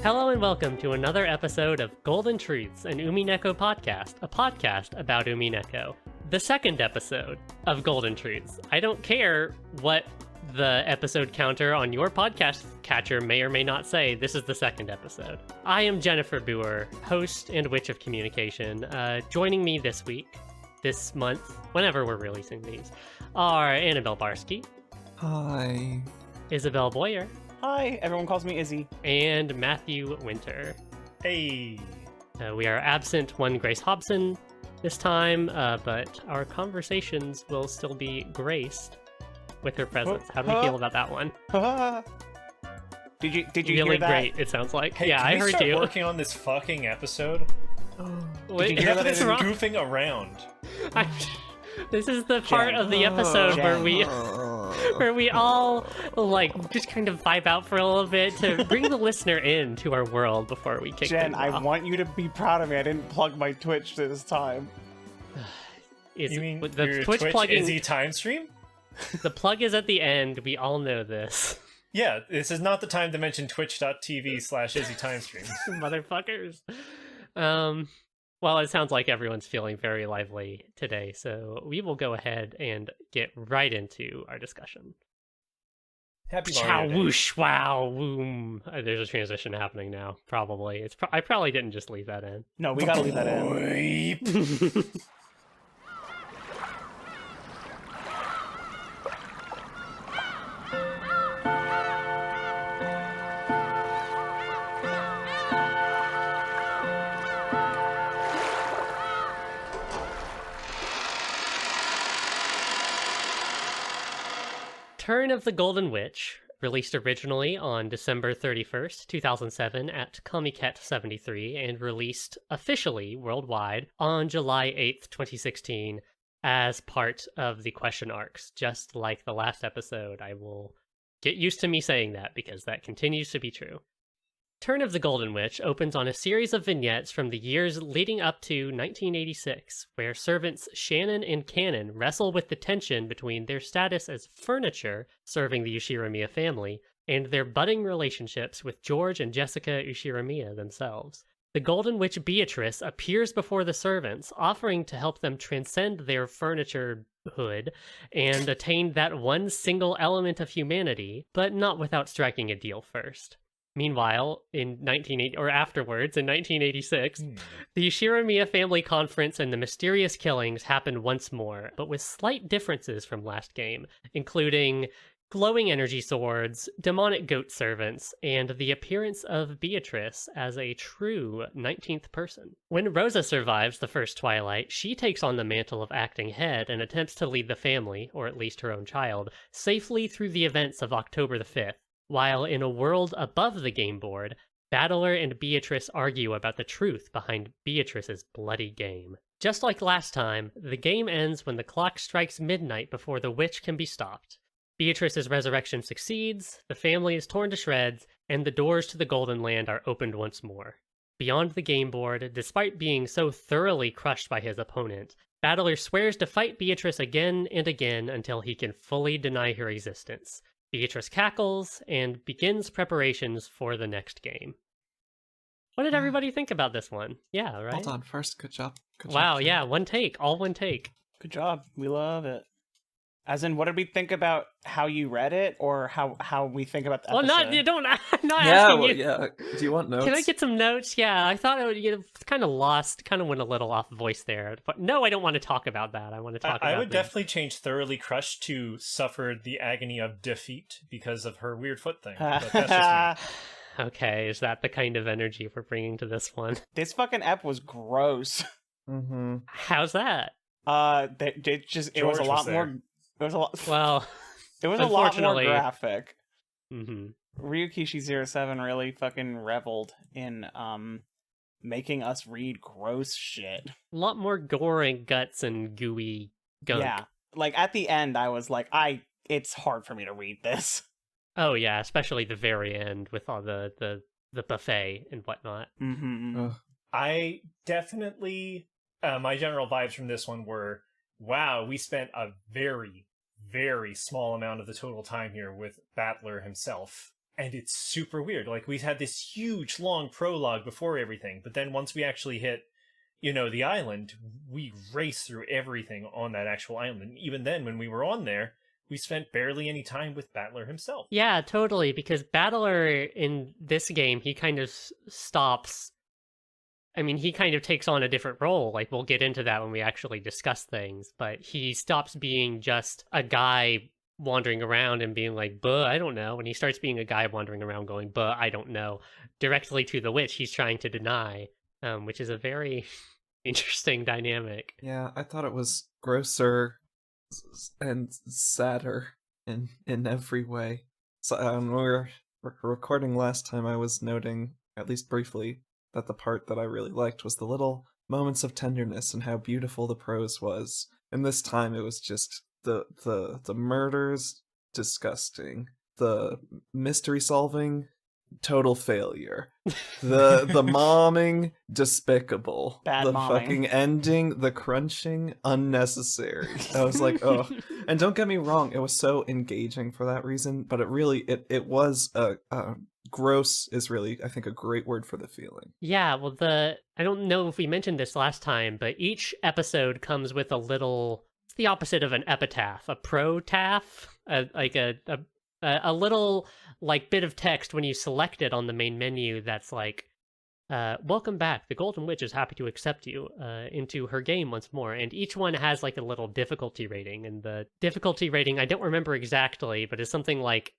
Hello and welcome to another episode of Golden Truths, an Umineko podcast, a podcast about Umineko. The second episode of Golden Truths. I don't care what the episode counter on your podcast catcher may or may not say, this is the second episode. I am Jennifer Booher, host and witch of communication. Joining me this week, this month, whenever we're releasing these, are Annabelle Barsky. Hi. Isabelle Boyer. Hi, everyone calls me Izzy. And Matthew Winter. Hey. We are absent one Grace Hobson this time, but our conversations will still be graced with her presence. How do we feel about that one? Did you really hear that? Great, it sounds like. Hey, yeah, I heard start you. Working on this fucking episode. Wait, Did you hear that what's it's wrong? Goofing around. This is the part Jenn. of the episode Jenn. where we all like just kind of vibe out for a little bit to bring the listener into our world before we kick Jenn, things I off. want you to be proud of me. I didn't plug my Twitch this time. You mean the your Twitch Twitch plugin? Izzy time stream? The plug is at the end. We all know this. Yeah, this is not the time to mention twitch.tv/Izzy time stream. Motherfuckers. Well, it sounds like everyone's feeling very lively today, so we will go ahead and get right into our discussion. Happy Chow, Mario Day. whoosh, wow, boom. There's a transition happening now, probably. I probably didn't just leave that in. No, we gotta leave that in. Turn of the Golden Witch, released originally on December 31st, 2007 at Comiket 73 and released officially worldwide on July 8th, 2016 as part of the question arcs. Just like the last episode, I will get used to me saying that because that continues to be true. Turn of the Golden Witch opens on a series of vignettes from the years leading up to 1986, where servants Shannon and Kanon wrestle with the tension between their status as furniture serving the Ushiramiya family and their budding relationships with George and Jessica Ushiramiya themselves. The Golden Witch Beatrice appears before the servants, offering to help them transcend their furniture-hood and attain that one single element of humanity, but not without striking a deal first. Meanwhile, in 1986, the Ushiramiya family conference and the mysterious killings happen once more, but with slight differences from last game, including glowing energy swords, demonic goat servants, and the appearance of Beatrice as a true 19th person. When Rosa survives the first Twilight, she takes on the mantle of acting head and attempts to lead the family, or at least her own child, safely through the events of October the 5th. While in a world above the game board, Battler and Beatrice argue about the truth behind Beatrice's bloody game. Just like last time, the game ends when the clock strikes midnight before the witch can be stopped. Beatrice's resurrection succeeds, the family is torn to shreds, and the doors to the Golden Land are opened once more. Beyond the game board, despite being so thoroughly crushed by his opponent, Battler swears to fight Beatrice again and again until he can fully deny her existence. Beatrice cackles and begins preparations for the next game. What did everybody think about this one? Yeah, right? Hold on, first, good job. Good Wow, job, yeah, one take, all one take. Good job. We love it. As in, what did we think about how you read it, or how we think about the Well, episode? I'm not Yeah, asking well, you. yeah. Do you want notes? Can I get some notes? Yeah, I thought I would kind of lost, kind of went a little off voice there. But no, I don't want to talk about that. I want to talk about I would the- definitely change thoroughly crushed to suffered the agony of defeat because of her weird foot thing. But that's just me. Okay, is that the kind of energy we're bringing to this one? This fucking ep was gross. Mm-hmm. How's that? It was a George lot was there. more. It was a lot. Well, It was a lot more unfortunately- graphic. hmm Ryukishi07 really fucking reveled in making us read gross shit. a lot more gore and guts and gooey gunk. Yeah. Like at the end I was like, it's hard for me to read this. Oh yeah, especially the very end with all the buffet and whatnot. Mm-hmm. I definitely, my general vibes from this one were, wow, we spent a very, very small amount of the total time here with Battler himself. And it's super weird. Like, we had this huge, long prologue before everything, but then once we actually hit, the island, we raced through everything on that actual island. And even then, when we were on there, we spent barely any time with Battler himself. Yeah, totally, because Battler in this game, he kind of stops. I mean, he kind of takes on a different role. Like, we'll get into that when we actually discuss things, but he stops being just a guy wandering around and being like, "Buh, I don't know." And he starts being a guy wandering around going, "Buh, I don't know," directly to the witch he's trying to deny, which is a very interesting dynamic. Yeah, I thought it was grosser and sadder in every way. So when we were recording last time, I was noting, at least briefly, that the part that I really liked was the little moments of tenderness and how beautiful the prose was. And this time it was just the murders, disgusting. The mystery solving, total failure. The momming, despicable. Bad the momming. Fucking ending, the crunching, unnecessary. I was like, oh. And don't get me wrong, it was so engaging for that reason, but it was gross is really, I think, a great word for the feeling. Yeah, well, I don't know if we mentioned this last time, but each episode comes with a little, it's the opposite of an epitaph, a protaph, like a little like bit of text when you select it on the main menu that's like, welcome back, the Golden Witch is happy to accept you into her game once more. And each one has like a little difficulty rating, and the difficulty rating, I don't remember exactly, but it's something like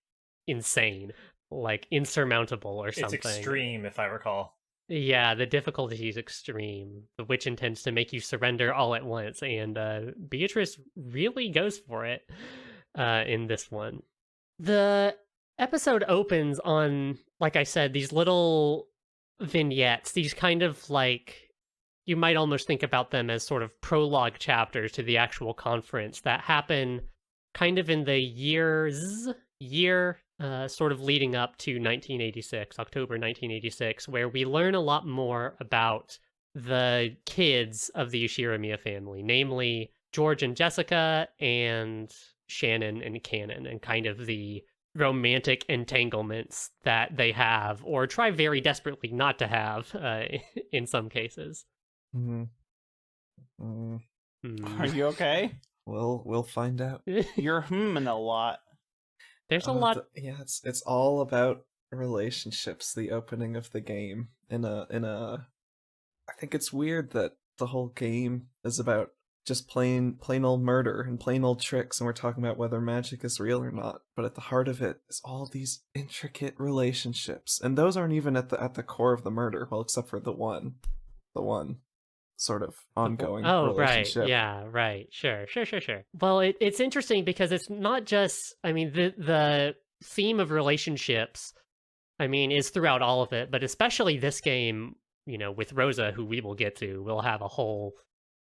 insane, like insurmountable or something. It's extreme, if I recall. Yeah, the difficulty is extreme. The witch intends to make you surrender all at once, and Beatrice really goes for it in this one. The episode opens on, like I said, these little vignettes, these kind of like, you might almost think about them as sort of prologue chapters to the actual conference that happen kind of in the year sort of leading up to 1986, October 1986, where we learn a lot more about the kids of the Ushiramiya family, namely George and Jessica and Shannon and Kanon, and kind of the romantic entanglements that they have, or try very desperately not to have in some cases. Mm-hmm. Are you okay? We'll find out. You're humming a lot. There's a lot. It's all about relationships. The opening of the game I think it's weird that the whole game is about just plain old murder and plain old tricks, and we're talking about whether magic is real or not. But at the heart of it is all these intricate relationships, and those aren't even at the core of the murder. Well, except for the one sort of ongoing relationship. Right, yeah, right, sure. Well, it's interesting because it's not just, I mean, the theme of relationships, I mean, is throughout all of it, but especially this game, with Rosa, who we will get to. We'll have a whole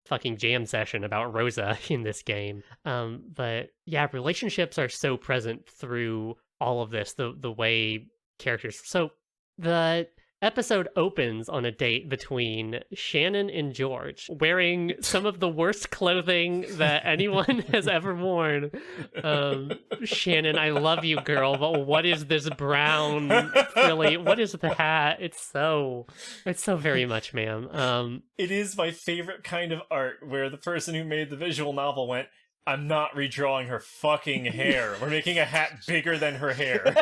fucking jam session about Rosa in this game. But yeah, relationships are so present through all of this, the way characters. So the episode opens on a date between Shannon and George, wearing some of the worst clothing that anyone has ever worn. Shannon, I love you, girl, but what is this brown frilly? What is the hat? It's so very much, ma'am. It is my favorite kind of art where the person who made the visual novel went, I'm not redrawing her fucking hair. We're making a hat bigger than her hair.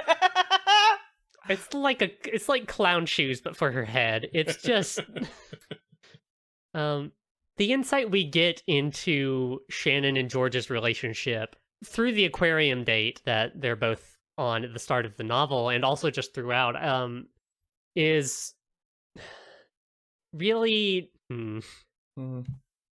It's like clown shoes, but for her head. It's just the insight we get into Shannon and George's relationship through the aquarium date that they're both on at the start of the novel, and also just throughout, is really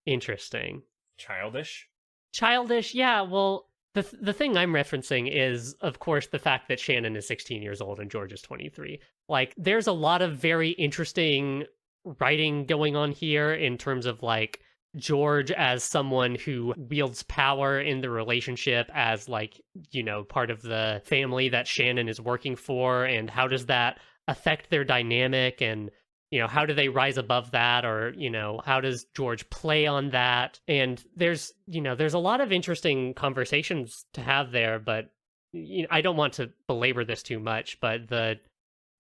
interesting. Childish, yeah. Well, the thing I'm referencing is, of course, the fact that Shannon is 16 years old and George is 23. Like, there's a lot of very interesting writing going on here in terms of, like, George as someone who wields power in the relationship as, like, part of the family that Shannon is working for, and how does that affect their dynamic, and how do they rise above that, or, how does George play on that? And there's a lot of interesting conversations to have there, but I don't want to belabor this too much, but the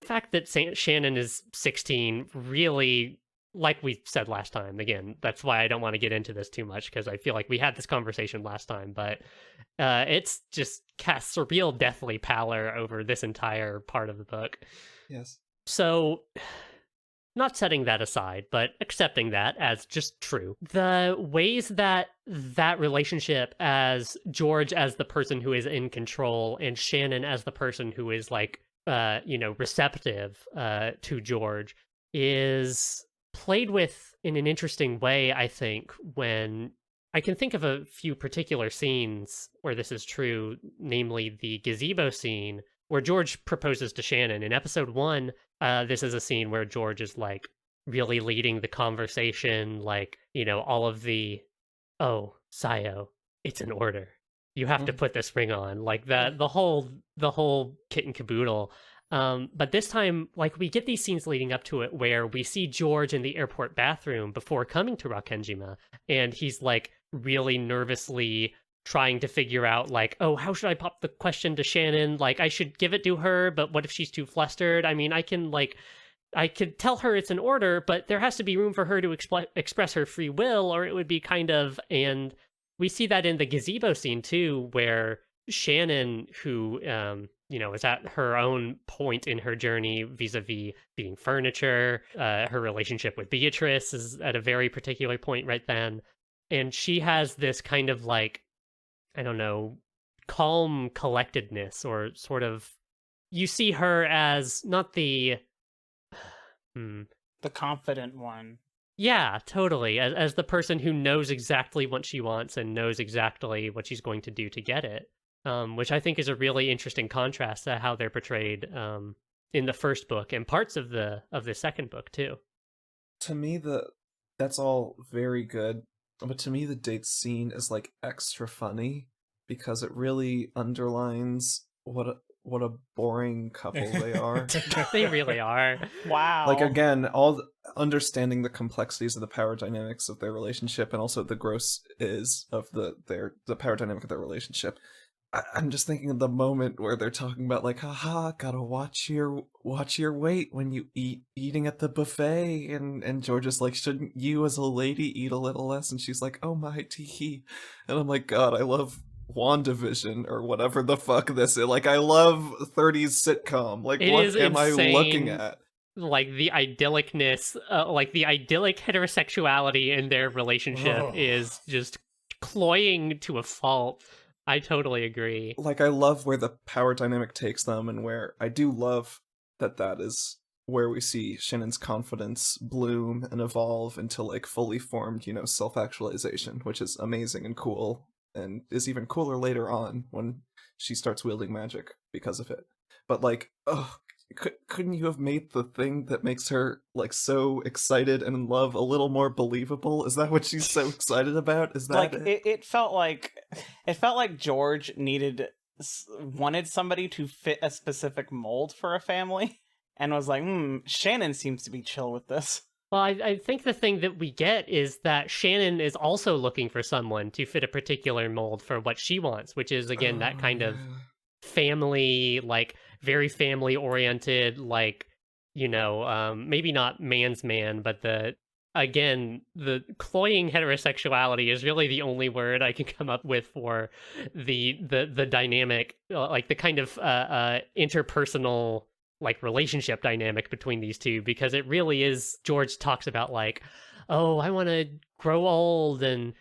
fact that Shannon is 16 really, like we said last time, again, that's why I don't want to get into this too much, because I feel like we had this conversation last time, but it's just casts a real deathly pallor over this entire part of the book. Yes. So, not setting that aside, but accepting that as just true. The ways that relationship, as George as the person who is in control and Shannon as the person who is like, receptive to George, is played with in an interesting way, I think, when I can think of a few particular scenes where this is true, namely the gazebo scene where George proposes to Shannon. In episode 1, this is a scene where George is like really leading the conversation, like, all of the, oh, Sayo, it's an order. You have to put this ring on, like that, the whole kit and caboodle. But this time, like, we get these scenes leading up to it where we see George in the airport bathroom before coming to Rakenjima, and he's like really nervously trying to figure out, like, oh, how should I pop the question to Shannon? Like, I should give it to her, but what if she's too flustered? I mean, I could tell her it's an order, but there has to be room for her to express her free will, or it would be kind of... And we see that in the gazebo scene, too, where Shannon, who, is at her own point in her journey vis-a-vis being furniture, her relationship with Beatrice is at a very particular point right then. And she has this kind of, like, I don't know, calm collectedness, or sort of, you see her as not the the confident one. Yeah, totally, as the person who knows exactly what she wants and knows exactly what she's going to do to get it, which I think is a really interesting contrast to how they're portrayed in the first book and parts of the second book too. To me, that's all very good. But to me, the date scene is like extra funny because it really underlines what a boring couple they are. They really are. Wow. Like, again, understanding the complexities of the power dynamics of their relationship, and also the gross is of the power dynamic of their relationship. I'm just thinking of the moment where they're talking about, like, haha, gotta watch your weight when you eating at the buffet, and George is like, shouldn't you as a lady eat a little less? And she's like, oh my tee. And I'm like, God, I love WandaVision or whatever the fuck this is. Like, I love 30s sitcom. Like, what am I looking at? Like, the idyllicness, like the idyllic heterosexuality in their relationship is just cloying to a fault. I totally agree. Like, I love where the power dynamic takes them, and where I do love that is where we see Shannon's confidence bloom and evolve into, like, fully formed, self-actualization, which is amazing and cool, and is even cooler later on when she starts wielding magic because of it. But, like, couldn't you have made the thing that makes her, like, so excited and in love a little more believable? Is that what she's so excited about? Is that like it? It felt like George wanted somebody to fit a specific mold for a family, and was like, Shannon seems to be chill with this. Well, I think the thing that we get is that Shannon is also looking for someone to fit a particular mold for what she wants, which is, again, that kind of family, like, very family-oriented, like, maybe not man's man, but the cloying heterosexuality is really the only word I can come up with for the dynamic, like, the kind of interpersonal, like, relationship dynamic between these two, because it really is... George talks about, like, oh, I want to grow old and,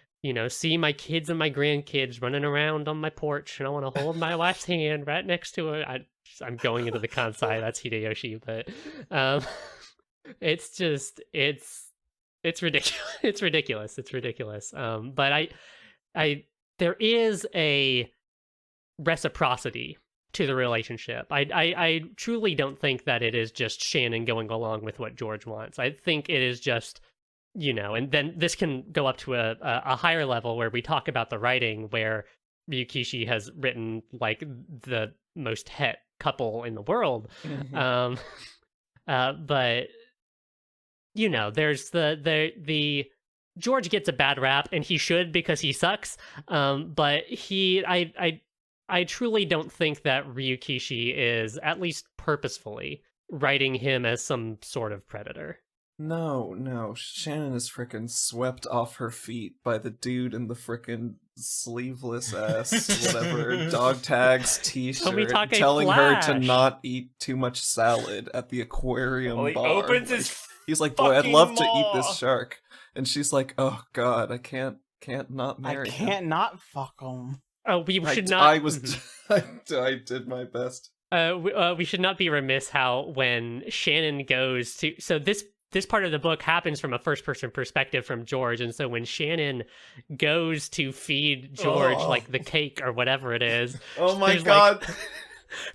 see my kids and my grandkids running around on my porch, and I want to hold my wife's hand right next to her. I'm going into the Kansai, that's Hideyoshi, but it's just, it's ridiculous. It's ridiculous. But there is a reciprocity to the relationship. I truly don't think that it is just Shannon going along with what George wants. I think it is just, and then this can go up to a higher level where we talk about the writing, where Ryukishi has written, like, the most het couple in the world. Mm-hmm. But there's the George gets a bad rap, and he should, because he sucks. But I truly don't think that Ryukishi is, at least purposefully, writing him as some sort of predator. No. Shannon is frickin' swept off her feet by the dude in the frickin' sleeveless ass, whatever, dog tags t-shirt, telling her to not eat too much salad at the aquarium he bar. opens his he's like, boy, I'd love to eat maw. this shark. And she's like, oh god, I can't not marry him. I can't not fuck him. Oh, we should not. I was, I did my best. We should not be remiss how when Shannon goes to. So this part of the book happens from a first-person perspective from George, and so when Shannon goes to feed George like the cake or whatever it is, oh my god. Like,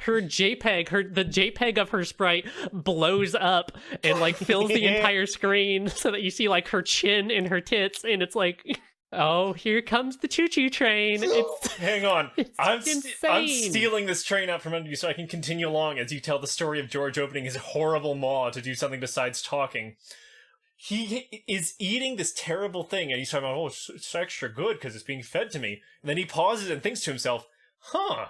her JPEG, the JPEG of her sprite blows up and like fills the entire screen so that you see like her chin and her tits, and it's like, oh, here comes the choo-choo train. Hang on. I'm insane. stealing this train out from under you so I can continue along as you tell the story of George opening his horrible maw to do something besides talking. He is eating this terrible thing, and he's talking about, oh, it's extra good because it's being fed to me. And then he pauses and thinks to himself, huh,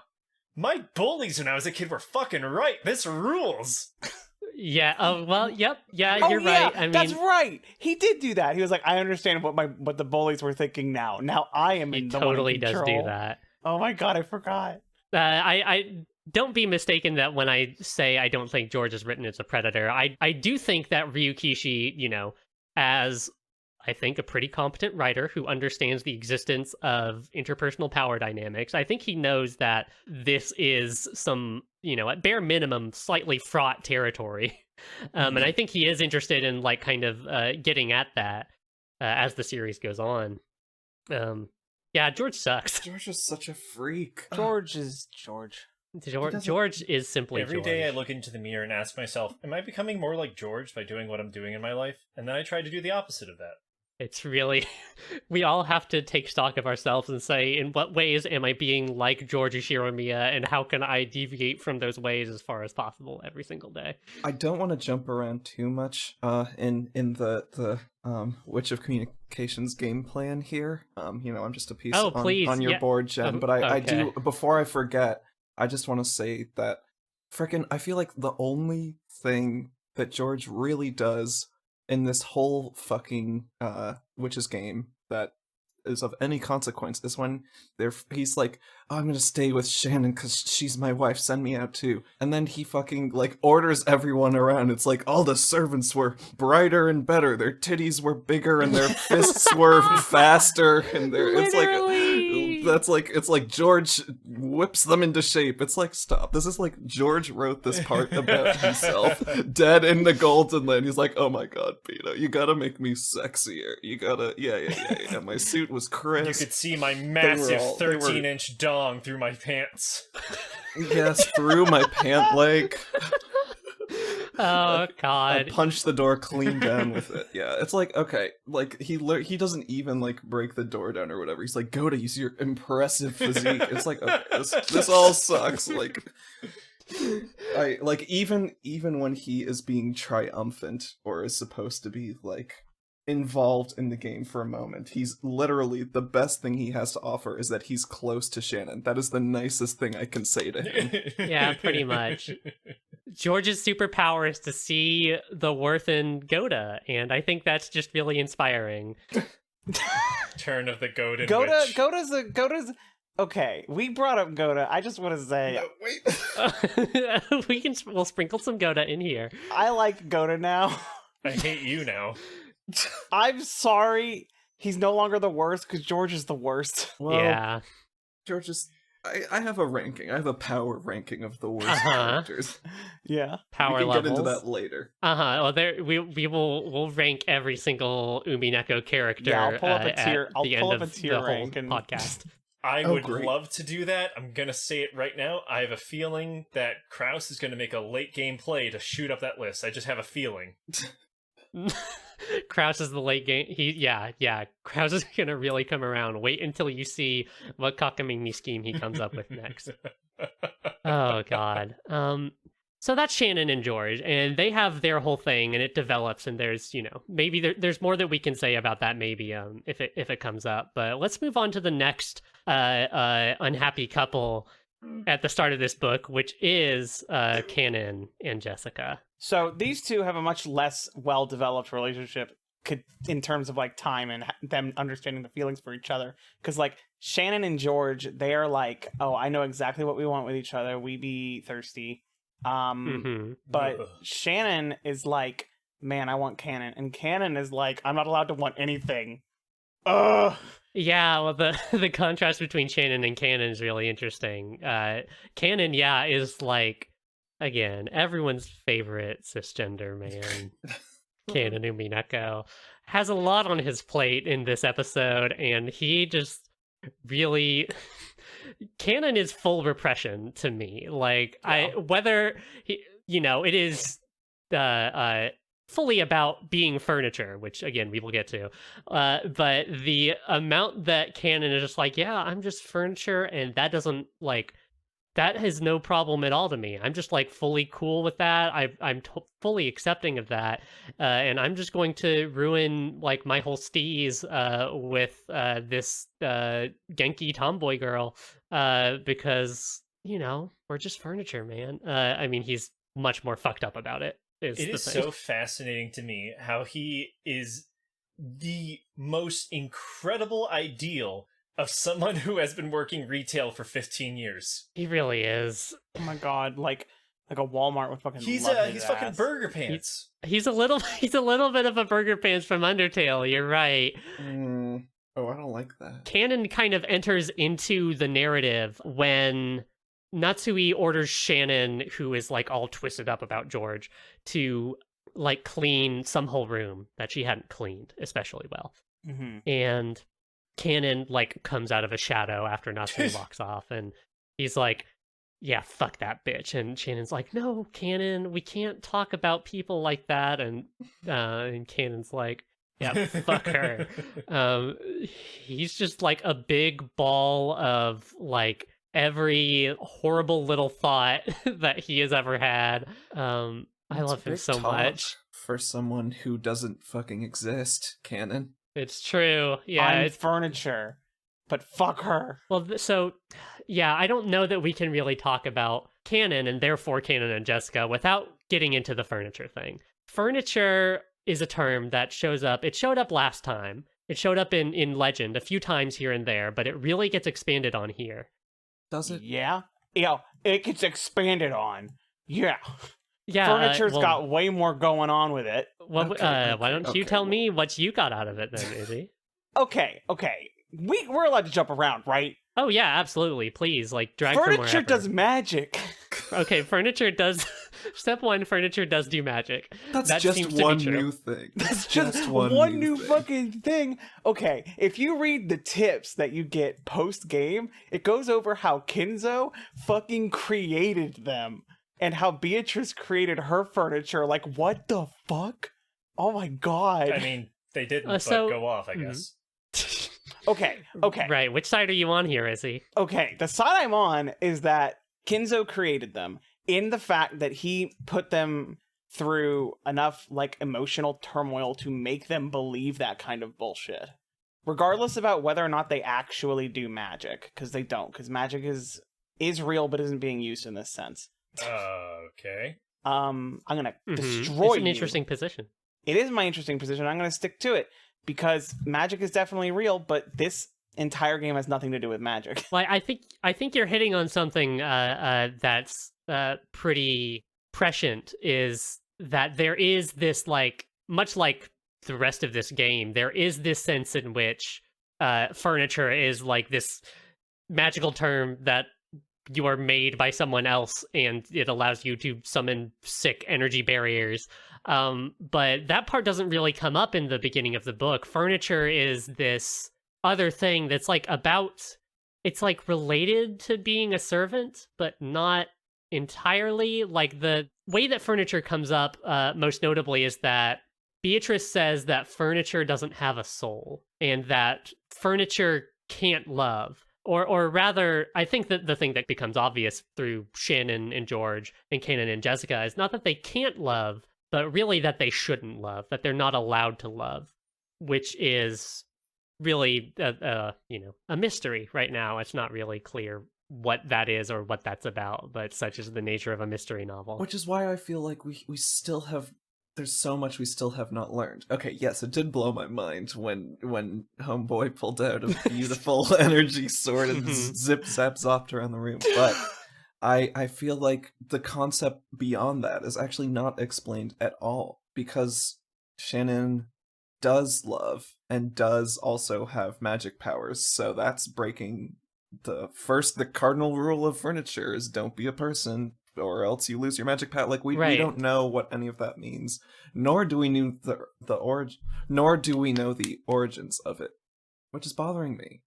my bullies when I was a kid were fucking right. This rules. Yeah. Well. Yep. Yeah. Oh, you're yeah, right. I mean, that's right. He did do that. He was like, I understand what the bullies were thinking now. Now I am he in the totally one in does control. do that. Oh my god, I forgot. I don't be mistaken that when I say I don't think George is written as a predator, I do think that Ryukishi, as I think a pretty competent writer who understands the existence of interpersonal power dynamics, I think he knows that this is some, at bare minimum, slightly fraught territory. And I think he is interested in like kind of getting at that as the series goes on. Yeah, George sucks. George is such a freak. George is George. George is simply Every George. day I look into the mirror and ask myself, am I becoming more like George by doing what I'm doing in my life? And then I try to do the opposite of that. It's really, we all have to take stock of ourselves and say, in what ways am I being like George Shiromiya, and how can I deviate from those ways as far as possible every single day? I don't want to jump around too much in the Witch of Communications game plan here. I'm just a piece on your board, Jen, but I do, before I forget, I just want to say that I feel like the only thing that George really does in this whole fucking Witches game that is of any consequence is when he's like, oh, I'm gonna stay with Shannon because she's my wife, send me out too. And then he fucking like orders everyone around. It's like all the servants were brighter and better, their titties were bigger and their fists were faster, and it's like George whips them into shape. It's like, stop, this is like George wrote this part about himself dead in the Golden Land. He's like, oh my god, Pino, you gotta make me sexier, you gotta yeah, my suit was crisp. You could see my massive 13-inch dong through my pants. Yes, through my pant leg. Oh god. I punched the door clean down with it. Yeah, it's like, okay, like he doesn't even like break the door down or whatever. He's like, Gohda, you see your impressive physique. It's like, okay, this all sucks. Like, I like even when he is being triumphant or is supposed to be like involved in the game for a moment, he's literally, the best thing he has to offer is that he's close to Shannon. That is the nicest thing I can say to him. Yeah, pretty much. George's superpower is to see the worth in Gohda, and I think that's just really inspiring. Turn of the Gohda. Gohda's okay. We brought up Gohda. I just want to say, no, wait. We'll sprinkle some Gohda in here. I like Gohda now. I hate you now. I'm sorry. He's no longer the worst because George is the worst. Well, yeah. George is. I have a ranking. I have a power ranking of the worst characters. Yeah, power we can levels. get into that later. Well, we'll rank every single Umineko character. Yeah, I'll pull up a tier. At the end of the rank whole podcast. I would love to do that. I'm gonna say it right now. I have a feeling that Kraus is gonna make a late game play to shoot up that list. I just have a feeling. Kraus is the late game. Kraus is gonna really come around. Wait until you see what cockamamie scheme he comes up with next. Oh god. So that's Shannon and George, and they have their whole thing, and it develops, and there's, maybe there's more that we can say about that, maybe, if it comes up. But let's move on to the next unhappy couple, at the start of this book, which is Kanon and Jessica. So these two have a much less well-developed relationship in terms of like time and them understanding the feelings for each other. Because like Shannon and George, they are like, oh, I know exactly what we want with each other. We be thirsty. But Shannon is like, man, I want Kanon. And Kanon is like, I'm not allowed to want anything. Ugh. Yeah, well, the contrast between Shannon and Kanon is really interesting. Kanon, yeah, is like, again, everyone's favorite cisgender man. Kanon Umineko has a lot on his plate in this episode, and he just really Kanon is full repression to me. Like, yeah. Whether he, it is fully about being furniture, which again we will get to, but the amount that Kanon is just like, yeah, I'm just furniture, and that doesn't like. That has no problem at all to me. I'm just like fully cool with that. I'm fully accepting of that, and I'm just going to ruin like my whole steez with this Genki tomboy girl because we're just furniture, man. I mean, he's much more fucked up about it. It is so fascinating to me how he is the most incredible ideal of someone who has been working retail for 15 years. He really is. Oh my god, like a Walmart with fucking he's fucking Burger Pants. He's a little bit of a Burger Pants from Undertale, you're right. Oh, I don't like that. Kanon kind of enters into the narrative when Natsui orders Shannon, who is like all twisted up about George, to like clean some whole room that she hadn't cleaned especially well. And Kanon like comes out of a shadow after Natsui walks off, and he's like, yeah, fuck that bitch. And Shannon's like, no, Kanon, we can't talk about people like that. And Kanon's like, yeah, fuck her. He's just like a big ball of like every horrible little thought that he has ever had. I love him so much. For someone who doesn't fucking exist, Kanon. It's true. Yeah, I'm furniture, but fuck her. Well, so yeah, I don't know that we can really talk about Kanon and therefore Kanon and Jessica without getting into the furniture thing. Furniture is a term that shows up. It showed up last time. It showed up in Legend a few times here and there, but it really gets expanded on here. Does it? Yeah. Yeah, it gets expanded on. Yeah. Yeah, Furniture's got way more going on with it. Well, why don't you tell me what you got out of it then, Izzy? Okay. We're allowed to jump around, right? Oh yeah, absolutely. Please, like drag Furniture does magic. Okay, furniture does. Step one, furniture does do magic. That just one new thing. That's just one new fucking thing. Okay, if you read the tips that you get post game, it goes over how Kinzo fucking created them. And how Beatrice created her furniture. Like, what the fuck? Oh my god. I mean, they didn't, but go off, I guess. Okay. Right, which side are you on here, Izzy? Okay, the side I'm on is that Kinzo created them in the fact that he put them through enough, like, emotional turmoil to make them believe that kind of bullshit. Regardless about whether or not they actually do magic, because they don't, because magic is real but isn't being used in this sense. Okay. I'm gonna destroy It's an interesting position. It is my interesting position. I'm gonna stick to it because magic is definitely real, but this entire game has nothing to do with magic. Well, I think you're hitting on something that's pretty prescient. Is that there is this like much like the rest of this game, there is this sense in which furniture is like this magical term that you are made by someone else and it allows you to summon sick energy barriers. But that part doesn't really come up in the beginning of the book. Furniture is this other thing that's like it's like related to being a servant, but not entirely. Like the way that furniture comes up most notably is that Beatrice says that furniture doesn't have a soul and that furniture can't love. Or rather, I think that the thing that becomes obvious through Shannon and George and Kanon and Jessica is not that they can't love, but really that they shouldn't love, that they're not allowed to love, which is really, a mystery right now. It's not really clear what that is or what that's about, but such is the nature of a mystery novel. Which is why I feel like we still have, there's so much we still have not learned. Okay, yes, it did blow my mind when Homeboy pulled out a beautiful energy sword and zip zap zopped around the room, but I feel like the concept beyond that is actually not explained at all, because Shannon does love and does also have magic powers, so that's breaking the cardinal rule of furniture is don't be a person or else you lose your magic power. Like we don't know what any of that means, nor do we know the origin, nor do we know the origins of it, which is bothering me.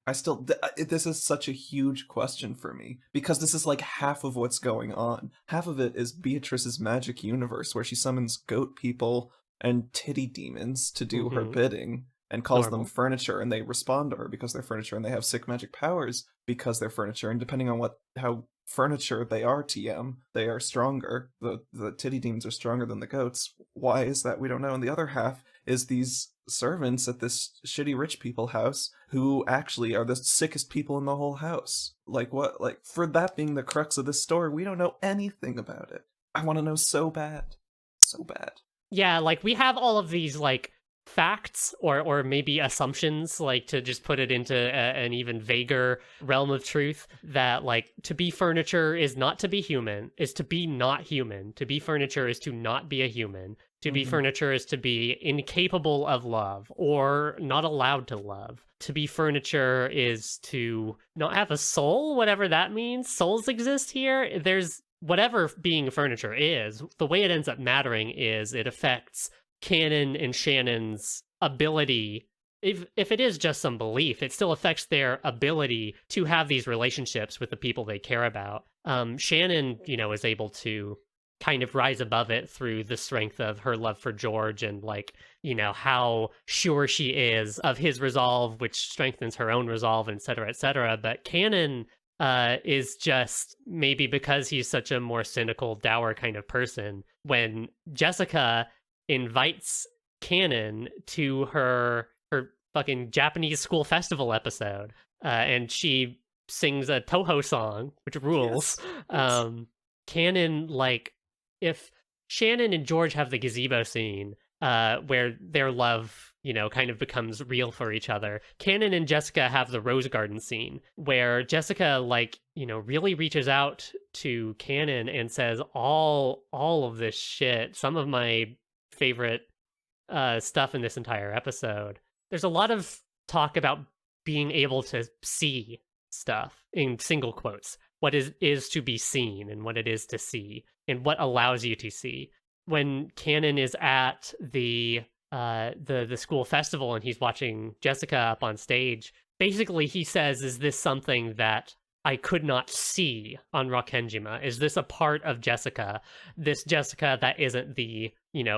This is such a huge question for me, because this is like half of what's going on. Half of it is Beatrice's magic universe, where she summons goat people and titty demons to do her bidding and calls them furniture, and they respond to her because they're furniture, and they have sick magic powers because they're furniture, and depending on how furniture they are, TM, they are stronger. The titty demons are stronger than the goats. Why is that? We don't know. And the other half is these servants at this shitty rich people house who actually are the sickest people in the whole house. Like what? Like, for that being the crux of this story, we don't know anything about it. I want to know so bad. So bad. Yeah, like, we have all of these, like, facts or maybe assumptions, like, to just put it into an even vaguer realm of truth, that, like, to be furniture is not to be human, is to be not human. To be furniture is to not be a human. To be furniture is to be incapable of love or not allowed to love. To be furniture is to not have a soul, whatever that means. Souls exist here. There's whatever being furniture is, the way it ends up mattering is it affects Kanon and Shannon's ability. If it is just some belief, it still affects their ability to have these relationships with the people they care about. Shannon, is able to kind of rise above it through the strength of her love for George and, like, how sure she is of his resolve, which strengthens her own resolve, et cetera, et cetera. But Kanon is just, maybe because he's such a more cynical, dour kind of person, when Jessica invites Kanon to her fucking Japanese school festival episode, and she sings a Toho song, which rules. Yes. Kanon, like, if Shannon and George have the gazebo scene, where their love, kind of becomes real for each other, Kanon and Jessica have the rose garden scene, where Jessica, like, really reaches out to Kanon and says all of this shit, some of my favorite stuff in this entire episode. There's a lot of talk about being able to see stuff, in single quotes, what is to be seen and what it is to see and what allows you to see. When Kanon is at the school festival and he's watching Jessica up on stage, basically he says, is this something that I could not see on Rakenjima? Is this a part of Jessica? This Jessica that isn't the,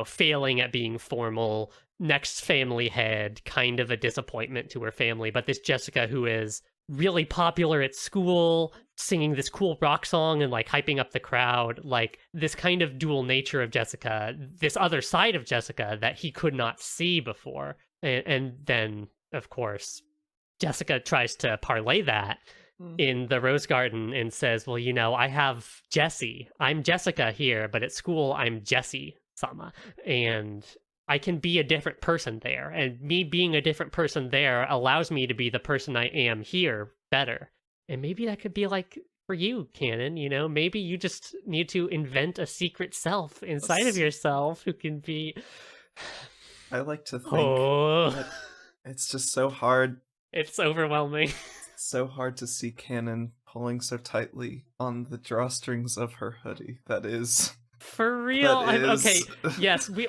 failing at being formal, next family head, kind of a disappointment to her family, but this Jessica who is really popular at school, singing this cool rock song and, like, hyping up the crowd, like, this kind of dual nature of Jessica, this other side of Jessica that he could not see before. And then, of course, Jessica tries to parlay that in the Rose Garden and says, well, I have Jessie. I'm Jessica here, but at school, I'm Jessie-sama. And I can be a different person there. And me being a different person there allows me to be the person I am here better. And maybe that could be like for you, Kanon, maybe you just need to invent a secret self inside of yourself who can be... I like to think that it's just so hard. It's overwhelming. So hard to see Kanon pulling so tightly on the drawstrings of her hoodie. That is... For real? Okay, yes. We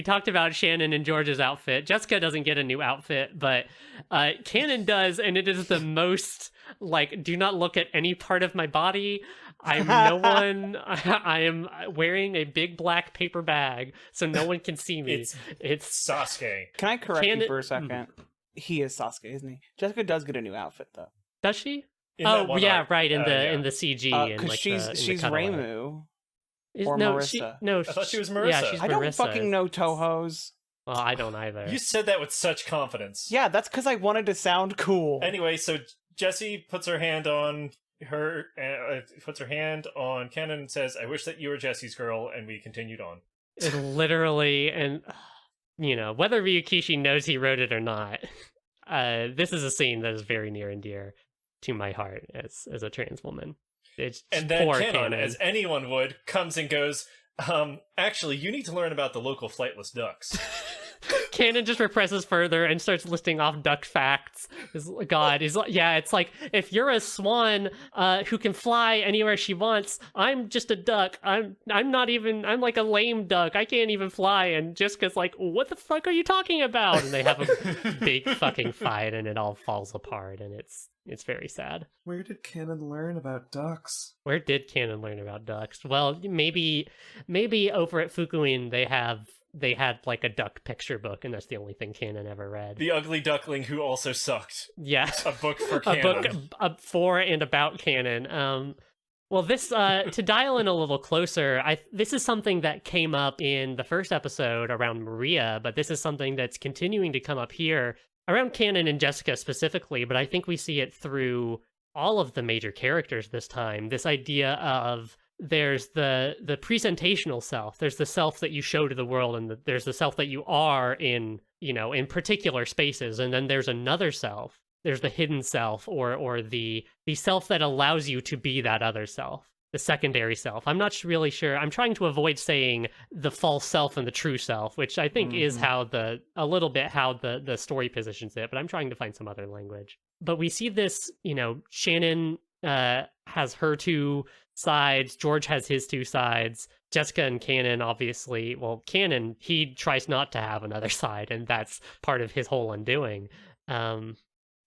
talked about Shannon and George's outfit. Jessica doesn't get a new outfit, but Kanon does, and it is the most, like, do not look at any part of my body. I'm no one. I am wearing a big black paper bag, so no one can see me. It's Sasuke. Can I correct you for a second? He is Sasuke, isn't he? Jessica does get a new outfit, though. Does she? Oh yeah, right, in the CG, and because like she's Reimu. Or Marissa. I thought she was Marissa. Yeah, she's I don't fucking know Toho's. Well, I don't either. You said that with such confidence. Yeah, that's because I wanted to sound cool. Anyway, so Jessie puts her hand on Kanon and says, "I wish that you were Jessie's girl," and we continued on. It literally, and whether Ryukishi knows he wrote it or not, this is a scene that is very near and dear to my heart as a trans woman. It's and then poor Kanon, as anyone would, comes and goes, actually, you need to learn about the local flightless ducks. Kanon just represses further and starts listing off duck facts. It's like, if you're a swan who can fly anywhere she wants, I'm just a duck. I'm like a lame duck. I can't even fly. And Jessica's like, what the fuck are you talking about? And they have a big fucking fight, and it all falls apart, and it's very sad. Where did Kanon learn about ducks? Where did Kanon learn about ducks? Well, maybe over at Fukuin they had like a duck picture book, and that's the only thing Kanon ever read. The Ugly Duckling Who Also Sucked. Yeah. A book for Kanon. A book for and about Kanon. Well, this, to dial in a little closer, this is something that came up in the first episode around Maria, but this is something that's continuing to come up here around Kanon and Jessica specifically, but I think we see it through all of the major characters this time. This idea of there's the presentational self, there's the self that you show to the world, and there's the self that you are in particular spaces, and then there's another self. There's the hidden self, or the self that allows you to be that other self, the secondary self. I'm not really sure. I'm trying to avoid saying the false self and the true self, which I think is how the story positions it, but I'm trying to find some other language. But we see this, Shannon has her two sides, George has his two sides, Jessica and Kanon, obviously, well, Kanon, he tries not to have another side, and that's part of his whole undoing.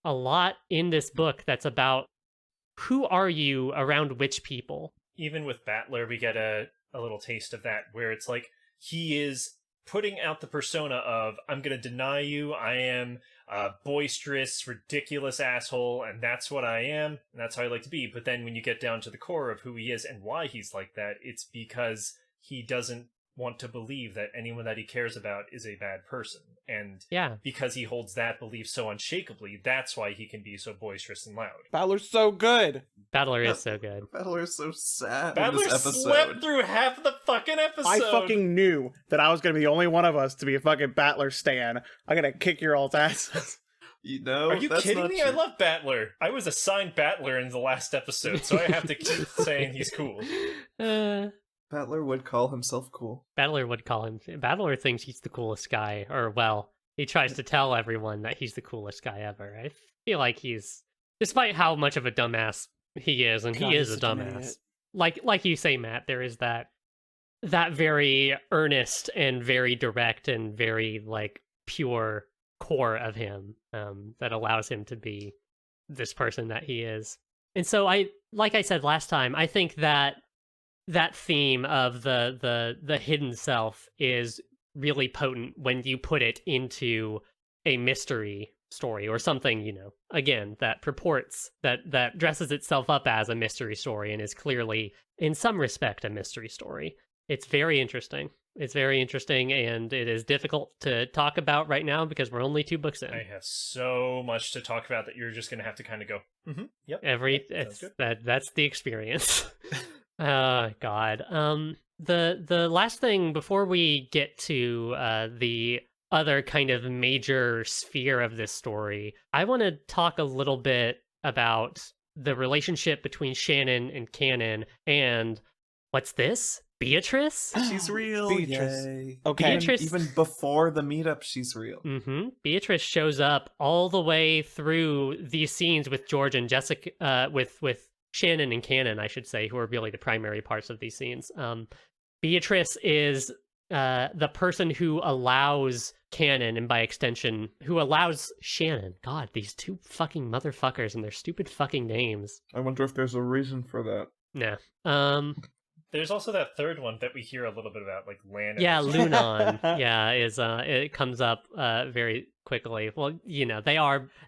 A lot in this book that's about who are you around which people. Even with Battler, we get a little taste of that, where it's like, he is putting out the persona of, I'm going to deny you, I am a boisterous, ridiculous asshole, and that's what I am, and that's how I like to be. But then when you get down to the core of who he is and why he's like that, it's because he doesn't want to believe that anyone that he cares about is a bad person. And because he holds that belief so unshakably, that's why he can be so boisterous and loud. Battler's so good. Battler is so good. Battler is so sad Battler in this episode. slept through half of the fucking episode. I fucking knew that I was going to be the only one of us to be a fucking Battler stan. I'm going to kick your all's asses. Are you that's kidding not me? true. I love Battler. I was assigned Battler in the last episode, so I have to keep saying he's cool. Battler would call himself cool. Battler thinks he's the coolest guy, or well, he tries to tell everyone that he's the coolest guy ever. I feel like he's, despite how much of a dumbass he is, and he is a dumbass. Like you say, Matt, there is that very earnest and very direct and very pure core of him that allows him to be this person that he is. And so like I said last time, I think that theme of the hidden self is really potent when you put it into a mystery story or something, again, that purports, that dresses itself up as a mystery story and is clearly, in some respect, a mystery story. It's very interesting. And it is difficult to talk about right now because we're only 2 books in. I have so much to talk about that you're just going to have to kind of go, yep. That's the experience. Oh, God. The last thing before we get to the other kind of major sphere of this story, I want to talk a little bit about the relationship between Shannon and Kanon and what's this? Beatrice? She's real. Beatrice. Yay. Okay. Beatrice... Even before the meetup, she's real. Mm-hmm. Beatrice shows up all the way through these scenes with George and Jessica, with Shannon and Kanon, I should say, who are really the primary parts of these scenes. Beatrice is the person who allows Kanon, and by extension, who allows Shannon. God, these 2 fucking motherfuckers and their stupid fucking names. I wonder if there's a reason for that. Nah. There's also that third one that we hear a little bit about, like Lan. Yeah, Lunon. It comes up very quickly. Well,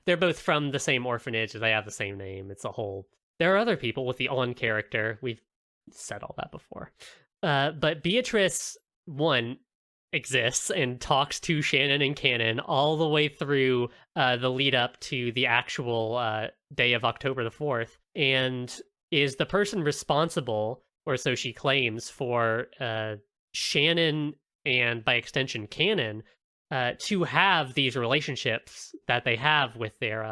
they're both from the same orphanage. They have the same name. It's a whole. There are other people with the on character. We've said all that before. But Beatrice, one, exists and talks to Shannon and Kanon all the way through the lead up to the actual day of October the 4th, and is the person responsible, or so she claims, for Shannon and by extension Kanon to have these relationships that they have with their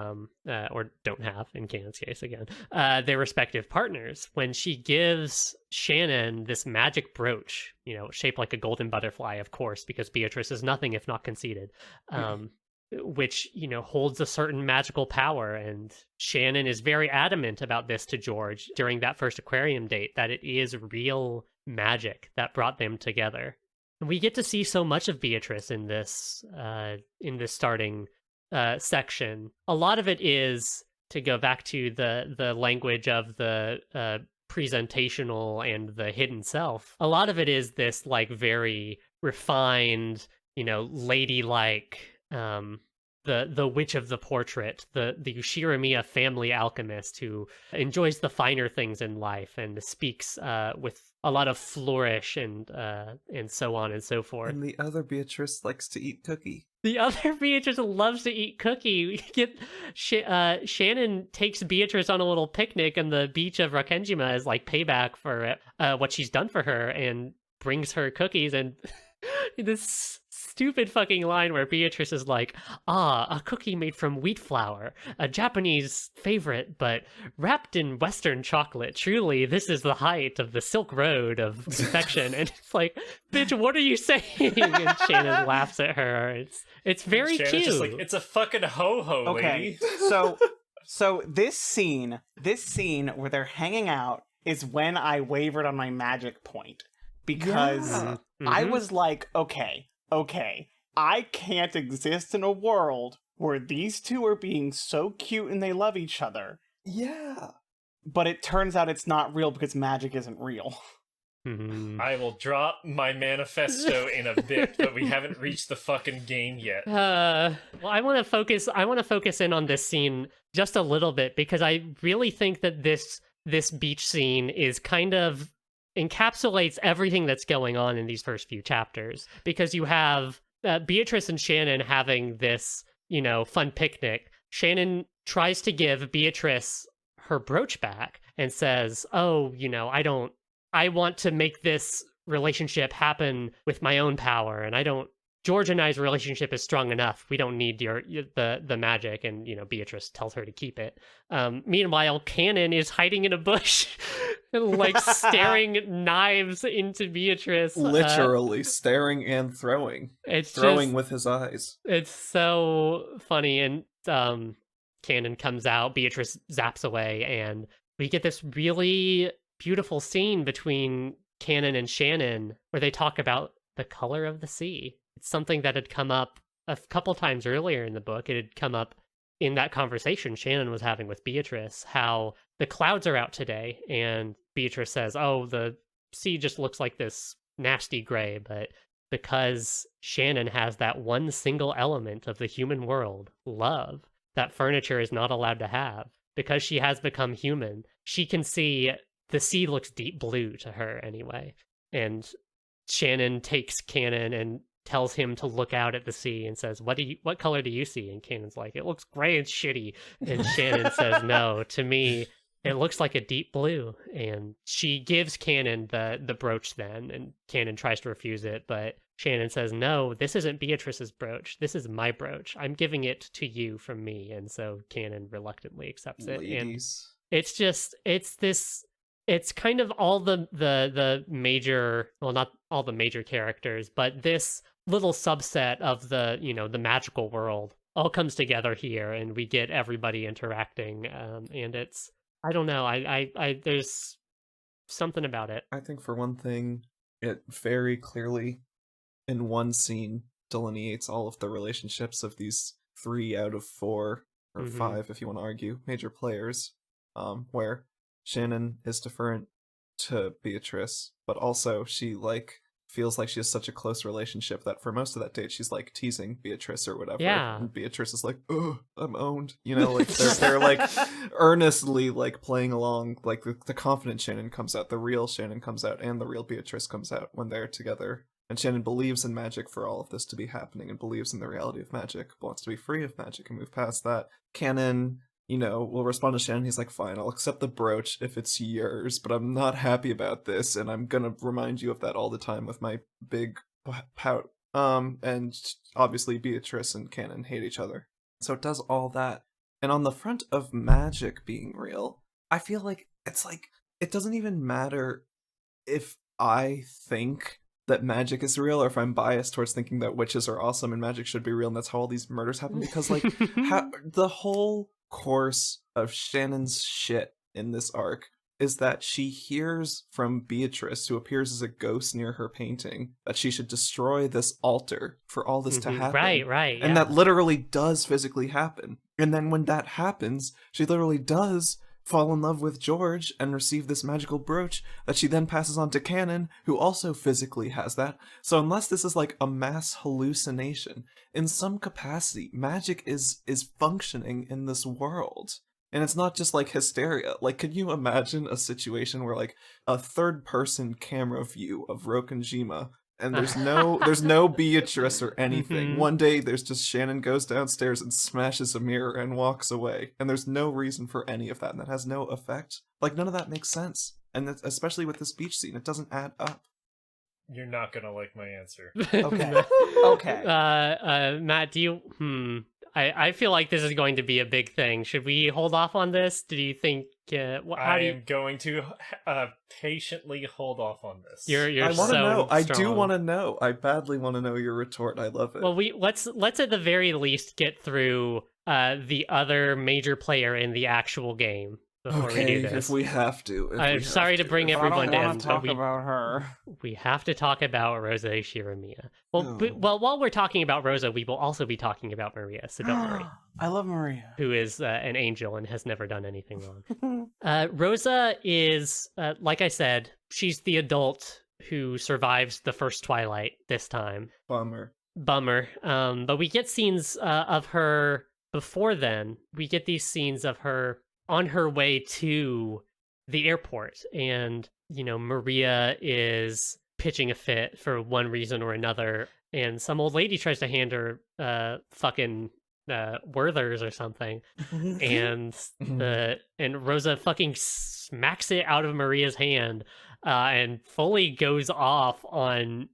or don't have in Kanon's case again, their respective partners. When she gives Shannon this magic brooch, shaped like a golden butterfly, of course, because Beatrice is nothing if not conceited, which holds a certain magical power, and Shannon is very adamant about this to George during that first aquarium date, that it is real magic that brought them together. We get to see so much of Beatrice in this starting section. A lot of it is, to go back to the language of the presentational and the hidden self, a lot of it is this like very refined, ladylike, the witch of the portrait, the Ushiramiya family alchemist who enjoys the finer things in life and speaks with a lot of flourish and so on and so forth. And the other Beatrice likes to eat cookie. The other Beatrice loves to eat cookie. Shannon takes Beatrice on a little picnic on the beach of Rakenjima as like payback for what she's done for her, and brings her cookies, and this stupid fucking line where Beatrice is like, a cookie made from wheat flour, a Japanese favorite, but wrapped in Western chocolate. Truly, this is the height of the Silk Road of confection. And it's like, bitch, what are you saying? And Shannon laughs at her. It's very Shannon's cute. just like, it's a fucking ho-ho, lady. So this scene where they're hanging out is when I wavered on my magic point. Because I was like, okay, I can't exist in a world where these two are being so cute and they love each other. Yeah. But it turns out it's not real because magic isn't real. I will drop my manifesto in a bit, but we haven't reached the fucking game yet. Well, I want to focus in on this scene just a little bit, because I really think that this beach scene is kind of encapsulates everything that's going on in these first few chapters, because you have Beatrice and Shannon having this, fun picnic. Shannon tries to give Beatrice her brooch back and says, I want to make this relationship happen with my own power, and George and I's relationship is strong enough. We don't need the magic. And, Beatrice tells her to keep it. Meanwhile, Kanon is hiding in a bush, like staring knives into Beatrice. Literally staring and throwing. Throwing with his eyes. It's so funny. And Kanon comes out, Beatrice zaps away, and we get this really beautiful scene between Kanon and Shannon where they talk about the color of the sea. It's something that had come up a couple times earlier in the book. It had come up in that conversation Shannon was having with Beatrice, how the clouds are out today, and Beatrice says, the sea just looks like this nasty gray, but because Shannon has that one single element of the human world, love, that furniture is not allowed to have, because she has become human, she can see the sea looks deep blue to her anyway. And Shannon takes Kanon and tells him to look out at the sea and says, what color do you see? And Kanon's like, it looks gray and shitty. And Shannon says, no, to me, it looks like a deep blue. And she gives Kanon the brooch then, and Kanon tries to refuse it, but Shannon says, no, this isn't Beatrice's brooch. This is my brooch. I'm giving it to you from me. And so Kanon reluctantly accepts it. Ladies. And it's kind of all the major, well, not all the major characters, but this little subset of the magical world all comes together here, and we get everybody interacting. And it's, I don't know, I there's something about it. I think for one thing, it very clearly in one scene delineates all of the relationships of these 3 out of 4 or 5, if you want to argue, major players, where Shannon is deferent to Beatrice, but also she feels like she has such a close relationship that for most of that date she's like teasing Beatrice or whatever. Yeah. And Beatrice is like, "Oh, I'm owned." They're like earnestly like playing along. Like the confident Shannon comes out, the real Shannon comes out, and the real Beatrice comes out when they're together. And Shannon believes in magic for all of this to be happening and believes in the reality of magic, but wants to be free of magic and move past that. Kanon, will respond to Shannon. He's like, fine, I'll accept the brooch if it's yours, but I'm not happy about this, and I'm gonna remind you of that all the time with my big pout. And obviously Beatrice and Kanon hate each other. So it does all that. And on the front of magic being real, I feel like it doesn't even matter if I think that magic is real or if I'm biased towards thinking that witches are awesome and magic should be real and that's how all these murders happen, because the whole course of Shannon's shit in this arc is that she hears from Beatrice, who appears as a ghost near her painting, that she should destroy this altar for all this to happen. Right. And that literally does physically happen. And then when that happens, she literally does fall in love with George and receive this magical brooch that she then passes on to Kanon, who also physically has that. So unless this is like a mass hallucination, in some capacity, magic is functioning in this world. And it's not just like hysteria. Like, could you imagine a situation where like a third person camera view of Rokenjima and there's no Beatrice or anything. One day there's just Shannon goes downstairs and smashes a mirror and walks away, and there's no reason for any of that, and that has no effect. Like, none of that makes sense. And especially with this beach scene, it doesn't add up. You're not gonna like my answer. Okay. Okay. Matt, do you I feel like this is going to be a big thing. Should we hold off on this? Do you think I am going to patiently hold off on this. You're I want to so know. I do strong. want to know. I badly want to know your retort. I love it. Well, let's at the very least get through the other major player in the actual game before we do this. If we have to. I'm sorry to bring But everyone I don't in, want to talk but about her. we have to talk about Rosa Shiramiya. Well, No. well, while we're talking about Rosa, we will also be talking about Maria, so don't worry. I love Maria. Who is an angel and has never done anything wrong. Rosa is, like I said, she's the adult who survives the first Twilight this time. Bummer. But we get scenes of her before then. We get these scenes of her on her way to the airport, and Maria is pitching a fit for one reason or another, and some old lady tries to hand her fucking Werther's or something, and Rosa fucking smacks it out of Maria's hand and fully goes off on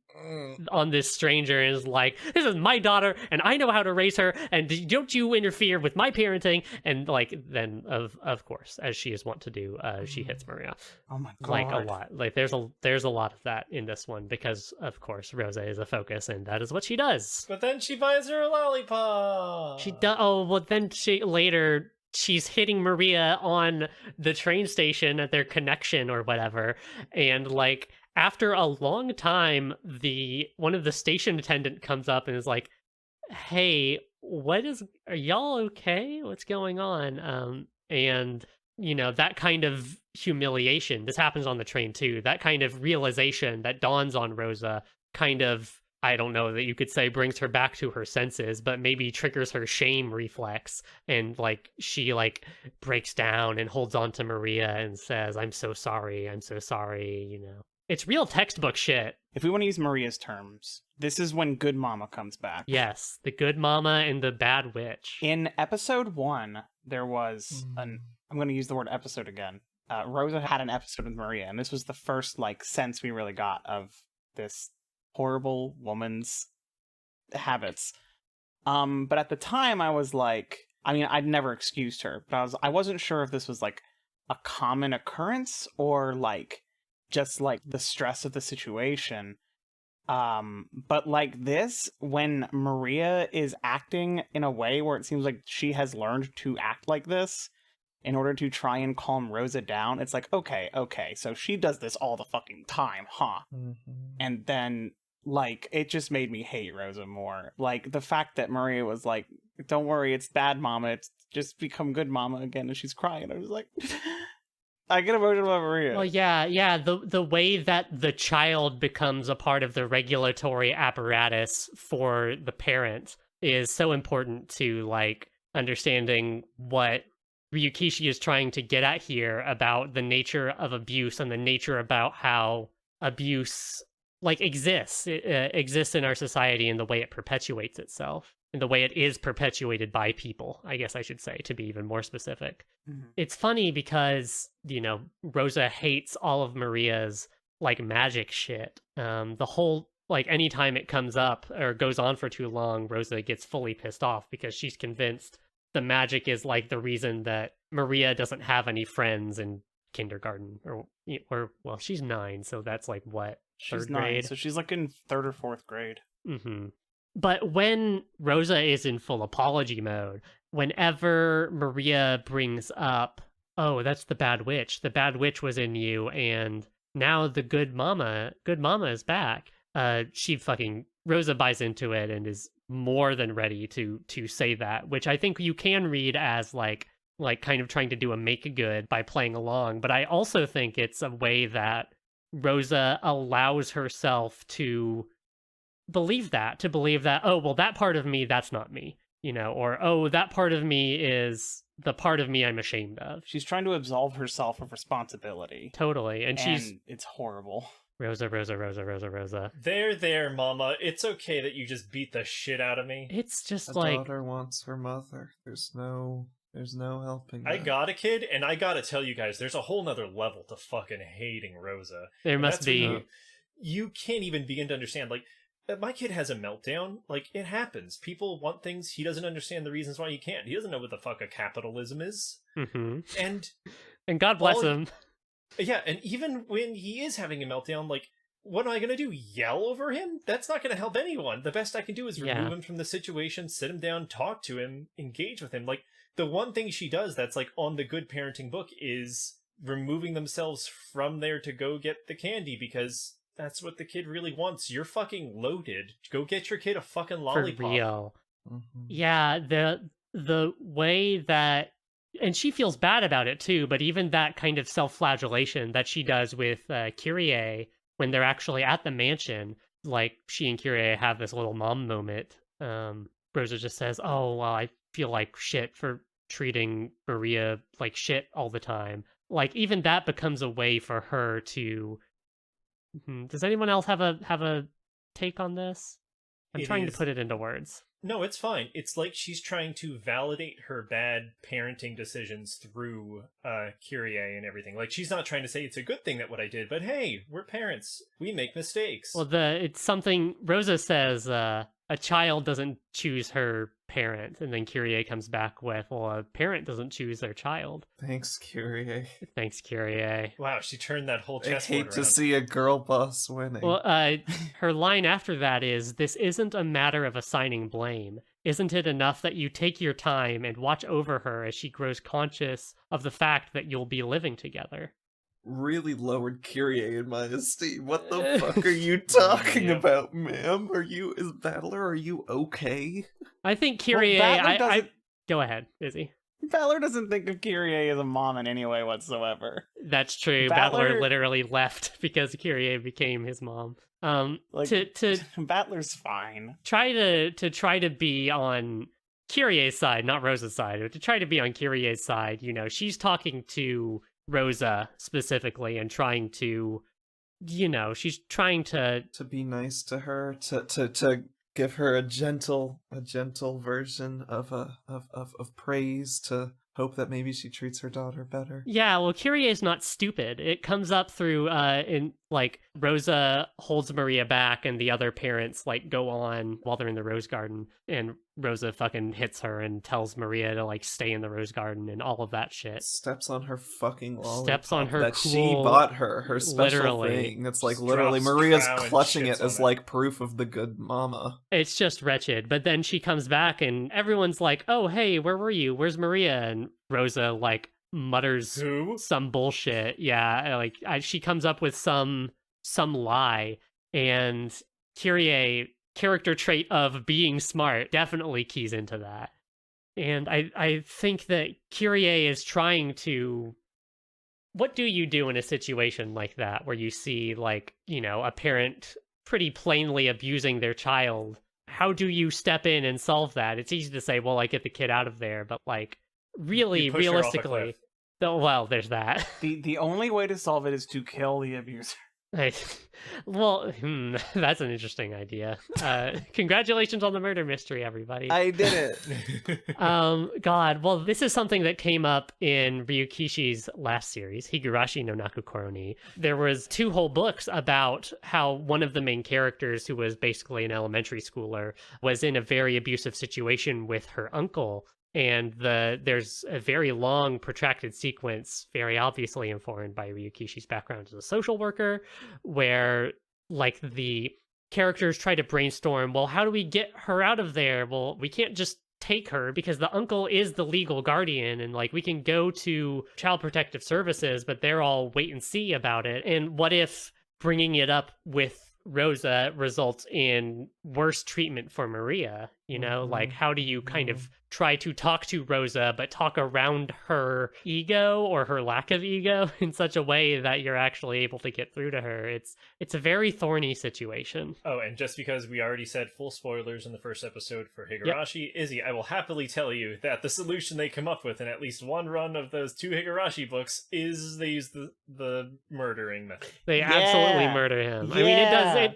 this stranger and is like, this is my daughter and I know how to raise her and don't you interfere with my parenting. And like, then of course, as she is wont to do, she hits Maria. Oh my god. Like a lot. Like there's a lot of that in this one because of course Rosa is a focus and that is what she does. But then she buys her a lollipop. She does. Oh, well then she's hitting Maria on the train station at their connection or whatever, and like after a long time, one of the station attendant comes up and is like, "Hey, are y'all okay? What's going on?" And that kind of humiliation. This happens on the train too. That kind of realization that dawns on Rosa, kind of, I don't know that you could say brings her back to her senses, but maybe triggers her shame reflex, and like she like breaks down and holds on to Maria and says, I'm so sorry. It's real textbook shit. If we want to use Maria's terms, this is when Good Mama comes back. Yes, the good mama and the bad witch. In episode 1, there was I'm going to use the word episode again. Rosa had an episode with Maria, and this was the first like sense we really got of this horrible woman's habits. But at the time I was like, I mean, I'd never excused her, but I wasn't sure if this was like a common occurrence or like just like the stress of the situation. But like this, when Maria is acting in a way where it seems like she has learned to act like this in order to try and calm Rosa down, it's like, okay, so she does this all the fucking time, huh? And then like it just made me hate Rosa more. Like the fact that Maria was like, don't worry, it's bad mama, it's just become good mama again, and she's crying. I was like I get emotional about Maria. Well, yeah. The way that the child becomes a part of the regulatory apparatus for the parent is so important to like understanding what Ryukishi is trying to get at here about the nature of abuse and the nature about how abuse like exists. It exists in our society in the way it perpetuates itself, in the way it is perpetuated by people, I guess I should say, to be even more specific. Mhm. It's funny because, Rosa hates all of Maria's like magic shit. The whole, like, anytime it comes up or goes on for too long, Rosa gets fully pissed off because she's convinced the magic is like the reason that Maria doesn't have any friends in kindergarten, or well, she's 9, so that's like what, She's third 9, grade? so she's like in 3rd or 4th grade. Mm-hmm. But when Rosa is in full apology mode, whenever Maria brings up, oh, that's the bad witch was in you, and now the good mama is back, Rosa buys into it and is more than ready to say that, which I think you can read as like kind of trying to do a make good by playing along. But I also think it's a way that Rosa allows herself to believe that, oh, well, that part of me, that's not me, or, oh, that part of me is the part of me I'm ashamed of. She's trying to absolve herself of responsibility. Totally. And it's horrible. Rosa. There, mama. It's okay that you just beat the shit out of me. It's just A daughter wants her mother. There's no helping that. I got a kid, and I gotta tell you guys, there's a whole nother level to fucking hating Rosa. There And must that's be. when you can't even begin to understand, like, my kid has a meltdown. Like, it happens. People want things. He doesn't understand the reasons why he can't. He doesn't know what the fuck a capitalism is. Mm-hmm. And God bless him. Yeah, and even when he is having a meltdown, like, what am I going to do? Yell over him? That's not going to help anyone. The best I can do is remove him from the situation, sit him down, talk to him, engage with him. Like, the one thing she does that's, like, on the good parenting book is removing themselves from there to go get the candy, because that's what the kid really wants. You're fucking loaded. Go get your kid a fucking lollipop. For real. Mm-hmm. Yeah, the way that, and she feels bad about it too, but even that kind of self-flagellation that she does with Kyrie when they're actually at the mansion, like, she and Kyrie have this little mom moment. Rosa just says, oh, well, I feel like shit for treating Maria like shit all the time. Like, even that becomes a way for her to... Does anyone else have a take on this? I'm trying to put it into words. No, it's fine. It's like she's trying to validate her bad parenting decisions through Kyrie and everything. Like, she's not trying to say it's a good thing that what I did, but hey, we're parents. We make mistakes. Well, it's something Rosa says, a child doesn't choose her parent, and then Kyrie comes back with, well, a parent doesn't choose their child. Thanks, Kyrie. Thanks, Kyrie. Wow, she turned that whole I chessboard hate around. to see a girl boss winning. Well, her line after that is, this isn't a matter of assigning blame. Isn't it enough that you take your time and watch over her as she grows conscious of the fact that you'll be living together? Really lowered Kyrie in my esteem. What the fuck are you talking about, ma'am? Is Battler, are you okay? I think Kyrie, go ahead, Izzy. Battler doesn't think of Kyrie as a mom in any way whatsoever. That's true. Battler literally left because Kyrie became his mom. Battler's fine. Try to be on Kyrie's side, not Rosa's side, but to try to be on Kyrie's side, she's talking to Rosa specifically and trying to, she's trying to be nice to her, to give her a gentle version of praise, to hope that maybe she treats her daughter better. Yeah, well, Kyrie is not stupid. It comes up through Rosa holds Maria back and the other parents go on while they're in the rose garden, and Rosa fucking hits her and tells Maria to stay in the rose garden and all of that shit. Steps on her fucking lollipop Steps on her that cool, she bought her special literally. Thing. It's literally Maria's clutching it as proof of the good mama. It's just wretched. But then she comes back and everyone's like, "Oh, hey, where were you? Where's Maria?" And Rosa mutters some bullshit. Yeah, she comes up with some lie, and Kyrie, character trait of being smart, definitely keys into that. And I think that Kyrie is trying to... What do you do in a situation like that, where you see, a parent pretty plainly abusing their child? How do you step in and solve that? It's easy to say, well, get the kid out of there, but, really, realistically... Well, there's that. The only way to solve it is to kill the abuser. Well, that's an interesting idea. Congratulations on the murder mystery, everybody. I did it. God, well, this is something that came up in Ryukishi's last series, Higurashi no Naku Koroni. There was 2 whole books about how one of the main characters, who was basically an elementary schooler, was in a very abusive situation with her uncle. And there's a very long, protracted sequence, very obviously informed by Ryukishi's background as a social worker, where, like, the characters try to brainstorm, well, how do we get her out of there? Well, we can't just take her because the uncle is the legal guardian, and, like, we can go to Child Protective Services, but they're all wait and see about it. And what if bringing it up with Rosa results in worse treatment for Maria? You know, like, how do you kind of try to talk to Rosa, but talk around her ego or her lack of ego in such a way that you're actually able to get through to her? It's a very thorny situation. Oh, and just because we already said full spoilers in the first episode for Higurashi, Izzy, I will happily tell you that the solution they come up with in at least one run of those 2 Higurashi books is they use the murdering method. They absolutely murder him. I mean,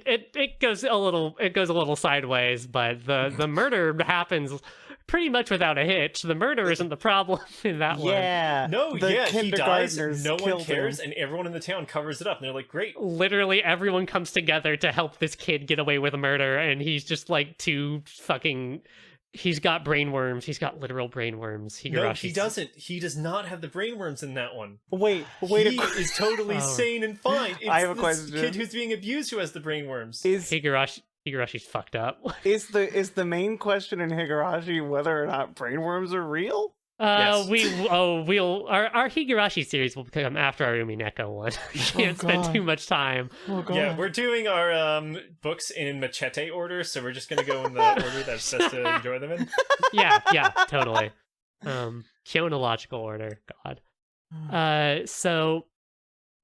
it goes a little sideways, but the murder happens pretty much without a hitch. The murder isn't the problem in that one. Yeah. No, the he dies, no one killed cares, him. and everyone in the town covers it up, and they're like, great. Literally everyone comes together to help this kid get away with a murder, and he's just like he's got brainworms. He's got literal brainworms. No, he doesn't. He does not have the brainworms in that one. Wait. He is totally sane and fine. It's I have a this question. kid who's being abused who has the brainworms. Higurashi's fucked up. Is the main question in Higurashi whether or not brainworms are real? Yes. Our Higurashi series will come after our Umineko one. We can't spend too much time. Oh god. Yeah, we're doing our books in machete order, so we're just gonna go in the order that's best to enjoy them in. Yeah, totally. Chronological order, God. So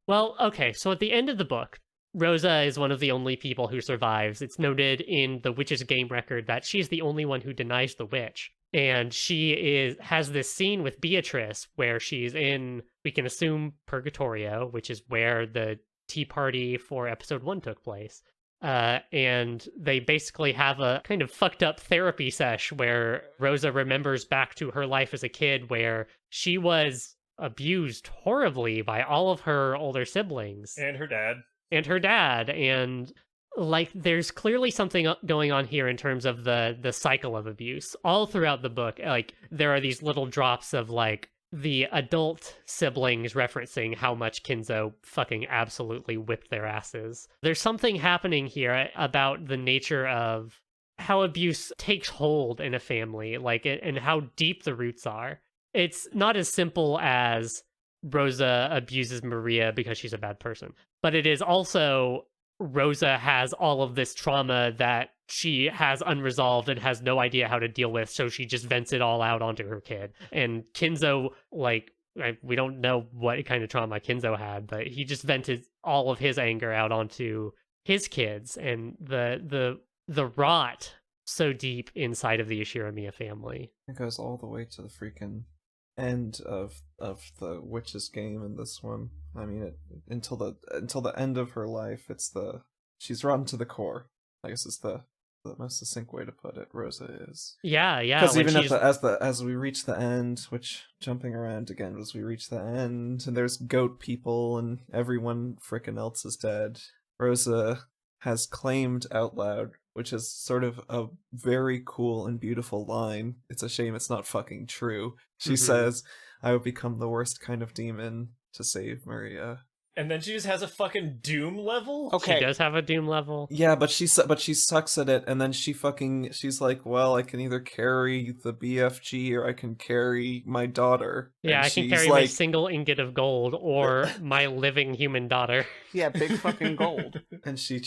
at the end of the book, Rosa is one of the only people who survives. It's noted in the witch's game record that she's the only one who denies the witch. And she has this scene with Beatrice where she's in, we can assume, Purgatorio, which is where the tea party for episode 1 took place. And they basically have a kind of fucked up therapy sesh where Rosa remembers back to her life as a kid where she was abused horribly by all of her older siblings. And her dad. And like, there's clearly something going on here in terms of the cycle of abuse all throughout the book. Like, there are these little drops of, like, the adult siblings referencing how much Kinzo fucking absolutely whipped their asses. There's something happening here about the nature of how abuse takes hold in a family, like, and how deep the roots are. It's not as simple as Rosa abuses Maria because she's a bad person, but it is also Rosa has all of this trauma that she has unresolved and has no idea how to deal with, so she just vents it all out onto her kid. And Kinzo, like, we don't know what kind of trauma Kinzo had, but he just vented all of his anger out onto his kids, and the rot so deep inside of the Ishiramiya family. It goes all the way to the freaking end of the witch's game in this one. I mean, until the end of her life, she's rotten to the core, I guess is the most succinct way to put it. Rosa is. Yeah. Because even as we reach the end, which, jumping around again, as we reach the end, and there's goat people and everyone frickin' else is dead, Rosa has claimed out loud, which is sort of a very cool and beautiful line. It's a shame it's not fucking true. She says, "I would become the worst kind of demon to save Maria." And then she just has a fucking doom level? Okay. She does have a doom level. Yeah, but she sucks at it, and then she's like, well, I can either carry the BFG or I can carry my daughter. Yeah, and I can carry my single ingot of gold or my living human daughter. Yeah, big fucking gold. And she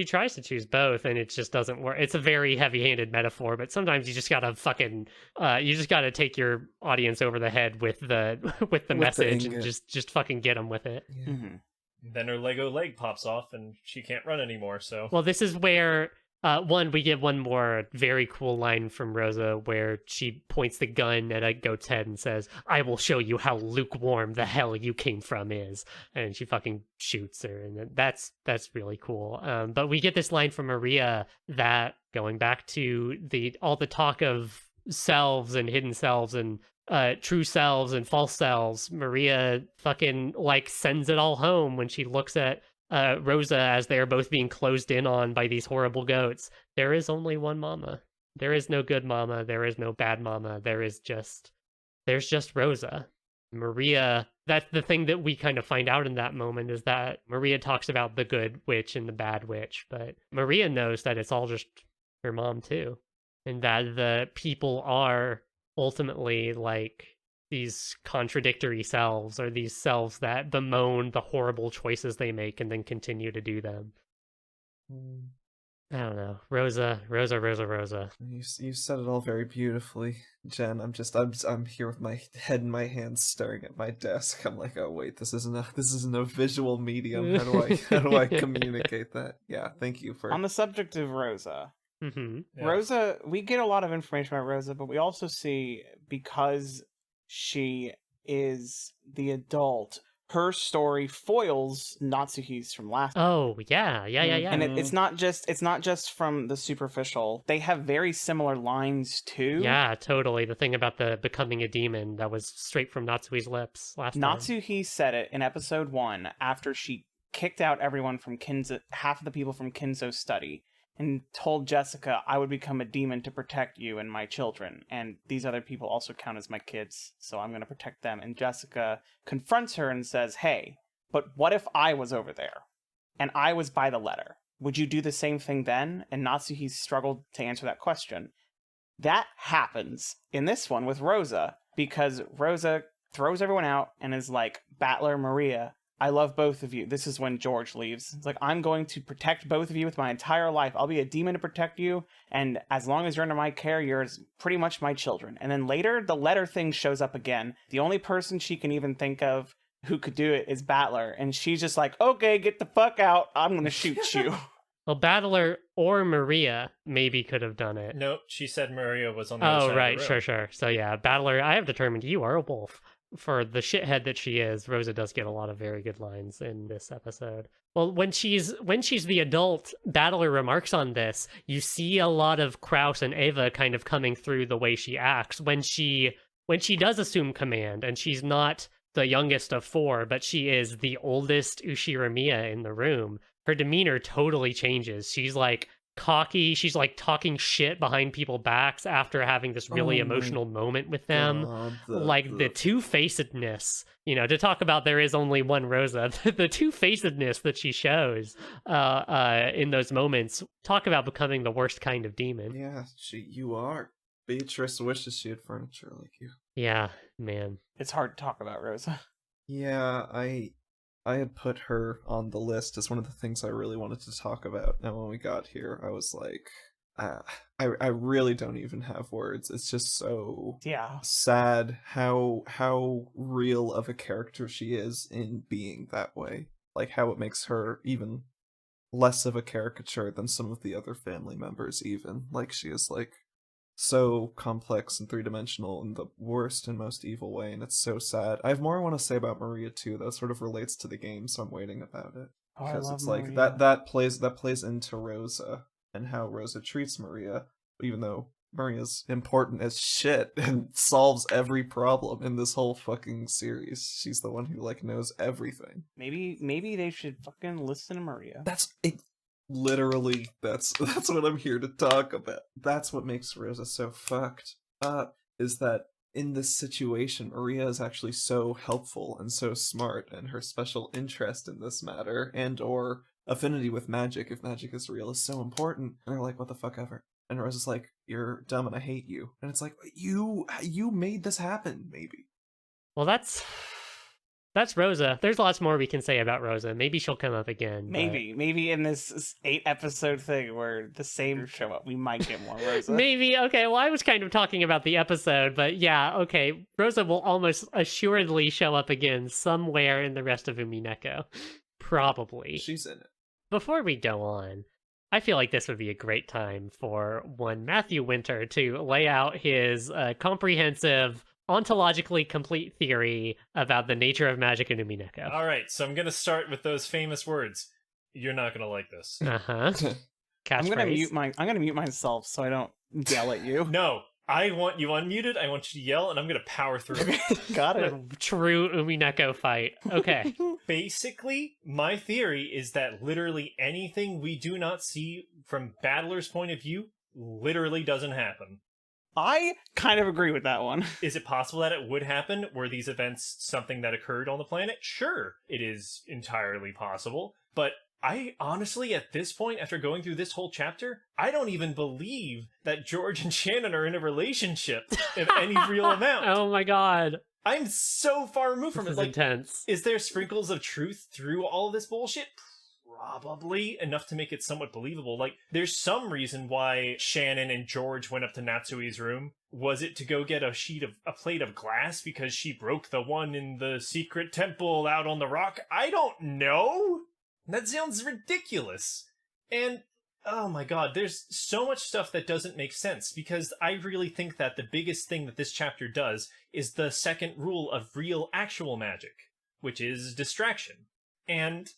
tries to choose both, and it just doesn't work. It's a very heavy-handed metaphor, but sometimes you just gotta take your audience over the head with the message and just fucking get them with it. Yeah. Then her Lego leg pops off and she can't run anymore, so... Well, this is where One, we get one more very cool line from Rosa where she points the gun at a goat's head and says, "I will show you how lukewarm the hell you came from is." And she fucking shoots her, and that's really cool. But we get this line from Maria that, going back to all the talk of selves and hidden selves and true selves and false selves, Maria fucking like sends it all home when she looks at Rosa as they are both being closed in on by these horrible goats. There is only one mama. There is no good mama. There is no bad mama. There's just Rosa. Maria, that's the thing that we kind of find out in that moment, is that Maria talks about the good witch and the bad witch, but Maria knows that it's all just her mom too. And that the people are ultimately like these contradictory selves, or these selves that bemoan the horrible choices they make and then continue to do them. I don't know. Rosa. You said it all very beautifully, Jen. I'm here with my head in my hands, staring at my desk. I'm like, oh wait, this isn't a visual medium. How do I communicate that? Yeah, thank you for. On the subject of Rosa, Mm-hmm. Yeah. Rosa, we get a lot of information about Rosa, but we also see, because she is the adult, her story foils Natsuki's from last. Oh yeah. And it's not just from the superficial. They have very similar lines too. Yeah, totally. The thing about the becoming a demon, that was straight from Natsui's lips last time. Natsuki said it in episode 1 after she kicked out everyone from half of the people from Kinzo's study, and told Jessica, "I would become a demon to protect you and my children, and these other people also count as my kids, so I'm going to protect them." And Jessica confronts her and says, "Hey, but what if I was over there and I was by the letter? Would you do the same thing then?" And Natsuki struggled to answer that question. That happens in this one with Rosa, because Rosa throws everyone out and is like, "Battler, Maria, I love both of you." This is when George leaves. It's like, "I'm going to protect both of you with my entire life. I'll be a demon to protect you, and as long as you're under my care, you're pretty much my children." And then later, the letter thing shows up again. The only person she can even think of who could do it is Battler, and she's just like, "Okay, get the fuck out. I'm going to shoot you." Well, Battler or Maria maybe could have done it. Nope, she said Maria was on the other side right, of the room. sure. So yeah, Battler, I have determined you are a wolf. For the shithead that she is, Rosa does get a lot of very good lines in this episode. Well, when she's the adult, Battler remarks on this. You see a lot of Kraus and Eva kind of coming through the way she acts when she does assume command, and she's not the youngest of 4, but she is the oldest Ushiramiya in the room. Her demeanor totally changes. She's like cocky, she's like talking shit behind people's backs after having this really emotional moment with them. The two-facedness, to talk about there is only one Rosa, the two-facedness that she shows in those moments, talk about becoming the worst kind of demon. Yeah, you are. Beatrice wishes she had furniture like you. Yeah, man. It's hard to talk about Rosa. Yeah, I had put her on the list as one of the things I really wanted to talk about, and when we got here, I was like, I really don't even have words. It's just so sad how real of a character she is in being that way. Like, how it makes her even less of a caricature than some of the other family members even. Like, she is, like, so complex and three-dimensional in the worst and most evil way, and it's so sad. I have more I want to say about Maria too, that sort of relates to the game, so I'm waiting about it. Because it's like that plays into Rosa and how Rosa treats Maria, even though Maria's important as shit and solves every problem in this whole fucking series. She's the one who like knows everything. Maybe they should fucking listen to Maria. That's it. Literally, that's what I'm here to talk about. That's what makes Rosa so fucked up, is that in this situation, Maria is actually so helpful and so smart, and her special interest in this matter and or affinity with magic, if magic is real, is so important. And they're like, what the fuck ever. And Rosa's like, you're dumb and I hate you. And it's like, you made this happen, maybe. Well, that's Rosa. There's lots more we can say about Rosa. Maybe she'll come up again. Maybe in this 8-episode thing where the same show up, we might get more Rosa. Maybe. Okay, well, I was kind of talking about the episode, but yeah, okay. Rosa will almost assuredly show up again somewhere in the rest of Umineko. Probably. She's in it. Before we go on, I feel like this would be a great time for one Matthew Winter to lay out his comprehensive, ontologically complete theory about the nature of magic in Umineko. All right, so I'm going to start with those famous words. You're not going to like this. Uh-huh. I'm gonna Catchphrase. I'm gonna mute myself so I don't yell at you. No, I want you unmuted. I want you to yell, and I'm going to power through. Got it. A true Umineko fight. Okay. Basically, my theory is that literally anything we do not see from Battler's point of view literally doesn't happen. I kind of agree with that one. Is it possible that it would happen? Were these events something that occurred on the planet? Sure, it is entirely possible. But I honestly, at this point, after going through this whole chapter, I don't even believe that George and Shannon are in a relationship of any real amount. Oh my god. I'm so far removed from This it. is Like, intense. is there sprinkles of truth through all of this bullshit? Probably enough to make it somewhat believable. Like, there's some reason why Shannon and George went up to Natsui's room. Was it to go get a plate of glass because she broke the one in the secret temple out on the rock? I don't know. That sounds ridiculous. And oh my god, there's so much stuff that doesn't make sense, because I really think that the biggest thing that this chapter does is the second rule of real actual magic, which is distraction. And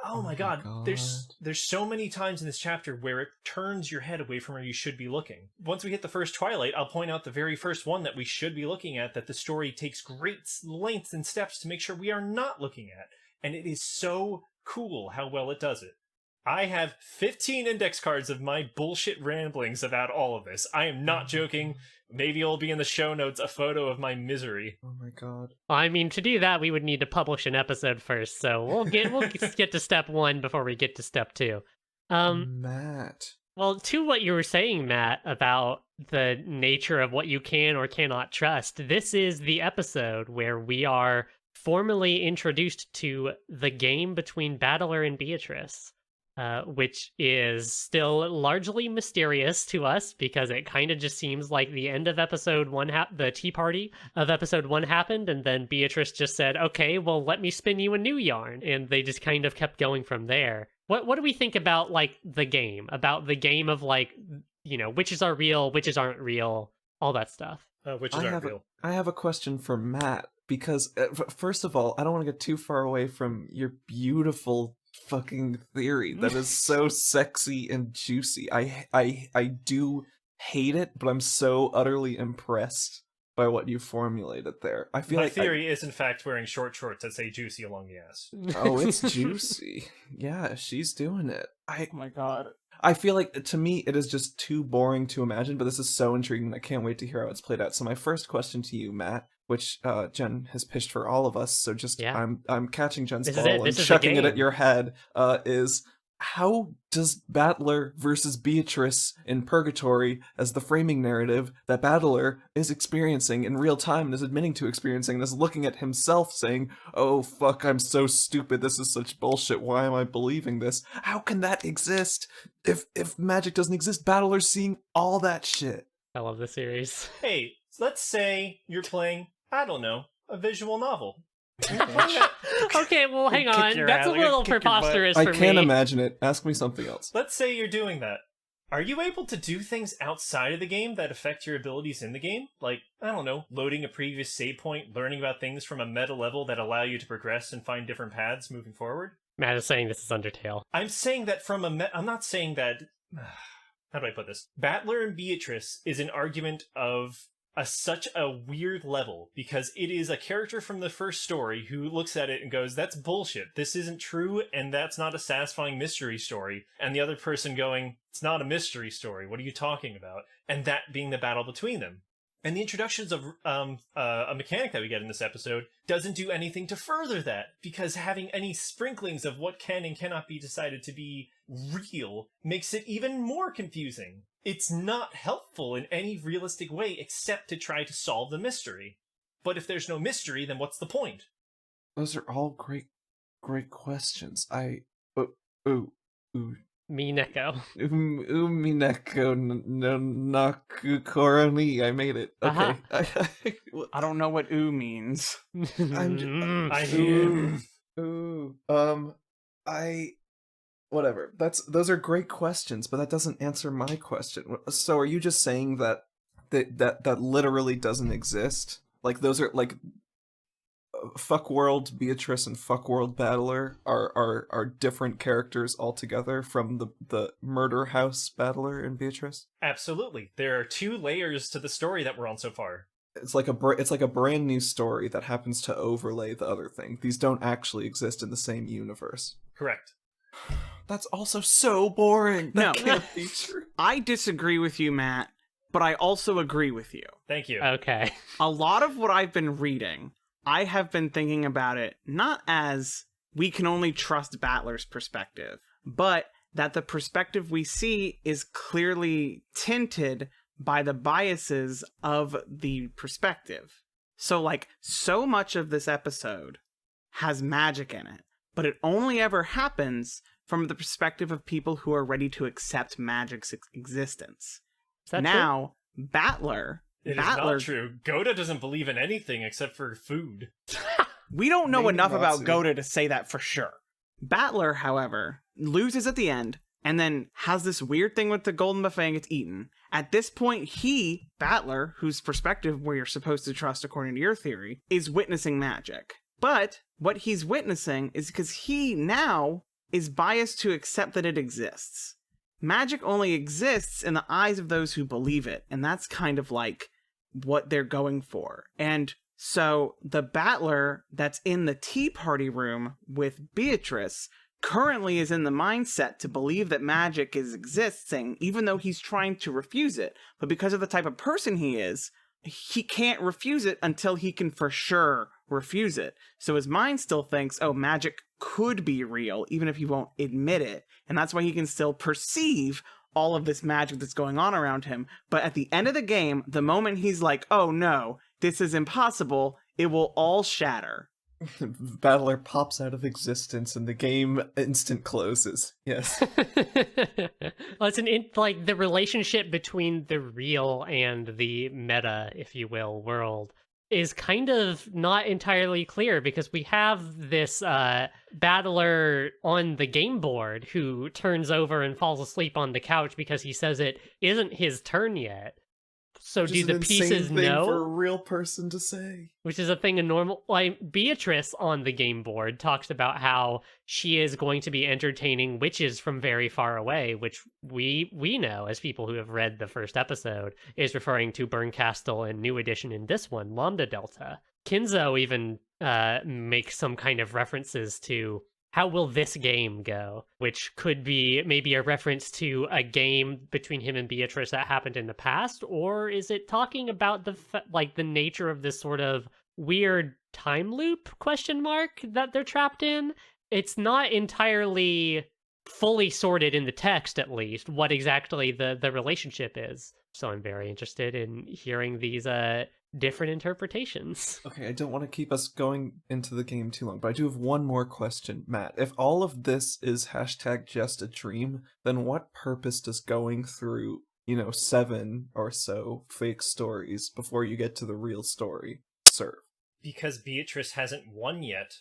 oh my god, there's so many times in this chapter where it turns your head away from where you should be looking. Once we hit the first Twilight, I'll point out the very first one that we should be looking at, that the story takes great lengths and steps to make sure we are not looking at. And it is so cool how well it does it. I have 15 index cards of my bullshit ramblings about all of this. I am not joking. Maybe it'll be in the show notes a photo of my misery. Oh my god. I mean, to do that, we would need to publish an episode first, so we'll get to step 1 before we get to step 2. Matt. Well, to what you were saying, Matt, about the nature of what you can or cannot trust, this is the episode where we are formally introduced to the game between Battler and Beatrice, which is still largely mysterious to us because it kind of just seems like the end of episode 1, the tea party of episode 1 happened, and then Beatrice just said, okay, well, let me spin you a new yarn, and they just kind of kept going from there. What do we think about, like, the game of, like, you know, witches are real, witches aren't real, all that stuff? Witches aren't real. I have a question for Matt, because first of all, I don't want to get too far away from your beautiful fucking theory that is so sexy and juicy. I do hate it, but I'm so utterly impressed by what you formulated there. I feel my like theory is in fact wearing short shorts that say juicy along the ass. Oh, it's juicy. Yeah, she's doing it. Oh my god. I feel like, to me, it is just too boring to imagine, but this is so intriguing. I can't wait to hear how it's played out. So my first question to you, Matt, which Jenn has pitched for all of us, so just I'm catching Jen's ball and chucking it at your head, is how does Battler versus Beatrice in Purgatory, as the framing narrative that Battler is experiencing in real time and is admitting to experiencing this, looking at himself saying, oh fuck, I'm so stupid, this is such bullshit, why am I believing this? How can that exist? If magic doesn't exist, Battler's seeing all that shit. I love the series. Hey, let's say you're playing, I don't know, a visual novel. Okay, well, hang on. That's a little preposterous for me. I can't imagine it. Ask me something else. Let's say you're doing that. Are you able to do things outside of the game that affect your abilities in the game? Like, I don't know, loading a previous save point, learning about things from a meta level that allow you to progress and find different paths moving forward? Matt is saying this is Undertale. I'm saying that I'm not saying that... How do I put this? Battler and Beatrice is an argument of such a weird level, because it is a character from the first story who looks at it and goes, that's bullshit, this isn't true, and that's not a satisfying mystery story, and the other person going, it's not a mystery story, what are you talking about? And that being the battle between them. And the introductions of a mechanic that we get in this episode doesn't do anything to further that, because having any sprinklings of what can and cannot be decided to be real makes it even more confusing. It's not helpful in any realistic way except to try to solve the mystery. But if there's no mystery, then what's the point? Those are all great questions. Umineko. Umineko no Koroni. I made it. Okay. I don't know what "oo" means. whatever. Those are great questions, but that doesn't answer my question. So are you just saying that that literally doesn't exist? Like those are like Fuck World Beatrice and Fuck World Battler are different characters altogether from the Murder House Battler in Beatrice? Absolutely. There are 2 layers to the story that we're on so far. It's like a brand new story that happens to overlay the other thing. These don't actually exist in the same universe. Correct. That's also so boring. No. That can't be true. I disagree with you, Matt, but I also agree with you. Thank you. Okay. A lot of what I've been reading, I have been thinking about it not as we can only trust Battler's perspective, but that the perspective we see is clearly tinted by the biases of the perspective. So, like, so much of this episode has magic in it, but it only ever happens from the perspective of people who are ready to accept magic's existence. Is that Now, Battler... It is not true. Gohda doesn't believe in anything except for food. We don't know Maybe enough about Natsu. Gohda to say that for sure. Battler, however, loses at the end, and then has this weird thing with the golden buffet and gets eaten. At this point, he, Battler, whose perspective where you're supposed to trust according to your theory, is witnessing magic. But what he's witnessing is because he now is biased to accept that it exists. Magic only exists in the eyes of those who believe it, and that's kind of like what they're going for. And so the Battler that's in the tea party room with Beatrice currently is in the mindset to believe that magic is existing, even though he's trying to refuse it. But because of the type of person he is, he can't refuse it until he can for sure refuse it. So his mind still thinks, oh, magic could be real, even if he won't admit it. And that's why he can still perceive all of this magic that's going on around him. But at the end of the game, the moment he's like, oh no, this is impossible, it will all shatter. Battler pops out of existence and the game instant closes. Yes. Well, it's like the relationship between the real and the meta, if you will, world is kind of not entirely clear, because we have this battler on the game board who turns over and falls asleep on the couch because he says it isn't his turn yet. So Which do is the an insane pieces thing know? for a real person to say. Which is a thing in normal... Like, Beatrice on the game board talks about how she is going to be entertaining witches from very far away, which we know, as people who have read the first episode, is referring to Burncastle and new edition in this one, Lambda Delta. Kinzo even makes some kind of references to how will this game go, which could be maybe a reference to a game between him and Beatrice that happened in the past, or is it talking about the nature of this sort of weird time loop that they're trapped in? It's not entirely fully sorted in the text, at least, what exactly the relationship is. So I'm very interested in hearing these different interpretations. Okay, I don't want to keep us going into the game too long, but I do have one more question, Matt. If all of this is hashtag just a dream, then what purpose does going through, 7 or so fake stories before you get to the real story serve? Because Beatrice hasn't won yet.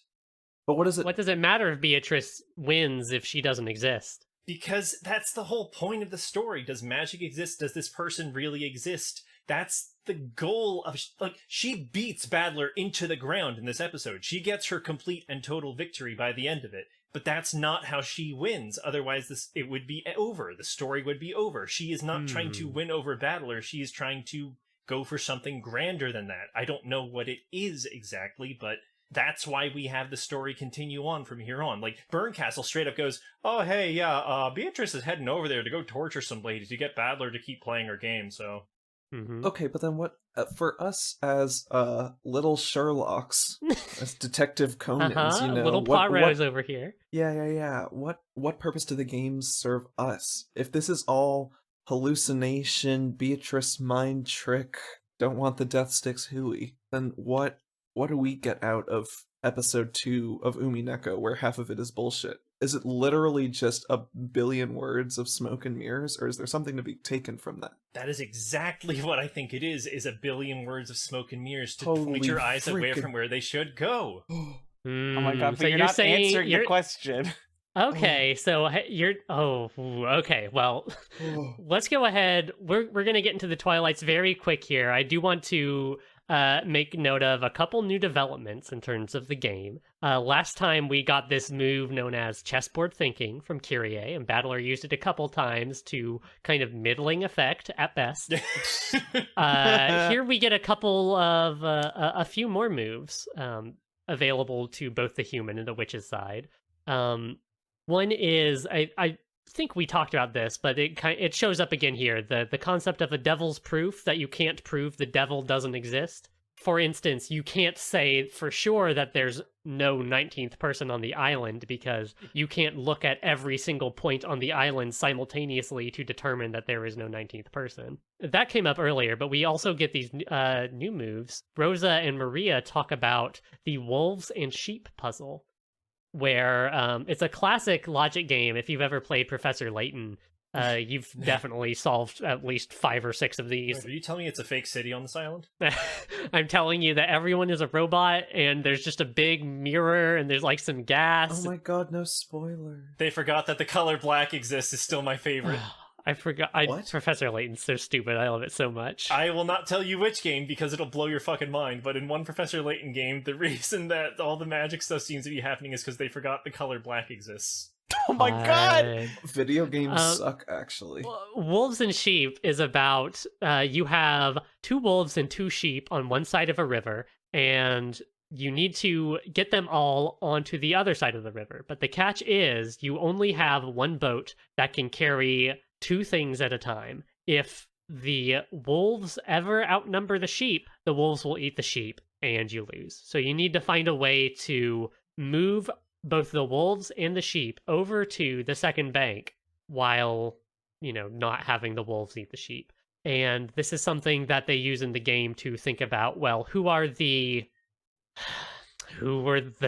But what does it matter if Beatrice wins if she doesn't exist? Because that's the whole point of the story. Does magic exist? Does this person really exist? That's the goal of... she beats Battler into the ground in this episode. She gets her complete and total victory by the end of it. But that's not how she wins. Otherwise, it would be over. The story would be over. She is not trying to win over Battler. She is trying to go for something grander than that. I don't know what it is exactly, but... that's why we have the story continue on from here on. Like, Burncastle straight up goes, oh, hey, yeah, Beatrice is heading over there to go torture some ladies to get Battler to keep playing her game, so... Mm-hmm. Okay, but then what, for us as little Sherlocks, as Detective Conans, little Poirot's over here. Yeah. What purpose do the games serve us? If this is all hallucination, Beatrice mind trick, don't want the death sticks hooey, then what do we get out of episode 2 of Umineko, where half of it is bullshit? Is it literally just a billion words of smoke and mirrors, or is there something to be taken from that? That is exactly what I think it is a billion words of smoke and mirrors to Holy point your eyes away freaking- from where they should go. Oh my god, So but you're not saying answering the question. Okay, so you're okay. Well, let's go ahead. We're gonna get into the Twilights very quick here. I do want to make note of a couple new developments in terms of the game. Last time we got this move known as chessboard thinking from Kyrie, and Battler used it a couple times to kind of middling effect at best. Here we get a couple of a few more moves available to both the human and the witch's side. One is I think we talked about this, but it shows up again here. The concept of a devil's proof, that you can't prove the devil doesn't exist. For instance, you can't say for sure that there's no 19th person on the island because you can't look at every single point on the island simultaneously to determine that there is no 19th person. That came up earlier, but we also get these new moves. Rosa and Maria talk about the wolves and sheep puzzle, where it's a classic logic game. If you've ever played Professor Layton, you've definitely solved at least 5 or 6 of these. Wait, are you telling me it's a fake city on this island? I'm telling you that everyone is a robot, and there's just a big mirror, and there's like some gas. Oh my god, no spoiler. They forgot that the color black exists is still my favorite. I forgot. What? Professor Layton's so stupid. I love it so much. I will not tell you which game because it'll blow your fucking mind, but in one Professor Layton game, the reason that all the magic stuff seems to be happening is because they forgot the color black exists. Oh my god! Video games suck, actually. Wolves and Sheep is about you have 2 wolves and 2 sheep on one side of a river, and you need to get them all onto the other side of the river. But the catch is you only have one boat that can carry 2 things at a time. If the wolves ever outnumber the sheep, the wolves will eat the sheep and you lose. So you need to find a way to move both the wolves and the sheep over to the second bank while, not having the wolves eat the sheep. And this is something that they use in the game to think about, well, who were the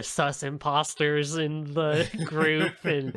sus imposters in the group, and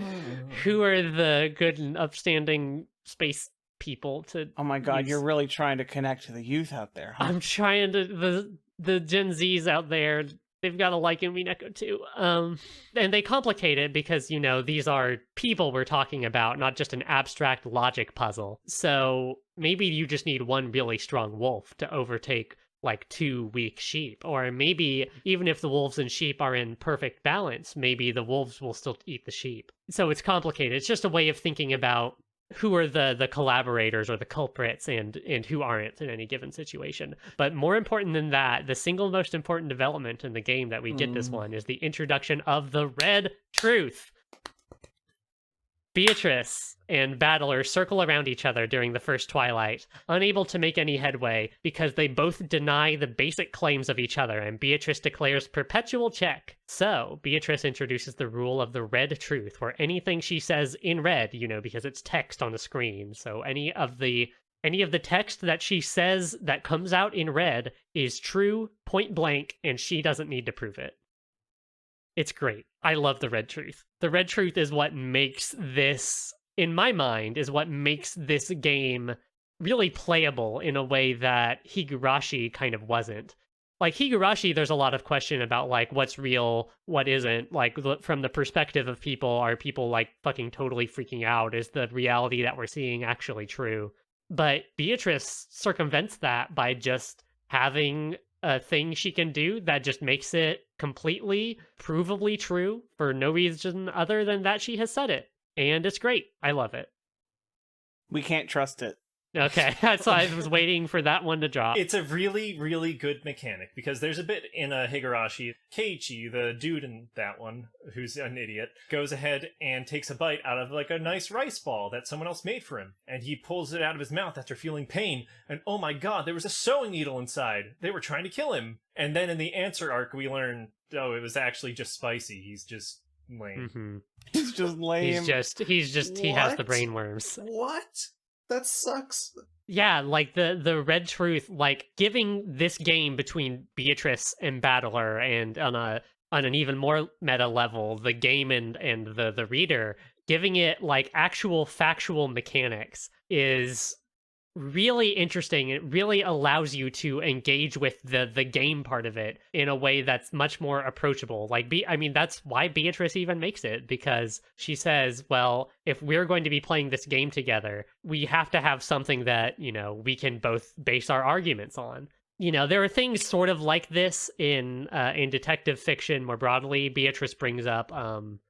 who are the good and upstanding space people to... Oh my god, you're really trying to connect to the youth out there, huh? I'm trying to... The Gen Zs out there, they've got to like Umineko too. And they complicate it because, these are people we're talking about, not just an abstract logic puzzle. So maybe you just need one really strong wolf to overtake like 2 weak sheep. Or maybe even if the wolves and sheep are in perfect balance, maybe the wolves will still eat the sheep. So it's complicated. It's just a way of thinking about who are the collaborators or the culprits and who aren't in any given situation. But more important than that, the single most important development in the game that we get this one is the introduction of the Red Truth. Beatrice and Battler circle around each other during the first Twilight, unable to make any headway because they both deny the basic claims of each other, and Beatrice declares perpetual check. So, Beatrice introduces the rule of the Red Truth, where anything she says in red, because it's text on the screen, so any of the text that she says that comes out in red is true, point blank, and she doesn't need to prove it. It's great. I love the Red Truth. The Red Truth is what makes this, in my mind, is what makes this game really playable in a way that Higurashi kind of wasn't. Like, Higurashi, there's a lot of question about, like, what's real, what isn't. Like, from the perspective of people, are people, like, fucking totally freaking out? Is the reality that we're seeing actually true? But Beatrice circumvents that by just having a thing she can do that just makes it completely provably true for no reason other than that she has said it. And it's great. I love it. We can't trust it. Okay, that's why I was waiting for that one to drop. It's a really, really good mechanic, because there's a bit in Higurashi. Keiichi, the dude in that one, who's an idiot, goes ahead and takes a bite out of like a nice rice ball that someone else made for him. And he pulls it out of his mouth after feeling pain. And oh my god, there was a sewing needle inside. They were trying to kill him. And then in the answer arc, we learn, oh, it was actually just spicy. He's just lame. Mm-hmm. He's just lame. He has the brain worms. What? That sucks. Yeah, like the Red Truth, like giving this game between Beatrice and Battler, and on an even more meta level, the game and the reader, giving it like actual factual mechanics is really interesting. It really allows you to engage with the game part of it in a way that's much more approachable. Like, I mean, that's why Beatrice even makes it, because she says, well, if we're going to be playing this game together, we have to have something that, you know, we can both base our arguments on. You know, there are things sort of like this in detective fiction more broadly. Beatrice brings up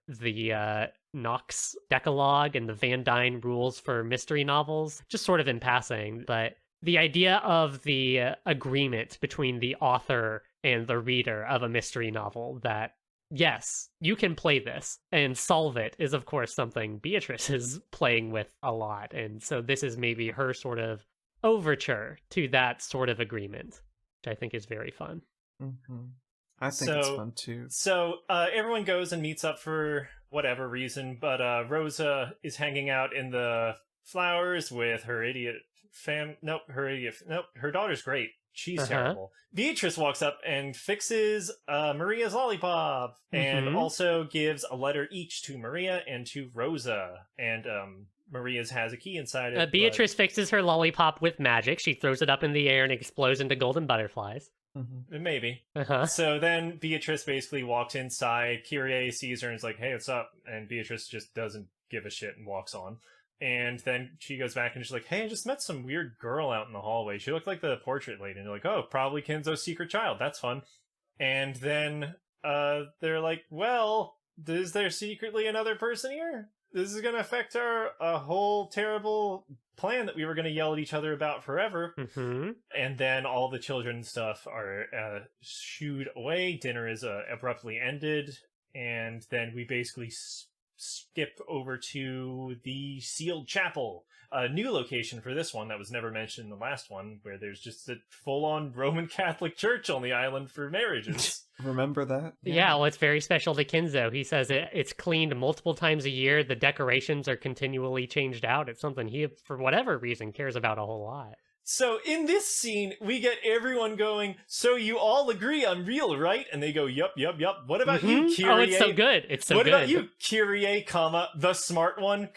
the Knox Decalogue and the Van Dyne rules for mystery novels, just sort of in passing. But the idea of the agreement between the author and the reader of a mystery novel that, yes, you can play this and solve it is, of course, something Beatrice is playing with a lot. And so this is maybe her sort of overture to that sort of agreement, which I think is very fun. Mm-hmm. I think it's fun too. So everyone goes and meets up for whatever reason, but Rosa is hanging out in the flowers with her idiot her daughter's great. She's terrible. Beatrice walks up and fixes Maria's lollipop, and also gives a letter each to Maria and to Rosa, and Maria's has a key inside it. Beatrice fixes her lollipop with magic. She throws it up in the air and it explodes into golden butterflies. Maybe. So then Beatrice basically walks inside. Kyrie sees her and is like, hey, what's up? And Beatrice just doesn't give a shit and walks on. And then she goes back and she's like, hey, I just met some weird girl out in the hallway. She looked like the portrait lady. And you're like, oh, probably Kenzo's secret child. That's fun. And then they're like, well, is there secretly another person here? This is going to affect our whole terrible plan that we were going to yell at each other about forever. And then all the children stuff are shooed away. Dinner is abruptly ended. And then we basically skip over to the sealed chapel. A new location for this one that was never mentioned in the last one, where there's just a full-on Roman Catholic church on the island for marriages. Remember that? Yeah, well, it's very special to Kenzo. He says it's cleaned multiple times a year. The decorations are continually changed out. It's something he, for whatever reason, cares about a whole lot. So in this scene, we get everyone going, so you all agree I'm real, right? And they go, yup. What about you, Kyrie? Oh, it's so good. It's so good. What about you, Kyrie, the smart one,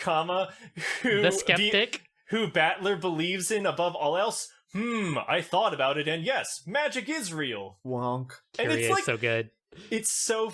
who... The skeptic? Who Battler believes in above all else? I thought about it, and yes, magic is real. Wonk. And it's like, so good. It's so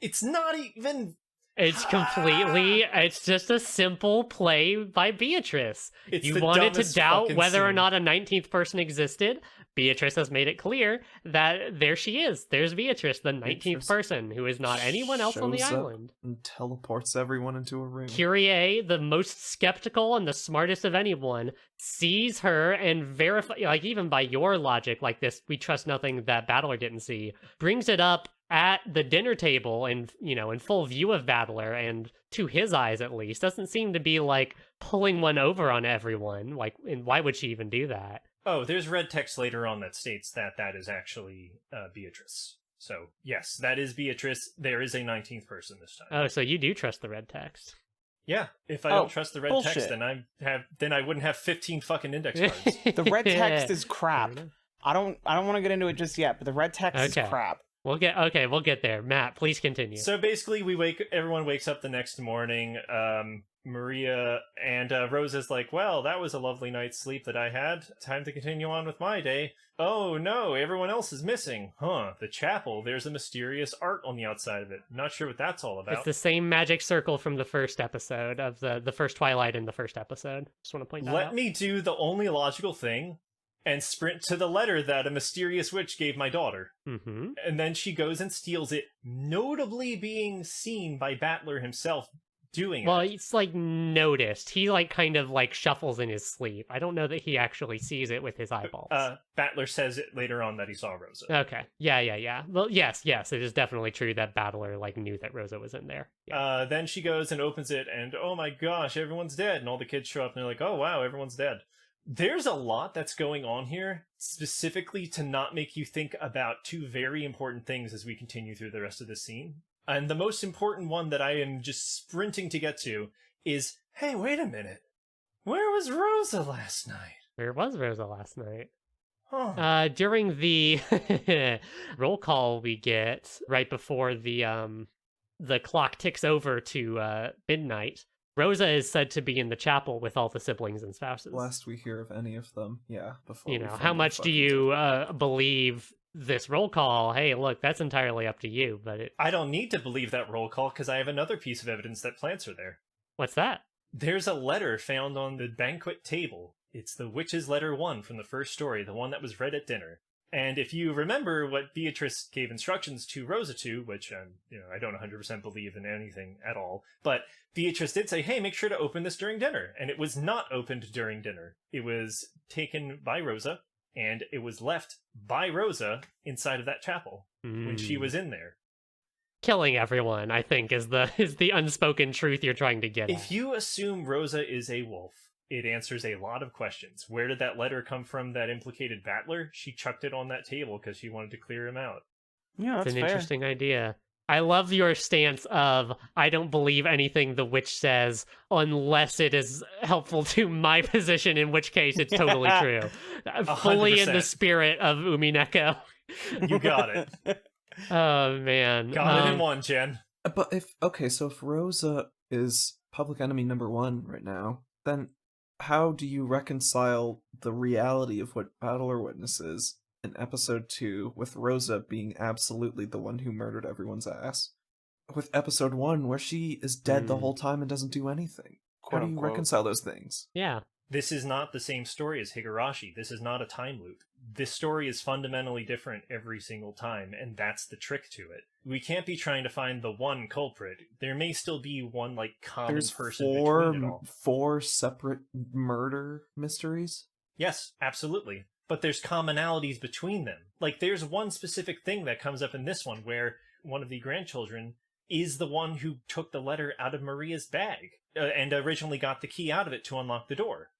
it's not even... It's just a simple play by Beatrice. You wanted to doubt whether or not a 19th person existed. Beatrice has made it clear that there she is. There's Beatrice, the 19th person, who is not anyone else on the island. And teleports everyone into a room. Kyrie, the most skeptical and the smartest of anyone, sees her and verify, like, even by your logic, like this, we trust nothing that Battler didn't see, brings it up at the dinner table and, you know, in full view of Battler, and to his eyes at least, doesn't seem to be like pulling one over on everyone. Like, and why would she even do that? Oh, there's red text later on that states that is actually Beatrice. So yes, that is Beatrice. There is a 19th person this time. Oh, so you do trust the red text? Yeah. If I don't trust the red text, then I wouldn't have 15 fucking index cards. The red text is crap. I don't want to get into it just yet, but the red text is crap. We'll get there. Matt, please continue. So basically, everyone wakes up the next morning. Maria and Rosa's like, well, that was a lovely night's sleep that I had. Time to continue on with my day. Oh no, everyone else is missing. The chapel, there's a mysterious art on the outside of it. Not sure what that's all about. It's the same magic circle from the first episode of the first Twilight in the first episode. Just want to point that out. Let me do the only logical thing and sprint to the letter that a mysterious witch gave my daughter. And then she goes and steals it, notably being seen by Battler himself doing well, it. it's like noticed. He like kind of like shuffles in his sleep. I don't know that he actually sees it with his eyeballs. Battler says it later on that he saw Rosa. Okay. Yeah. Well, yes, it is definitely true that Battler like knew that Rosa was in there. Yeah. Then she goes and opens it and oh my gosh, everyone's dead. And all the kids show up and they're like, oh wow, everyone's dead. There's a lot that's going on here, specifically to not make you think about two very important things as we continue through the rest of the scene. And the most important one that I am just sprinting to get to is, hey, wait a minute. Where was Rosa last night? Where was Rosa last night? Huh. During the roll call we get right before the clock ticks over to midnight, Rosa is said to be in the chapel with all the siblings and spouses. Last we hear of any of them, yeah. Before You we know, how formally much do fucking you believe this roll call? Hey, look, that's entirely up to you, but I don't need to believe that roll call because I have another piece of evidence that plants are there. what's that? There's a letter found on the banquet table. It's the Witch's Letter 1 from the first story, the one that was read at dinner. And if you remember what Beatrice gave instructions to Rosa to, which I don't 100% believe in anything at all, but Beatrice did say, hey, make sure to open this during dinner. And it was not opened during dinner. It was taken by Rosa, and it was left by Rosa inside of that chapel when she was in there. Killing everyone, I think, is the unspoken truth you're trying to get If at. you assume Rosa is a wolf, it answers a lot of questions. Where did that letter come from that implicated Battler? She chucked it on that table because she wanted to clear him out. Yeah, that's It's an fair. interesting idea. I love your stance of, I don't believe anything the witch says unless it is helpful to my position, in which case it's totally true. Fully in the 100%. spirit of Umineko. You got it. Oh, man. Got it in one, Jenn. But if Rosa is public enemy number 1 right now, then how do you reconcile the reality of what Battler witnesses in episode 2 with Rosa being absolutely the one who murdered everyone's ass, with episode 1 where she is dead the whole time and doesn't do anything? How do you Quote-unquote. reconcile those things? Yeah. This is not the same story as Higurashi. This is not a time loop. This story is fundamentally different every single time, and that's the trick to it. We can't be trying to find the one culprit. There may still be one, common There's person between it all. four separate murder mysteries? Yes, absolutely. But there's commonalities between them. There's one specific thing that comes up in this one where one of the grandchildren is the one who took the letter out of Maria's bag and originally got the key out of it to unlock the door.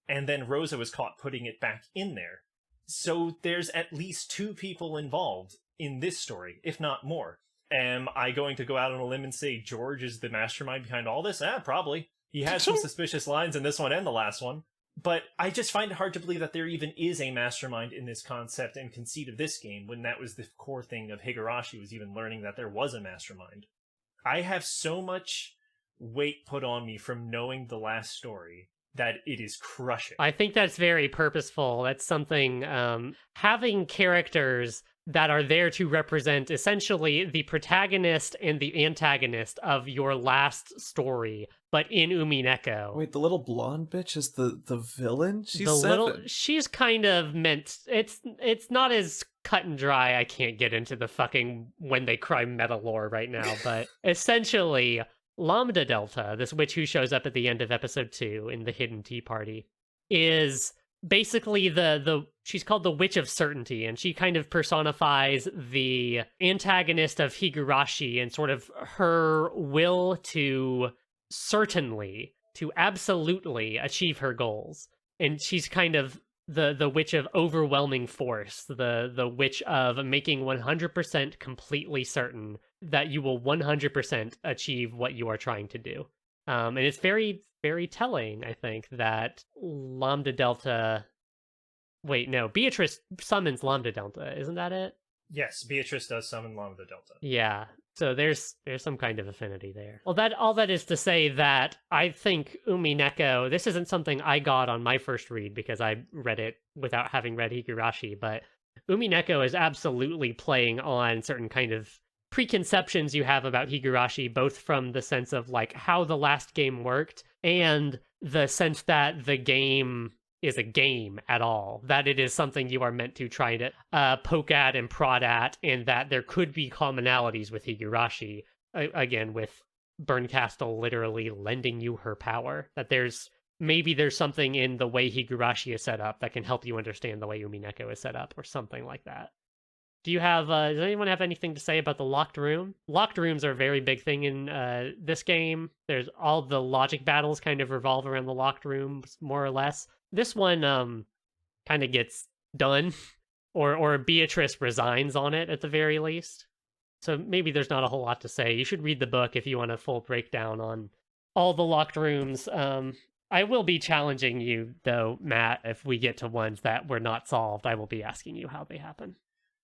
And then Rosa was caught putting it back in there. So there's at least 2 people involved in this story, if not more. Am I going to go out on a limb and say George is the mastermind behind all this? Probably. He has some suspicious lines in this one and the last one. But I just find it hard to believe that there even is a mastermind in this concept and conceit of this game, when that was the core thing of Higurashi, was even learning that there was a mastermind. I have so much weight put on me from knowing the last story that it is crushing. I think that's very purposeful. That's something, having characters that are there to represent essentially the protagonist and the antagonist of your last story, but in Umineko. Wait, the little blonde bitch is the villain? She's 7. She's kind of meant, it's not as cut and dry. I can't get into the fucking when they cry meta lore right now, but essentially Lambda Delta, this witch who shows up at the end of episode 2 in the Hidden Tea Party, is basically she's called the Witch of Certainty, and she kind of personifies the antagonist of Higurashi and sort of her will to absolutely achieve her goals. And she's kind of the witch of overwhelming force, the witch of making 100% completely certain that you will 100% achieve what you are trying to do. And it's very, very telling, I think, that Lambda Delta... Wait, no, Beatrice summons Lambda Delta, isn't that it? Yes, Beatrice does summon Lambda Delta. Yeah, so there's some kind of affinity there. Well, all that is to say that I think Umineko, this isn't something I got on my first read because I read it without having read Higurashi, but Umineko is absolutely playing on certain kind of preconceptions you have about Higurashi, both from the sense of how the last game worked and the sense that the game is a game at all, that it is something you are meant to try to poke at and prod at, and that there could be commonalities with Higurashi, again, with Burncastle literally lending you her power, that maybe there's something in the way Higurashi is set up that can help you understand the way Umineko is set up, or something like that. Does anyone have anything to say about the locked room? Locked rooms are a very big thing in this game. There's all the logic battles kind of revolve around the locked rooms, more or less. This one kind of gets done, or Beatrice resigns on it at the very least. So maybe there's not a whole lot to say. You should read the book if you want a full breakdown on all the locked rooms. I will be challenging you, though, Matt, if we get to ones that were not solved. I will be asking you how they happen.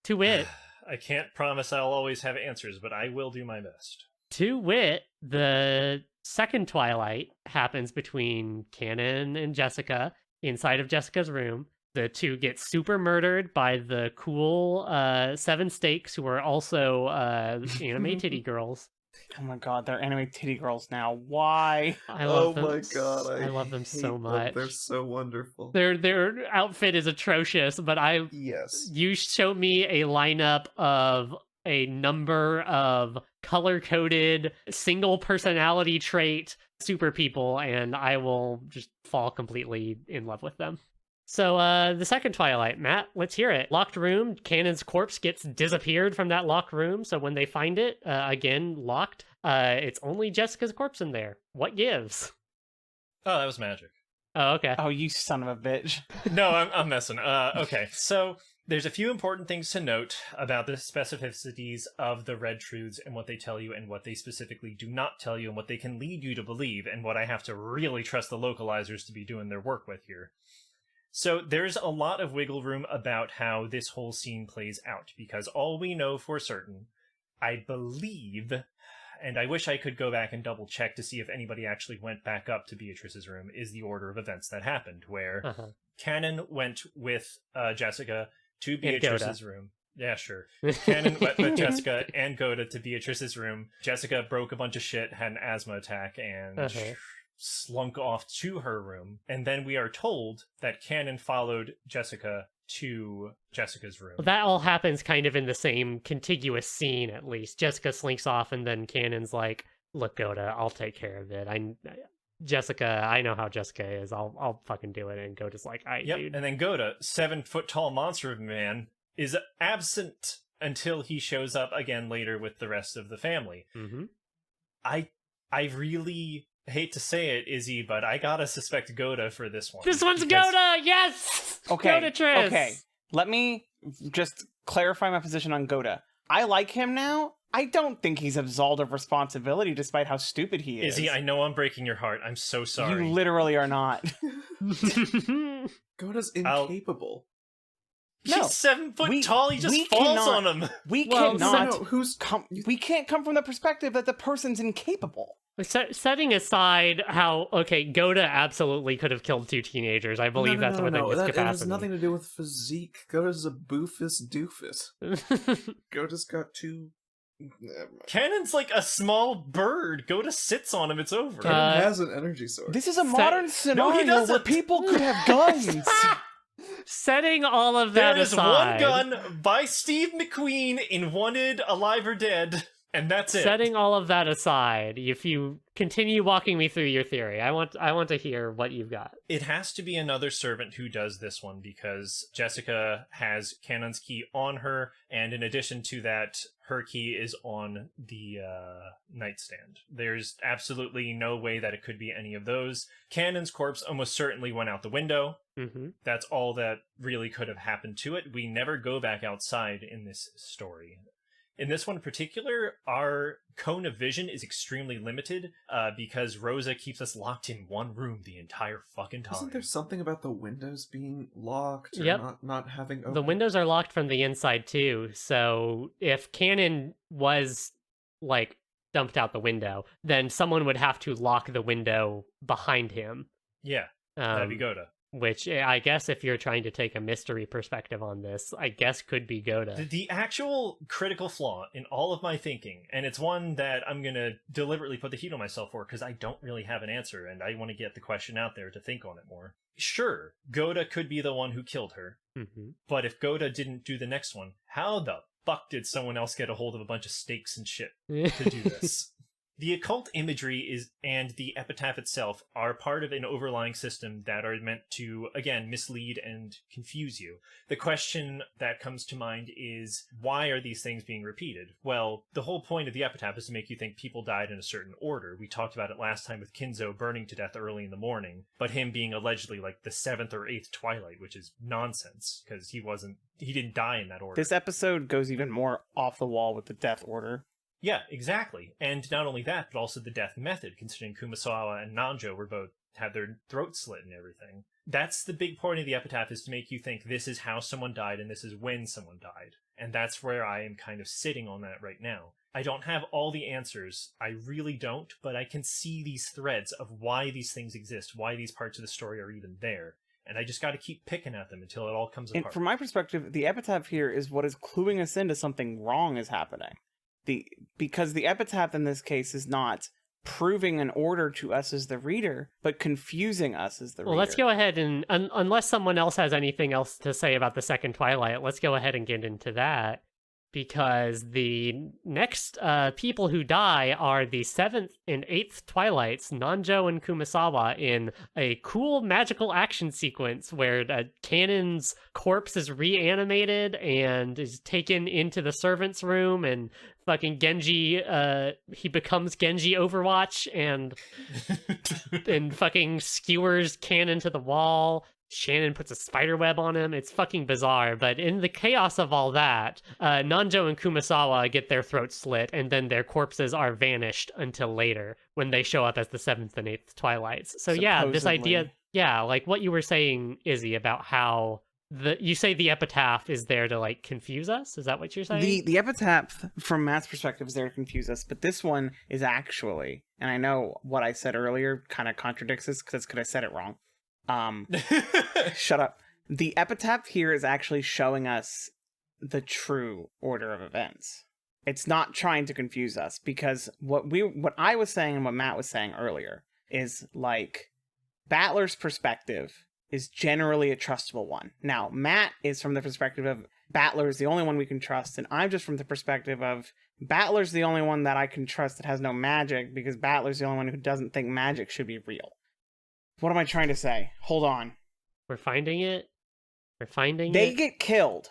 To it. I can't promise I'll always have answers, but I will do my best. To wit, the second Twilight happens between Kanon and Jessica inside of Jessica's room. The two get super murdered by the cool Seven Stakes, who are also anime titty girls. Oh my god, they're anime titty girls now. Why? I love them. my god, I love them so hate much. They're so wonderful. Their outfit is atrocious, but Yes. you showed me a lineup of a number of color-coded, single personality trait super people, and I will just fall completely in love with them. So, the second Twilight, Matt, let's hear it. Locked room, Kanon's corpse gets disappeared from that locked room, so when they find it, again, locked, it's only Jessica's corpse in there. What gives? Oh, that was magic. Oh, okay. Oh, you son of a bitch. No, I'm messing. Okay, so there's a few important things to note about the specificities of the red truths and what they tell you and what they specifically do not tell you and what they can lead you to believe and what I have to really trust the localizers to be doing their work with here. So there's a lot of wiggle room about how this whole scene plays out, because all we know for certain, I believe, and I wish I could go back and double check to see if anybody actually went back up to Beatrice's room, is the order of events that happened, where Kanon went with Jessica to Beatrice's room. Yeah, sure. Kanon went with Jessica and Gohda to Beatrice's room. Jessica broke a bunch of shit, had an asthma attack, and slunk off to her room. And then we are told that Kanon followed Jessica to Jessica's room. Well, that all happens kind of in the same contiguous scene, at least. Jessica slinks off, and then Kanon's like, "Look, Gohda, I'll take care of it. Jessica, I know how Jessica is. I'll fucking do it." And Gohda's like, dude. And then Gohda, 7-foot-tall monster of a man, is absent until he shows up again later with the rest of the family. I really hate to say it, Izzy, but I gotta suspect Gohda for this one. This one's Gohda! Yes! Okay, Gohda Triss! okay. Let me just clarify my position on Gohda. I like him now. I don't think he's absolved of responsibility despite how stupid he is. Izzy, I know I'm breaking your heart. I'm so sorry. You literally are not. Gohda's incapable. He's 7 foot tall. He just falls on him. We cannot. So we can't come from the perspective that the person's incapable. Setting aside how, Gohda absolutely could have killed two teenagers. I believe that's within his capacity. That has nothing to do with physique. Gohda's a boofus doofus. Gohda's got two... Kanon's like a small bird. Gohda sits on him, it's over. Kanon has an energy source. This is a modern scenario where people could have guns. Setting all of that aside... There is one gun by Steve McQueen in Wanted, Alive or Dead... And that's it. Setting all of that aside, if you continue walking me through your theory, I want to hear what you've got. It has to be another servant who does this one, because Jessica has Kanon's key on her, and in addition to that, her key is on the nightstand. There's absolutely no way that it could be any of those. Kanon's corpse almost certainly went out the window. That's all that really could have happened to it. We never go back outside in this story. In this one in particular, our cone of vision is extremely limited because Rosa keeps us locked in one room the entire fucking time. Isn't there something about the windows being locked or not having open? The windows are locked from the inside too, so if Kanon was, dumped out the window, then someone would have to lock the window behind him. Yeah, that'd be Gohda. Which, I guess, if you're trying to take a mystery perspective on this, I guess could be Gohda. The actual critical flaw in all of my thinking, and it's one that I'm going to deliberately put the heat on myself for, because I don't really have an answer, and I want to get the question out there to think on it more. Sure, Gohda could be the one who killed her, but if Gohda didn't do the next one, how the fuck did someone else get a hold of a bunch of stakes and shit to do this? The occult imagery and the epitaph itself are part of an overlying system that are meant to, again, mislead and confuse you. The question that comes to mind is, why are these things being repeated? Well, the whole point of the epitaph is to make you think people died in a certain order. We talked about it last time with Kinzo burning to death early in the morning, but him being allegedly the 7th or 8th Twilight, which is nonsense, because he didn't die in that order. This episode goes even more off the wall with the death order. Yeah, exactly. And not only that, but also the death method, considering Kumasawa and Nanjo had their throats slit and everything. That's the big point of the epitaph, is to make you think this is how someone died and this is when someone died. And that's where I am kind of sitting on that right now. I don't have all the answers. I really don't, but I can see these threads of why these things exist, why these parts of the story are even there. And I just got to keep picking at them until it all comes apart. And from my perspective, the epitaph here is what is cluing us into something wrong is happening. Because the epitaph in this case is not proving an order to us as the reader, but confusing us as the reader. Well, let's go ahead and, unless someone else has anything else to say about the second Twilight, let's go ahead and get into that. Because the next people who die are the 7th and 8th Twilights, Nanjo and Kumasawa, in a cool magical action sequence where Kanon's corpse is reanimated and is taken into the servant's room, and fucking Genji, he becomes Genji Overwatch and and fucking skewers Kanon to the wall. Shannon puts a spider web on him. It's fucking bizarre, but in the chaos of all that, Nanjo and Kumasawa get their throats slit, and then their corpses are vanished until later, when they show up as the 7th and 8th Twilights. So yeah, this idea, like what you were saying, Izzy, about how you say the epitaph is there to, like, confuse us? Is that what you're saying? The epitaph, from Matt's perspective, is there to confuse us, but this one is actually, and I know what I said earlier kind of contradicts this, because I said it wrong. Shut up. The epitaph here is actually showing us the true order of events. It's not trying to confuse us, because what I was saying and what Matt was saying earlier is, like, Battler's perspective is generally a trustable one. Now, Matt is from the perspective of Battler is the only one we can trust, and I'm just from the perspective of Battler's the only one that I can trust that has no magic, because Battler's the only one who doesn't think magic should be real. What am I trying to say? Hold on. We're finding it. They get killed.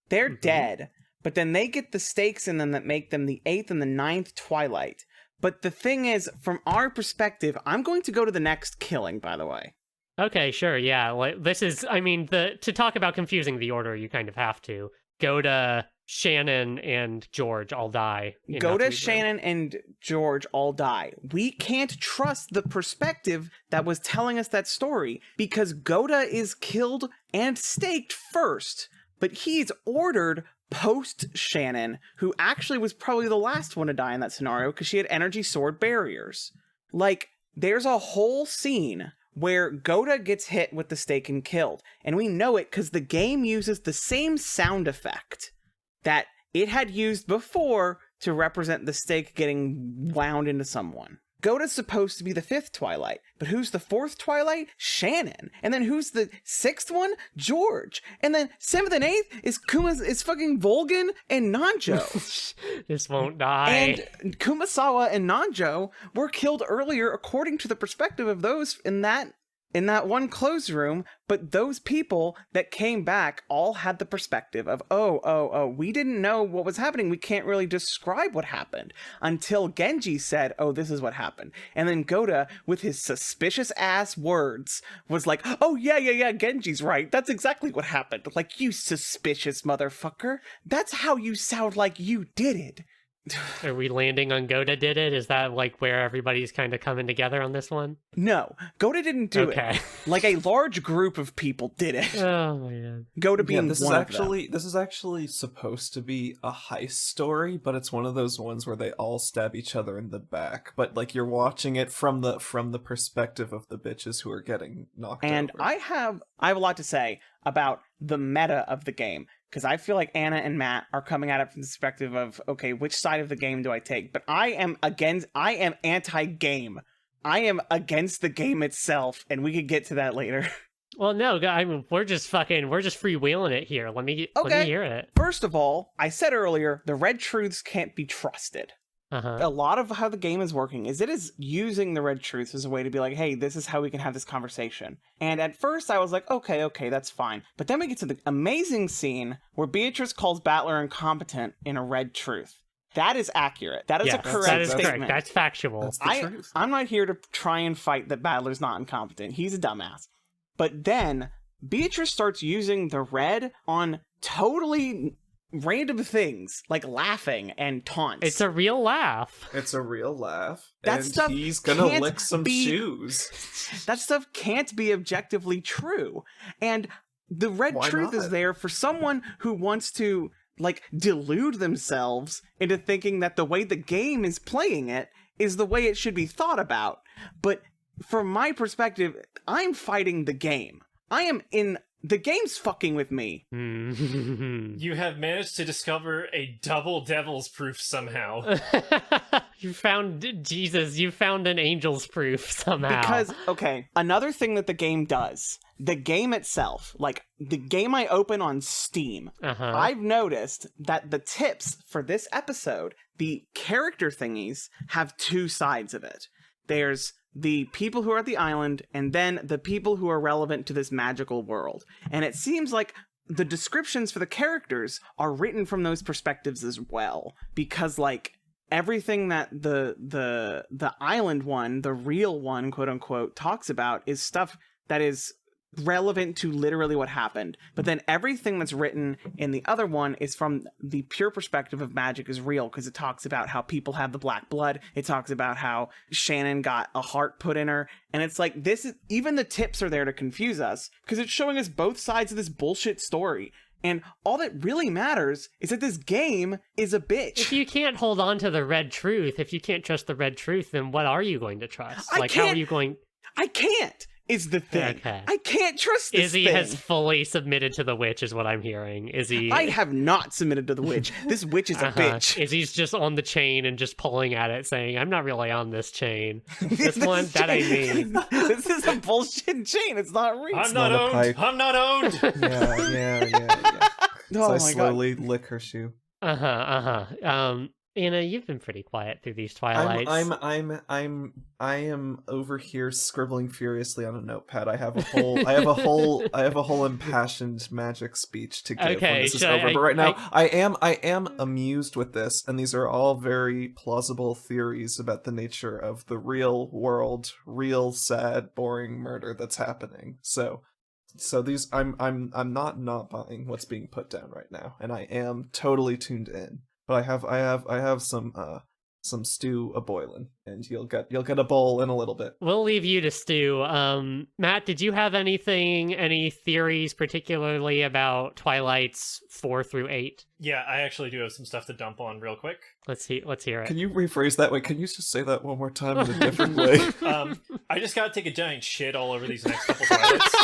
They're dead. But then they get the stakes in them that make them the 8th and the 9th Twilight. But the thing is, from our perspective, I'm going to go to the next killing, by the way. Okay, sure, yeah. Like, this is, I mean, to talk about confusing the order, you kind of have to. Gohda, Shannon, and George all die. Gohda, Shannon, and George all die. We can't trust the perspective that was telling us that story, because Gohda is killed and staked first, but he's ordered post-Shannon, who actually was probably the last one to die in that scenario, because she had energy sword barriers. Like, there's a whole scene where Gohda gets hit with the stake and killed. And we know it because the game uses the same sound effect that it had used before to represent the stake getting wound into someone. Gohda's supposed to be the 5th Twilight, but who's the 4th Twilight? Shannon. And then who's the 6th one? George. And then 7th and 8th is fucking Volgan and Nanjo. This won't die. And Kumasawa and Nanjo were killed earlier according to the perspective of those in that one closed room, but those people that came back all had the perspective of, oh, we didn't know what was happening. We can't really describe what happened until Genji said, oh, this is what happened. And then Gohda, with his suspicious ass words, was like, oh, yeah, Genji's right. That's exactly what happened. Like, you suspicious motherfucker. That's how you sound like you did it. Are we landing on Gohda did it? Is that like where everybody's kind of coming together on this one? No, Gohda didn't do it. Like a large group of people did it. Oh my god. Gohda being this one is actually this is actually supposed to be a heist story, but it's one of those ones where they all stab each other in the back. But like you're watching it from the perspective of the bitches who are getting knocked and over. I have a lot to say about the meta of the game, because I feel like Anna and Matt are coming at it from the perspective of, okay, which side of the game do I take? But I am anti-game. I am against the game itself, and we could get to that later. Well, no, I mean, we're just freewheeling it here. Let me hear it. First of all, I said earlier, the red truths can't be trusted. A lot of how the game is working is it is using the red truths as a way to be like, hey, this is how we can have this conversation. And at first I was like, okay, that's fine. But then we get to the amazing scene where Beatrice calls Battler incompetent in a red truth. That is accurate. That is a correct statement. Correct. That's factual. That's the truth. I'm not here to try and fight that Battler's not incompetent. He's a dumbass. But then Beatrice starts using the red on totally random things like laughing and taunts. It's a real laugh. It's a real laugh. That and stuff he's gonna can't lick some shoes. That stuff can't be objectively true. And the red truth is there for someone who wants to like delude themselves into thinking that the way the game is playing it is the way it should be thought about. But from my perspective, I'm fighting the game. The game's fucking with me. You have managed to discover a double devil's proof somehow. You found Jesus, you found an angel's proof somehow. Because, okay, another thing that the game does, the game itself, like the game I open on Steam, I've noticed that the tips for this episode, the character thingies, have two sides of it. There's the people who are at the island, and then the people who are relevant to this magical world. And it seems like the descriptions for the characters are written from those perspectives as well. Because, like, everything that the island one, the real one, quote unquote, talks about is stuff that is relevant to literally what happened. But then everything that's written in the other one is from the pure perspective of magic is real, because it talks about how people have the black blood. It talks about how Shannon got a heart put in her. And it's like, this is, even the tips are there to confuse us, because it's showing us both sides of this bullshit story. And all that really matters is that this game is a bitch. If you can't hold on to the red truth, if you can't trust the red truth, then what are you going to trust? I how are you going... I can't! Is the thing. Okay. I can't trust this Izzy thing. has fully submitted to the witch, is what I'm hearing. Izzy... I have not submitted to the witch. This witch is a bitch. Izzy's just on the chain and just pulling at it, saying, I'm not really on this chain. This one, that I mean. This is a bullshit chain. It's not real. I'm not owned. I'm not owned. Yeah. Oh my I slowly lick her shoe. Anna, you've been pretty quiet through these twilights. I am over here scribbling furiously on a notepad. I have a whole impassioned magic speech to give when this is over. But right now, I am amused with this, and these are all very plausible theories about the nature of the real world, real sad, boring murder that's happening. So these, I'm not buying what's being put down right now, and I am totally tuned in. But I have some stew a boiling, and you'll get a bowl in a little bit. We'll leave you to stew. Matt, did you have any theories particularly about Twilight's 4 through 8? Yeah, I actually do have some stuff to dump on real quick. Let's hear it. Can you rephrase that way? Can you just say that one more time in a different way? I just gotta take a giant shit all over these next couple Twilights.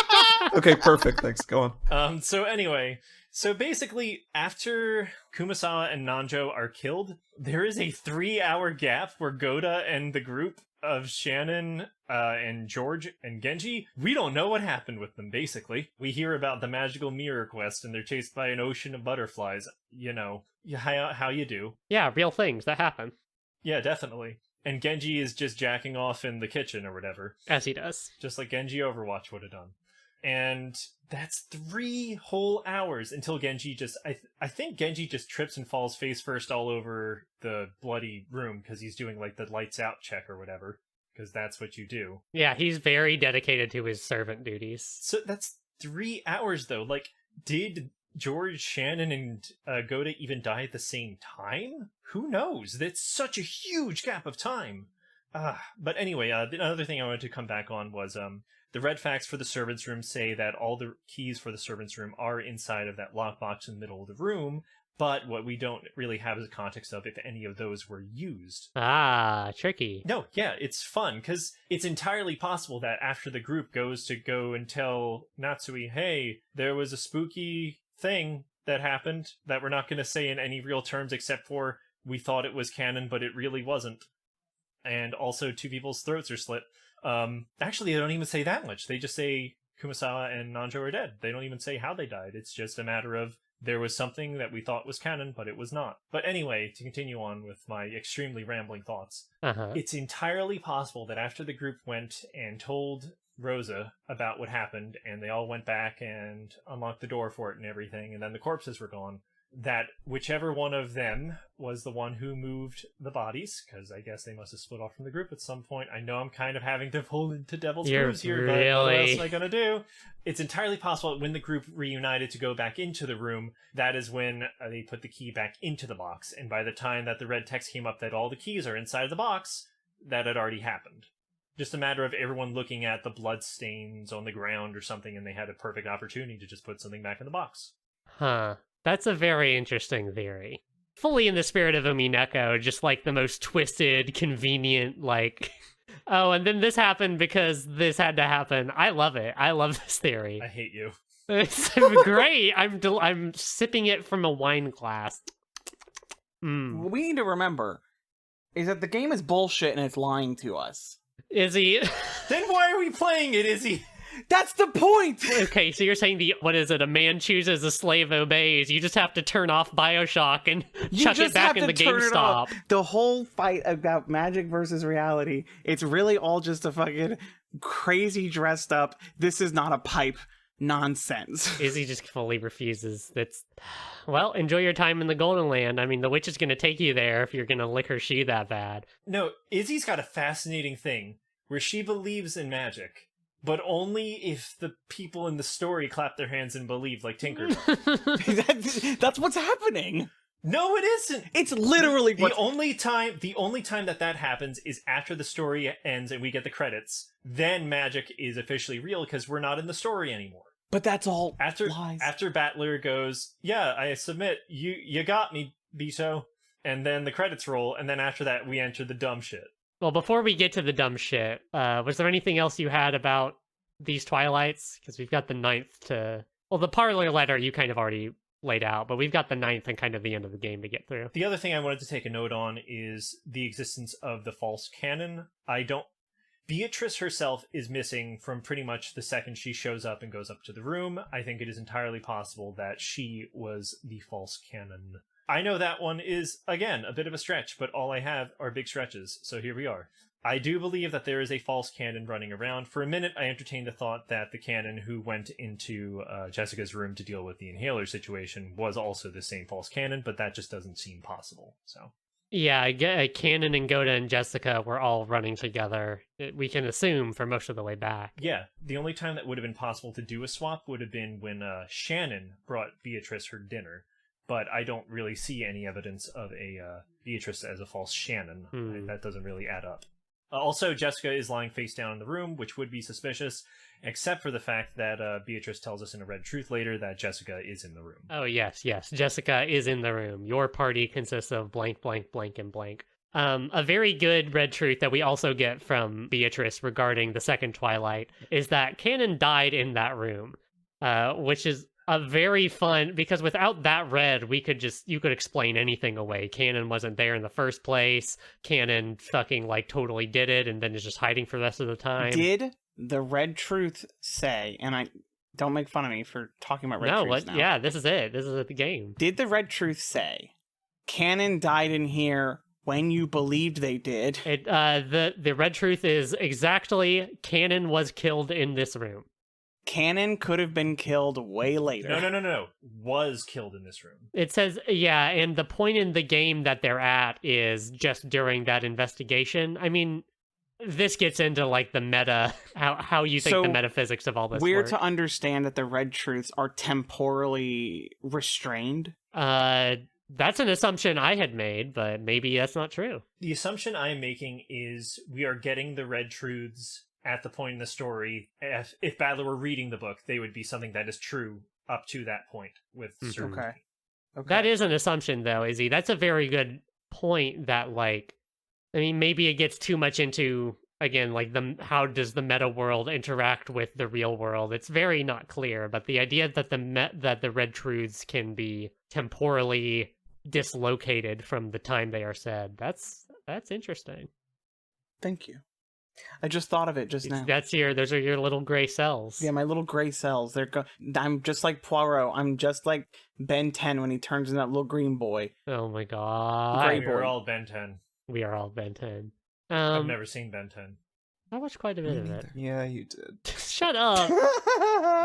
Okay, perfect. Thanks. Go on. So anyway, so basically, after Kumasawa and Nanjo are killed, there is a 3-hour gap where Gohda and the group of Shannon and George and Genji, we don't know what happened with them, basically. We hear about the magical mirror quest, and they're chased by an ocean of butterflies. You know, how you do. Yeah, real things that happen. Yeah, definitely. And Genji is just jacking off in the kitchen or whatever. As he does. Just like Genji Overwatch would have done. And that's 3 whole hours until Genji just... I think Genji just trips and falls face first all over the bloody room because he's doing, like, the lights out check or whatever. Because that's what you do. Yeah, he's very dedicated to his servant duties. So that's 3 hours, though. Like, did George, Shannon, and Gohda even die at the same time? Who knows? That's such a huge gap of time. But anyway, another thing I wanted to come back on was... the red facts for the servants' room say that all the keys for the servants' room are inside of that lockbox in the middle of the room, but what we don't really have is a context of if any of those were used. Ah, tricky. No, yeah, it's fun, because it's entirely possible that after the group goes to go and tell Natsui, hey, there was a spooky thing that happened that we're not going to say in any real terms except for we thought it was canon, but it really wasn't. And also 2 people's throats are slit. Actually, they don't even say that much. They just say Kumasawa and Nanjo are dead. They don't even say how they died. It's just a matter of there was something that we thought was canon, but it was not. But anyway, to continue on with my extremely rambling thoughts, it's entirely possible that after the group went and told Rosa about what happened, and they all went back and unlocked the door for it and everything, and then the corpses were gone, that whichever one of them was the one who moved the bodies, because I guess they must have split off from the group at some point. I know I'm kind of having to pull into devil's screws here, but what else am I going to do? It's entirely possible that when the group reunited to go back into the room, that is when they put the key back into the box, and by the time that the red text came up that all the keys are inside of the box, that had already happened. Just a matter of everyone looking at the blood stains on the ground or something, and they had a perfect opportunity to just put something back in the box. Huh. That's a very interesting theory. Fully in the spirit of Umineko, just like the most twisted, convenient, like, oh, and then this happened because this had to happen. I love it. I love this theory. I hate you. It's great. I'm sipping it from a wine glass. What we need to remember is that the game is bullshit and it's lying to us. Izzy. Then why are we playing it, Izzy? That's the point! Okay, so you're saying what is it? A man chooses, a slave obeys. You just have to turn off BioShock and chuck it back in the GameStop. The whole fight about magic versus reality, it's really all just a fucking crazy dressed up, this is not a pipe nonsense. Izzy just fully refuses. Well, enjoy your time in the Golden Land. I mean, the witch is going to take you there if you're going to lick her shoe that bad. No, Izzy's got a fascinating thing where she believes in magic, but only if the people in the story clap their hands and believe, like Tinkerbell. That's what's happening. No, it isn't. It's literally the only time that happens is after the story ends and we get the credits. Then magic is officially real because we're not in the story anymore. But that's all lies. After Battler goes, yeah, I submit. You got me, Beto. And then the credits roll, and then after that we enter the dumb shit. Well, before we get to the dumb shit, was there anything else you had about these Twilights? Because we've got the 9th to... Well, the parlor letter you kind of already laid out, but we've got the 9th and kind of the end of the game to get through. The other thing I wanted to take a note on is the existence of the false canon. Beatrice herself is missing from pretty much the second she shows up and goes up to the room. I think it is entirely possible that she was the false canon. I know that one is, again, a bit of a stretch, but all I have are big stretches, so here we are. I do believe that there is a false canon running around. For a minute, I entertained the thought that the canon who went into Jessica's room to deal with the inhaler situation was also the same false canon, but that just doesn't seem possible, so... Yeah, Kanon and Gohda and Jessica were all running together. We can assume for most of the way back. Yeah, the only time that would have been possible to do a swap would have been when Shannon brought Beatrice her dinner. But I don't really see any evidence of a Beatrice as a false Shannon. That doesn't really add up. Also, Jessica is lying face down in the room, which would be suspicious, except for the fact that Beatrice tells us in a Red Truth later that Jessica is in the room. Oh, yes. Jessica is in the room. Your party consists of blank, blank, blank, and blank. A very good Red Truth that we also get from Beatrice regarding the second Twilight is that Kanon died in that room, which is a very fun, because without that red, you could explain anything away. Kanon wasn't there in the first place. Kanon fucking totally did it and then is just hiding for the rest of the time. Did the Red Truth say, and I don't make fun of me for talking about Red Truths now. Yeah, this is it. This is the game. Did the Red Truth say Kanon died in here when you believed they did? The Red Truth is exactly Kanon was killed in this room. Kanon could have been killed way later. No. Was killed in this room. It says, yeah, and the point in the game that they're at is just during that investigation. I mean, this gets into the meta, how you think the metaphysics of all this we're work. To understand that the Red Truths are temporally restrained? That's an assumption I had made, but maybe that's not true. The assumption I'm making is we are getting the Red Truths at the point in the story. If Battler were reading the book, they would be something that is true up to that point with certainty. Okay. That is an assumption, though, Izzy. That's a very good point that, maybe it gets too much into, again, how does the meta world interact with the real world? It's very not clear, but the idea that the Red Truths can be temporally dislocated from the time they are said, that's interesting. Thank you. I just thought of it just now. Those are your little gray cells. Yeah, my little gray cells. I'm just like Poirot. I'm just like Ben 10 when he turns into that little green boy. Oh my god. We're all Ben 10. We are all Ben 10. I've never seen Ben 10. I watched quite a bit of it. Yeah, you did. Shut up.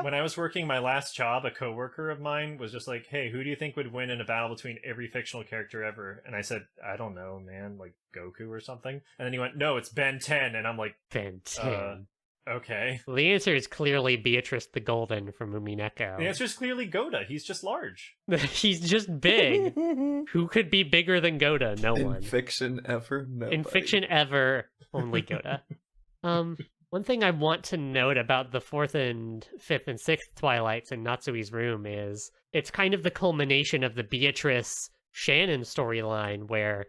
When I was working my last job, a coworker of mine was just like, hey, who do you think would win in a battle between every fictional character ever? And I said, I don't know, man, Goku or something. And then he went, no, it's Ben 10. And I'm like, Ben 10. Okay. Well, the answer is clearly Beatrice the Golden from Umineko. The answer is clearly Gohda. He's just large. He's just big. Who could be bigger than Gohda? No one. In fiction ever? Nobody. In fiction ever, only Gohda. One thing I want to note about the 4th and 5th and 6th Twilights in Natsui's room is it's kind of the culmination of the Beatrice Shannon storyline where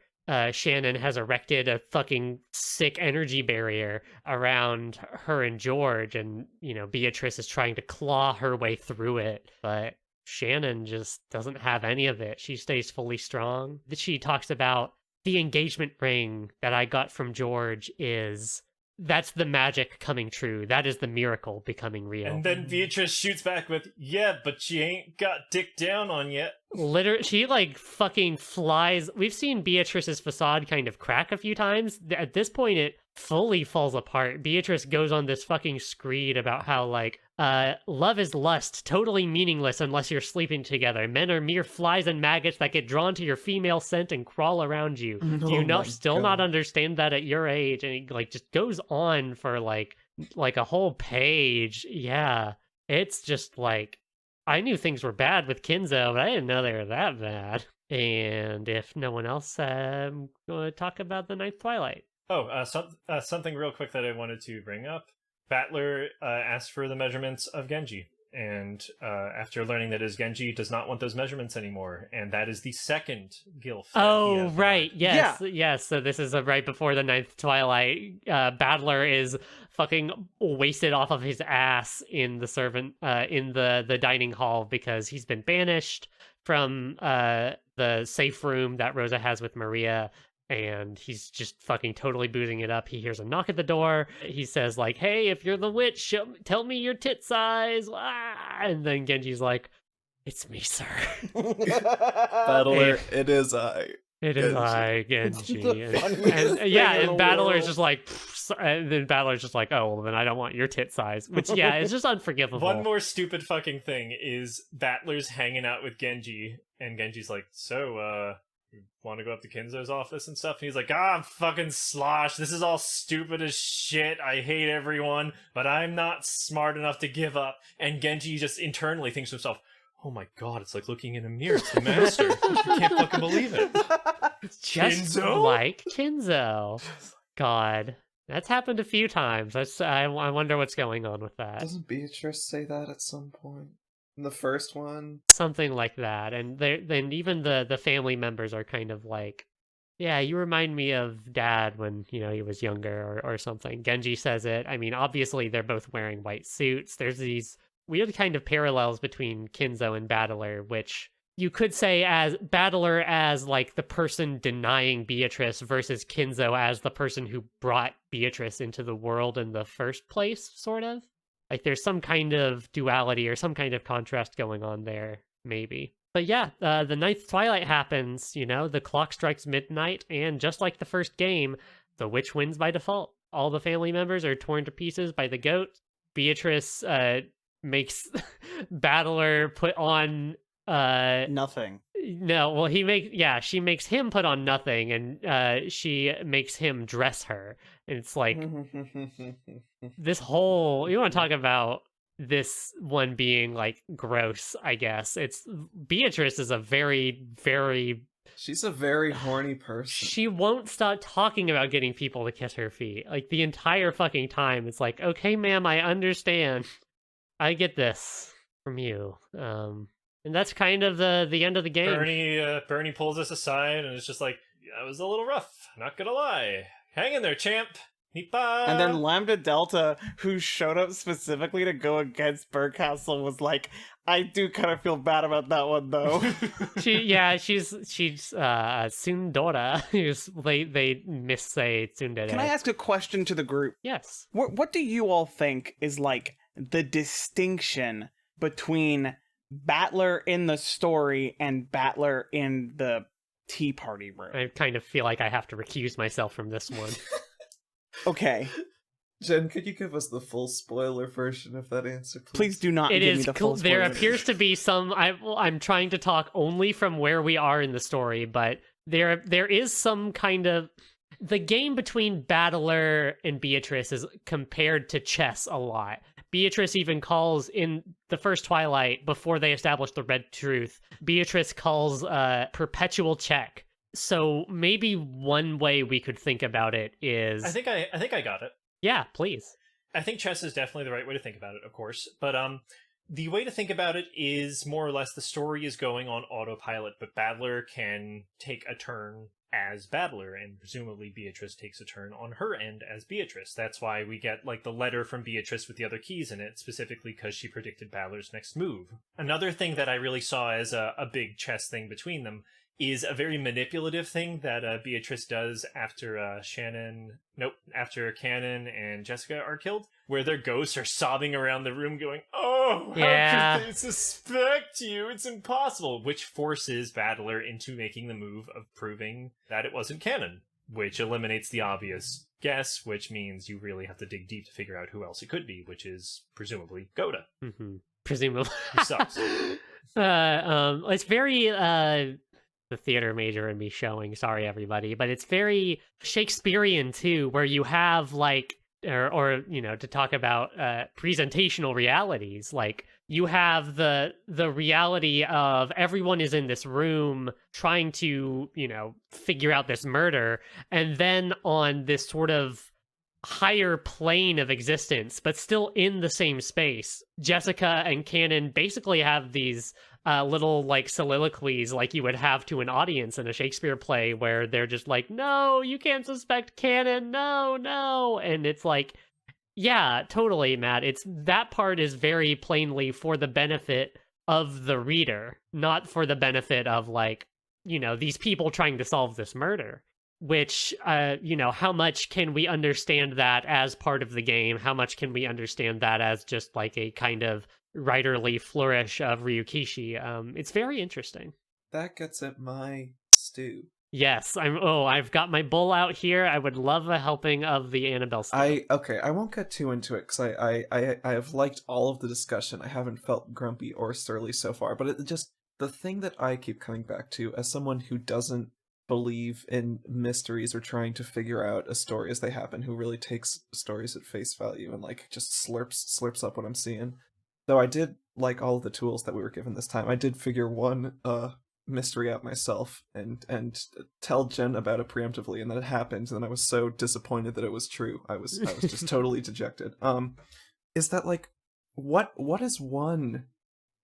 Shannon has erected a fucking sick energy barrier around her and George, and, you know, Beatrice is trying to claw her way through it, but Shannon just doesn't have any of it. She stays fully strong. She talks about the engagement ring that I got from George that's the magic coming true. That is the miracle becoming real. And then Beatrice shoots back with, yeah, but she ain't got dick down on yet. Literally, she like fucking flies. We've seen Beatrice's facade kind of crack a few times. At this point, it fully falls apart. Beatrice goes on this fucking screed about how like, love is lust, totally meaningless unless you're sleeping together. Men are mere flies and maggots that get drawn to your female scent and crawl around you. Do you not understand that at your age? And it like just goes on for like a whole page. Yeah, it's just like, I knew things were bad with Kinzo, but I didn't know they were that bad. And if no one else, I'm going to talk about the 9th Twilight. Oh, something real quick that I wanted to bring up. Battler asked for the measurements of Genji, and after learning that his Genji does not want those measurements anymore, and that is the second gilf. Oh, right. Yes. Yeah. Yes. So this is right before the 9th Twilight. Battler is fucking wasted off of his ass in the in the dining hall because he's been banished from the safe room that Rosa has with Maria. And he's just fucking totally boozing it up. He hears a knock at the door. He says, like, hey, if you're the witch, tell me your tit size. Ah! And then Genji's like, it's me, sir. Battler, it is I. It is I, Genji. And Battler's just like, and then Battler's just like, oh, well, then I don't want your tit size. Which, yeah, it's just unforgivable. One more stupid fucking thing is Battler's hanging out with Genji, and Genji's like, so, you want to go up to Kinzo's office and stuff? And he's like, I'm fucking slosh. This is all stupid as shit. I hate everyone, but I'm not smart enough to give up. And Genji just internally thinks to himself, oh my god, it's like looking in a mirror. It's the master. I can't fucking believe it. Just Kinzo? like Kinzo. God. That's happened a few times. I wonder what's going on with that. Doesn't Beatrice say that at some point? In the first one? Something like that. And then even the family members are kind of like, yeah, you remind me of Dad when, you know, he was younger or something. Genji says it. I mean, obviously they're both wearing white suits. There's these weird kind of parallels between Kinzo and Battler, which you could say as Battler as like the person denying Beatrice versus Kinzo as the person who brought Beatrice into the world in the first place, sort of. Like there's some kind of duality or some kind of contrast going on there, maybe. But yeah, the 9th Twilight happens, you know, the clock strikes midnight, and just like the first game, the witch wins by default. All the family members are torn to pieces by the goat. Beatrice makes Battler put on nothing. No, well, she makes him put on nothing, and she makes him dress her. And it's like, this whole, you want to talk about this one being like gross, I guess. Beatrice is a very, very... She's a very horny person. She won't stop talking about getting people to kiss her feet. Like the entire fucking time. It's like, okay, ma'am, I understand. I get this from you. And that's kind of the end of the game. Bernie pulls us aside and it's just like, that was a little rough, not gonna lie. Hang in there, champ. Nipa. And then Lambda Delta, who showed up specifically to go against Burkcastle, was like, I do kind of feel bad about that one, though. she's Tsundora. They missay Tsundere. Can I ask a question to the group? Yes. What do you all think is like the distinction between Battler in the story and Battler in the tea party room? I kind of feel like I have to recuse myself from this one. Okay. Jen, could you give us the full spoiler version of that answer, please? Please do not give me the full spoiler. There appears to be some... I'm trying to talk only from where we are in the story, but there is some kind of... The game between Battler and Beatrice is compared to chess a lot. Beatrice even calls, in the first Twilight, before they establish the Red Truth, Beatrice calls perpetual check. So maybe one way we could think about it is... I think I got it. Yeah, please. I think chess is definitely the right way to think about it, of course. But the way to think about it is more or less the story is going on autopilot, but Battler can take a turn as Battler, and presumably Beatrice takes a turn on her end as Beatrice. That's why we get like the letter from Beatrice with the other keys in it, specifically because she predicted Battler's next move. Another thing that I really saw as a big chess thing between them is a very manipulative thing that Beatrice does after after Kanon and Jessica are killed, where their ghosts are sobbing around the room going, "Oh, how could they suspect you? It's impossible," which forces Battler into making the move of proving that it wasn't Kanon, which eliminates the obvious guess, which means you really have to dig deep to figure out who else it could be, which is presumably Gohda. Mm-hmm. Presumably. Who sucks. It's very the theater major in me showing, sorry everybody, but it's very Shakespearean too, where you have like or you know, to talk about presentational realities, like you have the reality of everyone is in this room trying to, you know, figure out this murder, and then on this sort of higher plane of existence, but still in the same space, Jessica and Kanon basically have these little like soliloquies like you would have to an audience in a Shakespeare play, where they're just like, "No, you can't suspect Kanon, no," and it's like, yeah, totally, Matt. It's that part is very plainly for the benefit of the reader, not for the benefit of like, you know, these people trying to solve this murder. Which, you know, how much can we understand that as part of the game? How much can we understand that as just like a kind of writerly flourish of Ryukishi? It's very interesting. That gets at my stew. Yes, I've got my bowl out here. I would love a helping of the Annabelle stew. I won't get too into it because I have liked all of the discussion. I haven't felt grumpy or surly so far, but it just, the thing that I keep coming back to as someone who doesn't believe in mysteries or trying to figure out a story as they happen, who really takes stories at face value and like just slurps up what I'm seeing. Though I did like all of the tools that we were given this time. I did figure one mystery out myself and tell Jenn about it preemptively, and then it happened, and then I was so disappointed that it was true. I was just totally dejected. Is that like what is won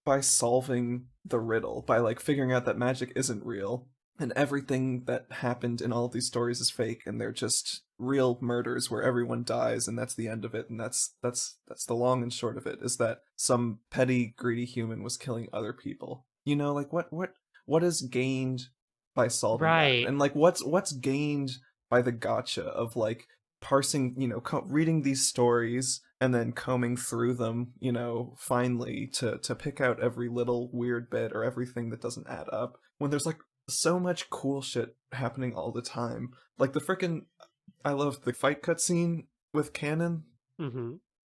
by solving the riddle, by like figuring out that magic isn't real? And everything that happened in all of these stories is fake, and they're just real murders where everyone dies, and that's the end of it. And that's the long and short of it, is that some petty, greedy human was killing other people. You know, like what is gained by solving that? And like what's gained by the gotcha of like parsing, you know, reading these stories and then combing through them, you know, finally to pick out every little weird bit or everything that doesn't add up, when there's like so much cool shit happening all the time. Like the frickin', I love the fight cutscene with Kanon,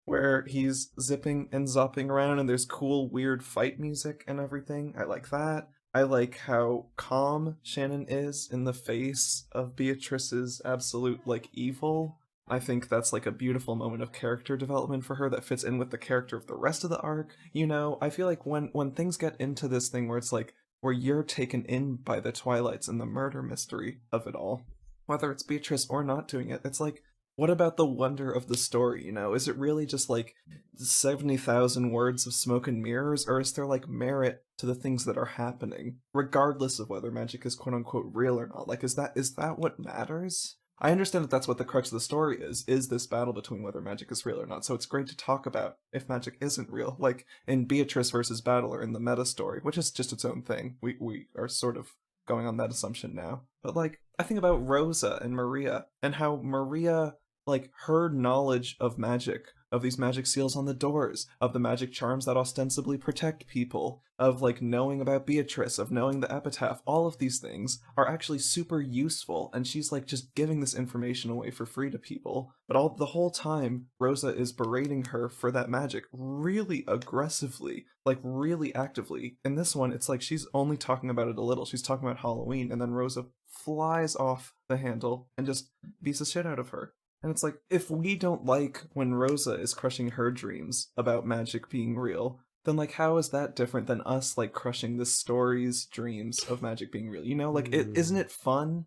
where he's zipping and zopping around and there's cool weird fight music and everything. I like that. I like how calm Shannon is in the face of Beatrice's absolute like evil. I think that's like a beautiful moment of character development for her that fits in with the character of the rest of the arc. You know, I feel like when things get into this thing where it's like, where you're taken in by the Twilights and the murder mystery of it all, whether it's Beatrice or not doing it, it's like, what about the wonder of the story, you know? Is it really just like 70,000 words of smoke and mirrors, or is there like merit to the things that are happening, regardless of whether magic is quote-unquote real or not? Like, is that what matters? I understand that that's what the crux of the story is this battle between whether magic is real or not, so it's great to talk about if magic isn't real, like in Beatrice versus Battler in the meta story, which is just its own thing. We are sort of going on that assumption now. But like, I think about Rosa and Maria, and how Maria, like, her knowledge of magic, of these magic seals on the doors, of the magic charms that ostensibly protect people, of like knowing about Beatrice, of knowing the epitaph, all of these things are actually super useful, and she's like just giving this information away for free to people. But the whole time, Rosa is berating her for that magic really aggressively, like really actively. In this one, it's like she's only talking about it a little. She's talking about Halloween, and then Rosa flies off the handle and just beats the shit out of her. And it's like, if we don't like when Rosa is crushing her dreams about magic being real, then like, how is that different than us like crushing the story's dreams of magic being real? You know, like, isn't it fun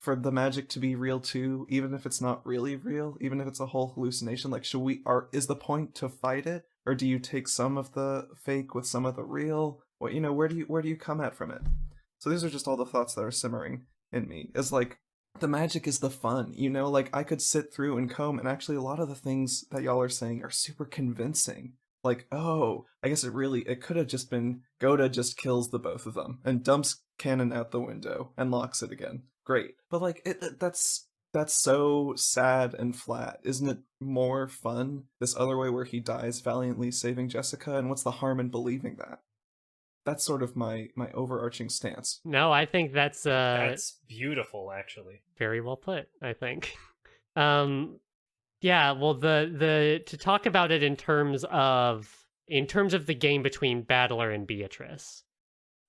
for the magic to be real too, even if it's not really real, even if it's a whole hallucination? Like, is the point to fight it, or do you take some of the fake with some of the real? What, where do you come at from it? So these are just all the thoughts that are simmering in me. Is like, the magic is the fun, like I could sit through and comb, and actually a lot of the things that y'all are saying are super convincing. Like, oh, I guess it could have just been Gohda just kills the both of them and dumps Kanon out the window and locks it again. Great. But like, that's so sad and flat. Isn't it more fun this other way where he dies valiantly saving Jessica? And what's the harm in believing that? That's sort of my overarching stance. No, I think that's beautiful, actually. Very well put, I think. Yeah, well, the to talk about it in terms of the game between Battler and Beatrice.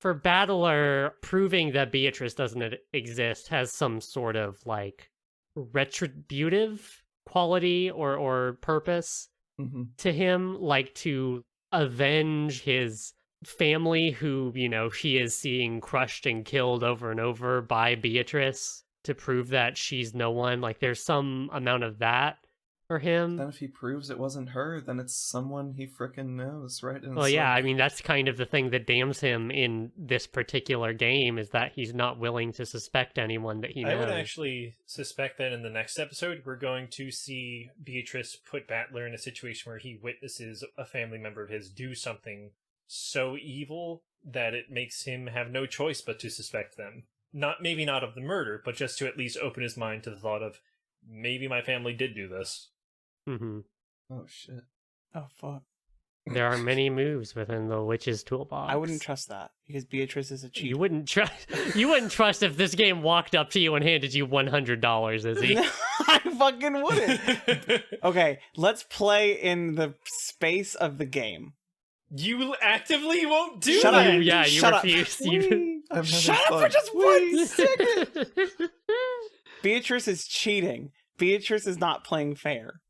For Battler, proving that Beatrice doesn't exist has some sort of like retributive quality or purpose to him, like to avenge his family who, he is seeing crushed and killed over and over by Beatrice, to prove that she's no one. Like, there's some amount of that for him. Then if he proves it wasn't her, then it's someone he frickin' knows, right? And well, yeah, I mean, that's kind of the thing that damns him in this particular game, is that he's not willing to suspect anyone that he knows. I would actually suspect that in the next episode, we're going to see Beatrice put Battler in a situation where he witnesses a family member of his do something so evil that it makes him have no choice but to suspect them. Maybe not of the murder, but just to at least open his mind to the thought of, maybe my family did do this. Mm-hmm. Oh, shit. Oh, fuck. There are many moves within the witch's toolbox. I wouldn't trust that, because Beatrice is a cheat. You wouldn't trust if this game walked up to you and handed you $100, Izzy. No, I fucking wouldn't. Okay, let's play in the space of the game. You actively won't do Shut that. up. Yeah, you Shut refuse. up. Shut up for just 1 second. You... Beatrice is cheating. Beatrice is not playing fair.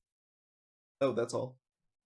Oh, that's all.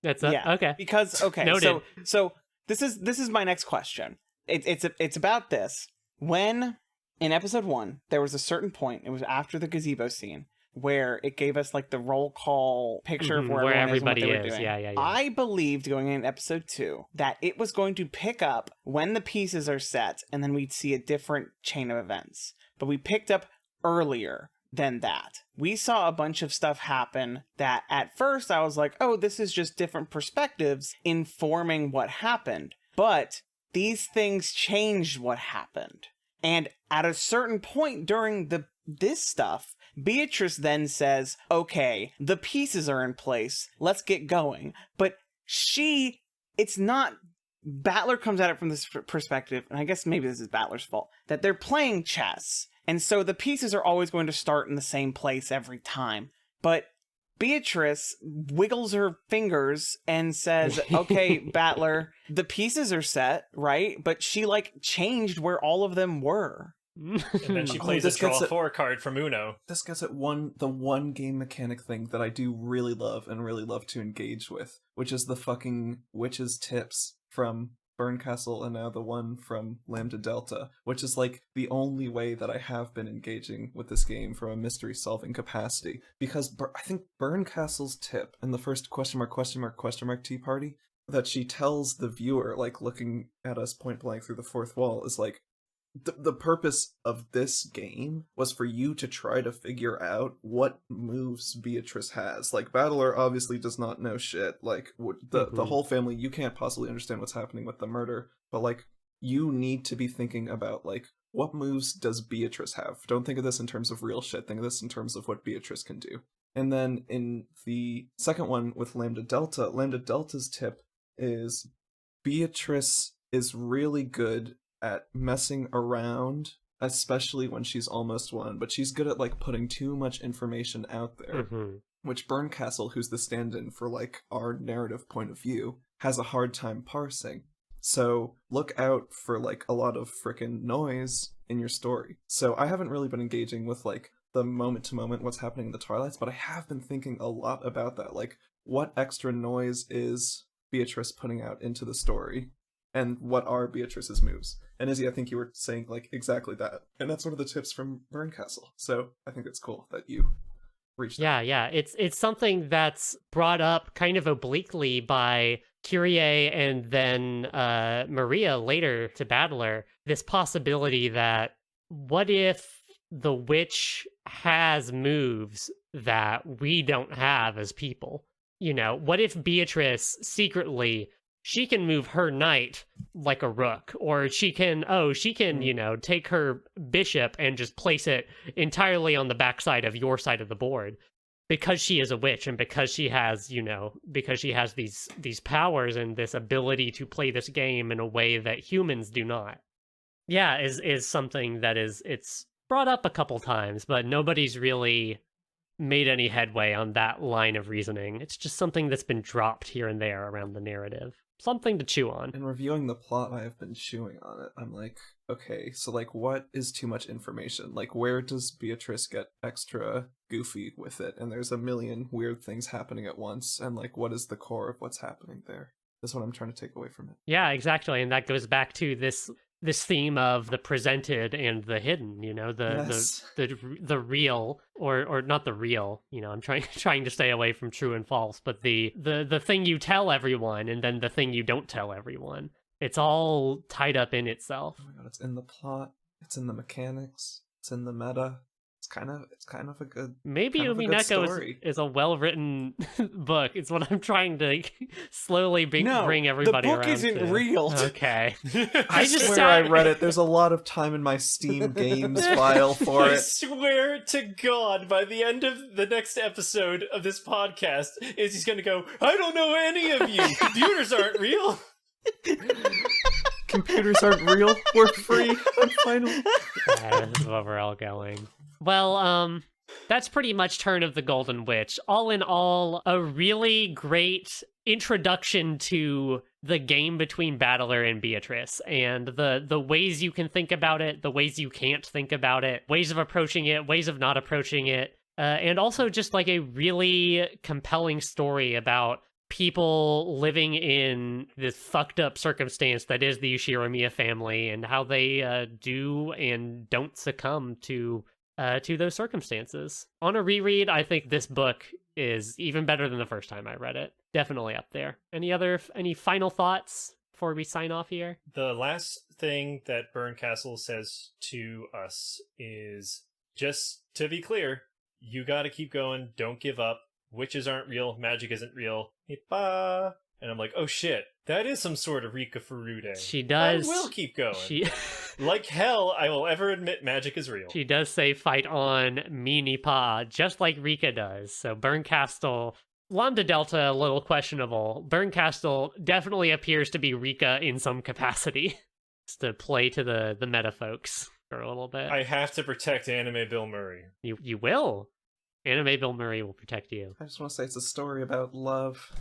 That's it? Yeah. Okay. Because Noted. so this is my next question. It's about this. When in episode 1 there was a certain point, it was after the gazebo scene, where it gave us like the roll call picture of where everybody is. And what they is. were doing. Yeah. I believed going in episode 2 that it was going to pick up when the pieces are set, and then we'd see a different chain of events. But we picked up earlier than that. We saw a bunch of stuff happen that at first I was like, oh, this is just different perspectives informing what happened. But these things changed what happened. And at a certain point during this stuff, Beatrice then says, okay, the pieces are in place, let's get going. But it's not, Battler comes at it from this perspective, and I guess maybe this is Battler's fault, that they're playing chess. And so the pieces are always going to start in the same place every time. But Beatrice wiggles her fingers and says, okay, Battler, the pieces are set, right? But she changed where all of them were. And then she plays a draw 4 card from Uno. This gets at the one game mechanic thing that I do really love and really love to engage with, which is the fucking witch's tips from Burncastle and now the one from Lambda Delta, which is like the only way that I have been engaging with this game from a mystery solving capacity, because I think Burncastle's tip in the first question mark tea party that she tells the viewer, like looking at us point blank through the fourth wall, is like, the purpose of this game was for you to try to figure out what moves Beatrice has. Like, Battler obviously does not know shit. Like, the whole family, you can't possibly understand what's happening with the murder. But, like, you need to be thinking about, like, what moves does Beatrice have? Don't think of this in terms of real shit. Think of this in terms of what Beatrice can do. And then in the second one with Lambda Delta's tip is Beatrice is really good at messing around, especially when she's almost won, but she's good at like putting too much information out there, which Burncastle, who's the stand-in for like our narrative point of view, has a hard time parsing. So look out for like a lot of frickin' noise in your story. So I haven't really been engaging with like the moment to moment what's happening in the Twilights, but I have been thinking a lot about that. Like, what extra noise is Beatrice putting out into the story? and what are Beatrice's moves. And Izzy, I think you were saying like exactly that, and that's one of the tips from Burncastle. So I think it's cool that you reached out. Yeah. It's something that's brought up kind of obliquely by Kyrie and then Maria later to Battler. This possibility that what if the witch has moves that we don't have as people? You know, what if Beatrice secretly, she can move her knight like a rook, or she can, you know, take her bishop and just place it entirely on the backside of your side of the board because she is a witch and because she has, you know, because she has these powers and this ability to play this game in a way that humans do not. Yeah, is something that it's brought up a couple times, but nobody's really made any headway on that line of reasoning. It's just something that's been dropped here and there around the narrative. Something to chew on. In reviewing the plot, I have been chewing on it. I'm like, okay, so like what is too much information? Like where does Beatrice get extra goofy with it? And there's a million weird things happening at once, and like what is the core of what's happening there? That's what I'm trying to take away from it. Yeah, exactly. And that goes back to this theme of the presented and the hidden, you know, the real or not the real, you know, I'm trying to stay away from true and false, but the thing you tell everyone and then the thing you don't tell everyone. It's all tied up in itself. Oh my god, it's in the plot, it's in the mechanics, it's in the meta. It's kind of a good. Maybe kind of Umineko is a well-written book. It's what I'm trying to slowly bring everybody around. The book isn't to. real. Okay. I swear I read it. There's a lot of time in my Steam games file for it. I swear to God, by the end of the next episode of this podcast, Izzy's gonna go, I don't know any of you. Computers aren't real. Computers aren't real. We're free. I'm final. This is where we're all going. Well, that's pretty much Turn of the Golden Witch. All in all, a really great introduction to the game between Battler and Beatrice, and the ways you can think about it, the ways you can't think about it, ways of approaching it, ways of not approaching it, and also just like a really compelling story about people living in this fucked up circumstance that is the Ushiromiya family and how they do and don't succumb to those circumstances. On a reread, I think this book is even better than the first time I read it. Definitely up there. Any final thoughts before we sign off here? The last thing that Burncastle says to us is, just to be clear, you gotta keep going, don't give up. Witches aren't real, magic isn't real. Hippa! And I'm like, oh shit, that is some sort of Rika Furude. She does. I will keep going. Like hell, I will ever admit magic is real. She does say fight on, me nipa, just like Rika does. So Burncastle, Lambda Delta, a little questionable. Burncastle definitely appears to be Rika in some capacity. Just to play to the meta folks for a little bit. I have to protect Anime Bill Murray. You will. Anime Bill Murray will protect you. I just want to say it's a story about love.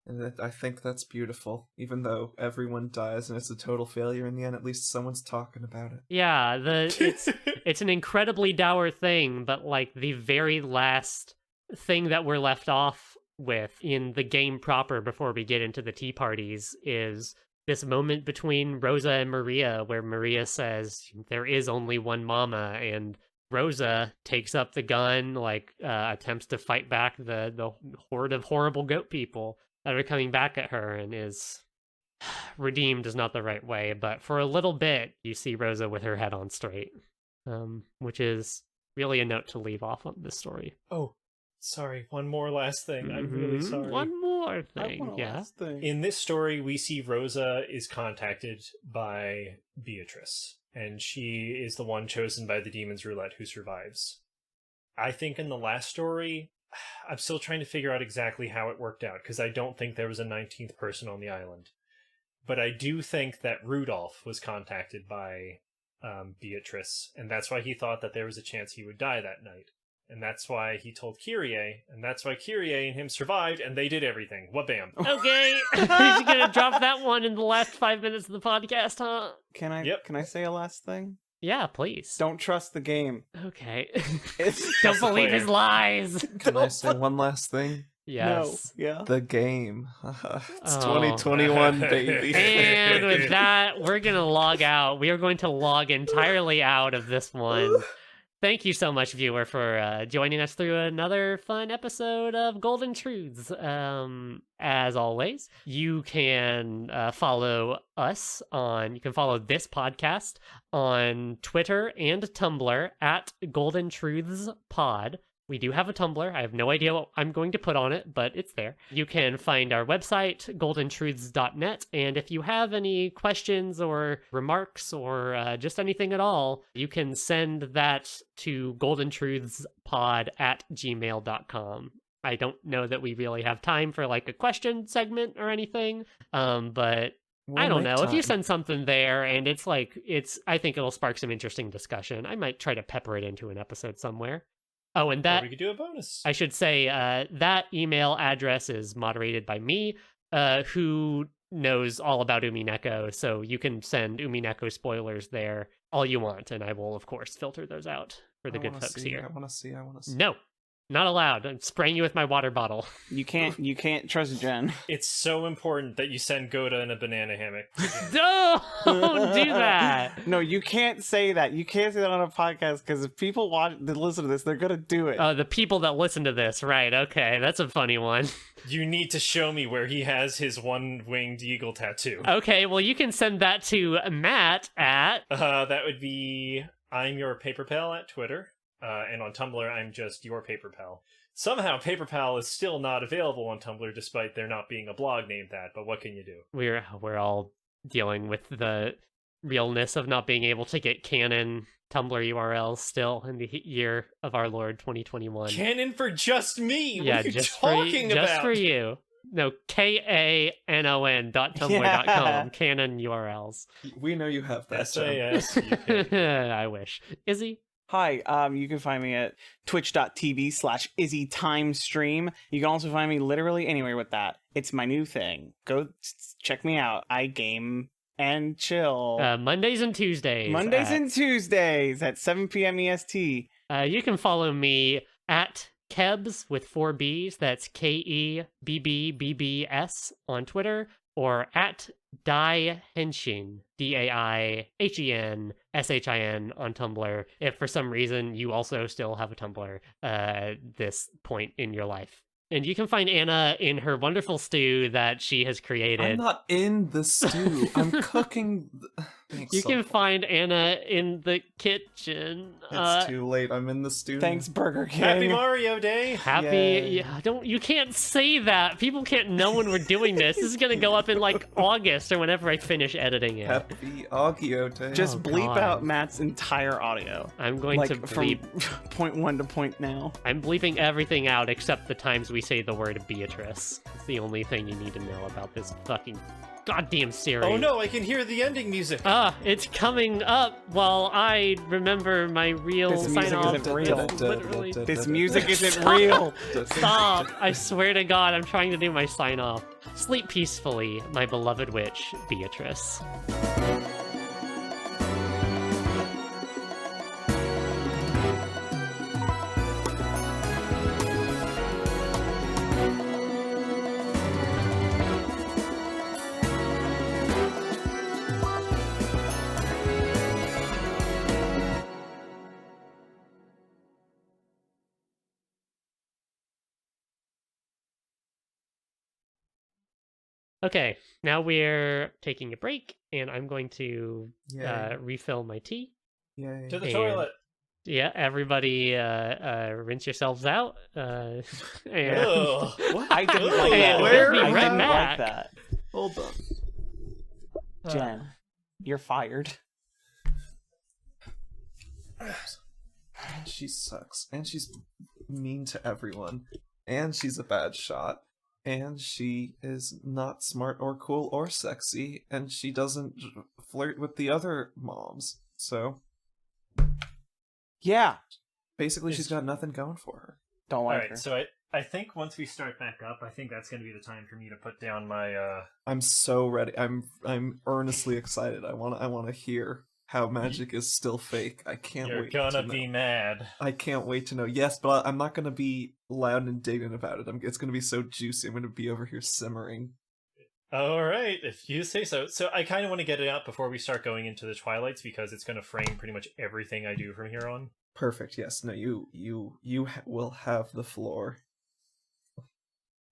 And I think that's beautiful. Even though everyone dies and it's a total failure in the end, at least someone's talking about it. Yeah, it's an incredibly dour thing, but like the very last thing that we're left off with in the game proper before we get into the tea parties is this moment between Rosa and Maria where Maria says there is only one mama, and Rosa takes up the gun, like attempts to fight back the horde of horrible goat people that are coming back at her, and is redeemed is not the right way, but for a little bit you see Rosa with her head on straight, which is really a note to leave off on this story. Oh, sorry, one more last thing. I'm really sorry. One more thing, yeah. In this story, we see Rosa is contacted by Beatrice, and she is the one chosen by the Demon's Roulette who survives. I think in the last story, I'm still trying to figure out exactly how it worked out, because I don't think there was a 19th person on the island. But I do think that Rudolph was contacted by Beatrice, and that's why he thought that there was a chance he would die that night. And that's why he told Kyrie, and that's why Kyrie and him survived, and they did everything. Wha-bam. Okay, he's gonna drop that one in the last 5 minutes of the podcast, huh? Can I say a last thing? Yeah, please. Don't trust the game. Okay. It's Don't believe his lies. Can I say one last thing? Yes. No. Yeah. The game. It's Oh. 2021, baby. And with that, we're going to log out. We are going to log entirely out of this one. Thank you so much, viewer, for joining us through another fun episode of Golden Truths. As always, you can follow us you can follow this podcast on Twitter and Tumblr at Golden Truths Pod. We do have a Tumblr. I have no idea what I'm going to put on it, but it's there. You can find our website, goldentruths.net, and if you have any questions or remarks or just anything at all, you can send that to goldentruthspod@gmail.com. I don't know that we really have time for like a question segment or anything, but I don't know. If you send something there and I think it'll spark some interesting discussion. I might try to pepper it into an episode somewhere. Oh, and that we could do a bonus. I should say that email address is moderated by me, who knows all about Umineko, so you can send Umineko spoilers there all you want, and I will, of course, filter those out for the good folks here. I want to see. No, not allowed. I'm spraying you with my water bottle. You can't trust Jenn. It's so important that you send Gohda in a banana hammock. Don't do that. No, you can't say that. You can't say that on a podcast because if people listen to this, they're gonna do it. The people that listen to this, right? Okay, that's a funny one. You need to show me where he has his one-winged eagle tattoo. Okay, well, you can send that to Matt at... That would be I'm Your Paper Pal at Twitter. And on Tumblr, I'm just Your Paper Pal. Somehow, Paper Pal is still not available on Tumblr, despite there not being a blog named that. But what can you do? We're all dealing with the realness of not being able to get Kanon Tumblr URLs still in the year of our Lord 2021. Kanon for just me. Yeah, what are you just talking about? Just for you. No, kanon.tumblr.com. Kanon URLs. We know you have that. SAS. I wish. Izzy. Hi, you can find me at twitch.tv/IzzyTimestream. You can also find me literally anywhere with that. It's my new thing. Go check me out. I game and chill. Mondays and Tuesdays. And Tuesdays at 7 p.m. EST. You can follow me at Kebs with 4 B's. That's KEBBBBS on Twitter, or at Daihenshin, DAIHENSHIN on Tumblr, if for some reason you also still have a Tumblr this point in your life. And you can find Anna in her wonderful stew that she has created. I'm not in the stew. I'm cooking. You can find Anna in the kitchen. It's too late. I'm in the stew. Thanks, Burger King. Happy Mario Day. Happy. Yeah, you can't say that. People can't know when we're doing this. This is going to go up in like August or whenever I finish editing it. Happy Augio Day. Just bleep God. out Matt's entire audio. I'm going to bleep. From point 1 to point now. I'm bleeping everything out except the times we say the word Beatrice. It's the only thing you need to know about this fucking goddamn series. Oh no, I can hear the ending music. It's coming up while I remember my real This music sign-off. isn't real. Literally. This music isn't real. Stop! I swear to God, I'm trying to do my sign-off. Sleep peacefully, my beloved witch, Beatrice. Okay, now we're taking a break, and I'm going to refill my tea. Yay. To the And- toilet. Yeah, everybody rinse yourselves out. And Ugh. What? I didn't Ugh. like that. We'll be I right didn't back. like that. Hold on. Jen, you're fired. She sucks. And she's mean to everyone. And she's a bad shot. And she is not smart or cool or sexy. And she doesn't flirt with the other moms. So, Yeah. basically, she's got nothing going for her. Don't like Alright, her. so I think once we start back up, I think that's going to be the time for me to put down my I'm so ready. I'm earnestly excited. I want to hear. how magic is still fake. I can't You're wait. gonna to be know. mad. I can't wait to know. Yes, but I'm not gonna be loud and indignant about it. It's gonna be so juicy. I'm gonna be over here simmering. All right, if you say so. So I kind of want to get it out before we start going into the Twilights because it's going to frame pretty much everything I do from here on. Perfect. Yes. No. You will have the floor.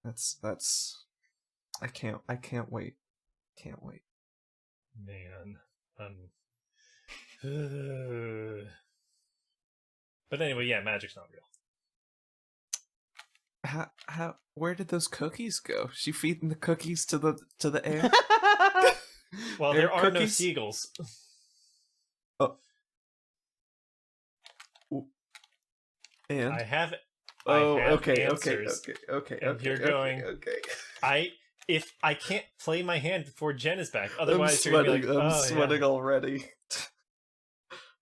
That's. I can't wait. Can't wait. Man. But anyway, yeah, magic's not real. How? Where did those cookies go? She feeding the cookies to the air. Well, Air there are no cookies? seagulls. Oh. And I have. oh, I have okay, answers. okay. And you're going- Okay. If I can't play my hand before Jenn is back, I'm otherwise you're gonna sweating. be like, I'm oh, sweating already.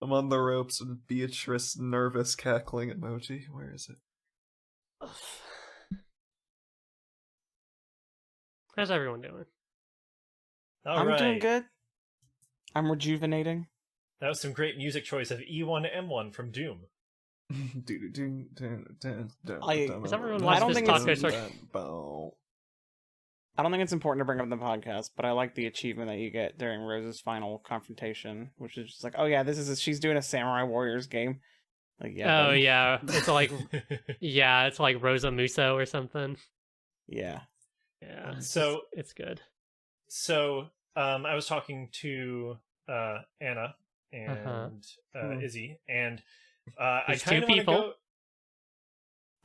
I'm on the ropes with Beatrice nervous cackling emoji. Where is it? How's everyone doing? Yeah. I'm All doing right. good. I'm rejuvenating. That was some great music choice of E1 M1 from Doom. Has everyone watched watched this this taco circuit? I don't think it's important to bring up in the podcast, but I like the achievement that you get during Rose's final confrontation, which is just like, oh yeah, she's doing a Samurai Warriors game. Like, yeah. Oh buddy. yeah, it's like it's like Rosa Muso or something. Yeah. Yeah. So- it's good. So, I was talking to Anna and Izzy, and I There's kind two of want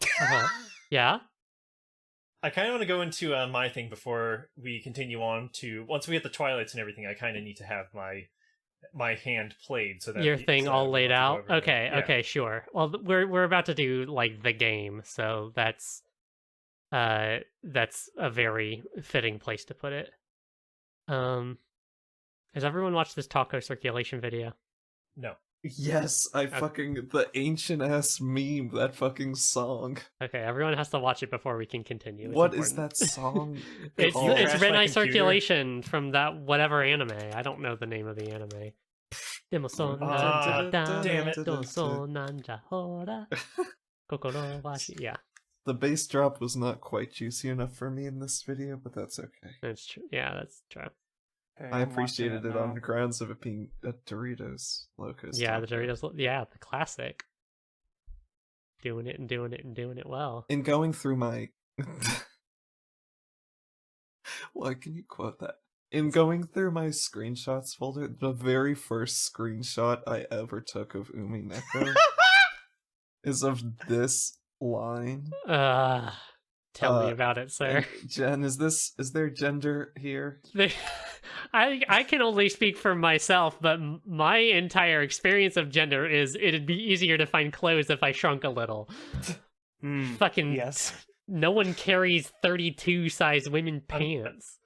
to people. go. Yeah. I kind of want to go into my thing before we continue on to once we hit the Twilights and everything. I kind of need to have my hand played so that Your thing so all we laid don't have out. to go over it. Okay. Yeah. Okay. Sure. Well, we're about to do like the game, so that's a very fitting place to put it. Has everyone watched this taco circulation video? No. Yes, the ancient ass meme, that fucking song. Okay, everyone has to watch it before we can continue. What is that song? It's called? it's Crash Red My Eye computer. Circulation from that whatever anime. I don't know the name of the anime. Damn it. Yeah, The bass drop was not quite juicy enough for me in this video, but that's okay. that's true. Yeah, that's true. Okay, I I'm watching appreciated it on now. the grounds of it being a Doritos Locos. Yeah, the taco. Doritos. Yeah, the classic. Doing it and doing it and doing it well. In going through my... Why can you quote that? In going through my screenshots folder, the very first screenshot I ever took of Umineko is of this line. Tell me about it, sir. And Jenn, is there gender here? I can only speak for myself, but my entire experience of gender is it'd be easier to find clothes if I shrunk a little. Fucking Yes. no one carries 32 size women pants.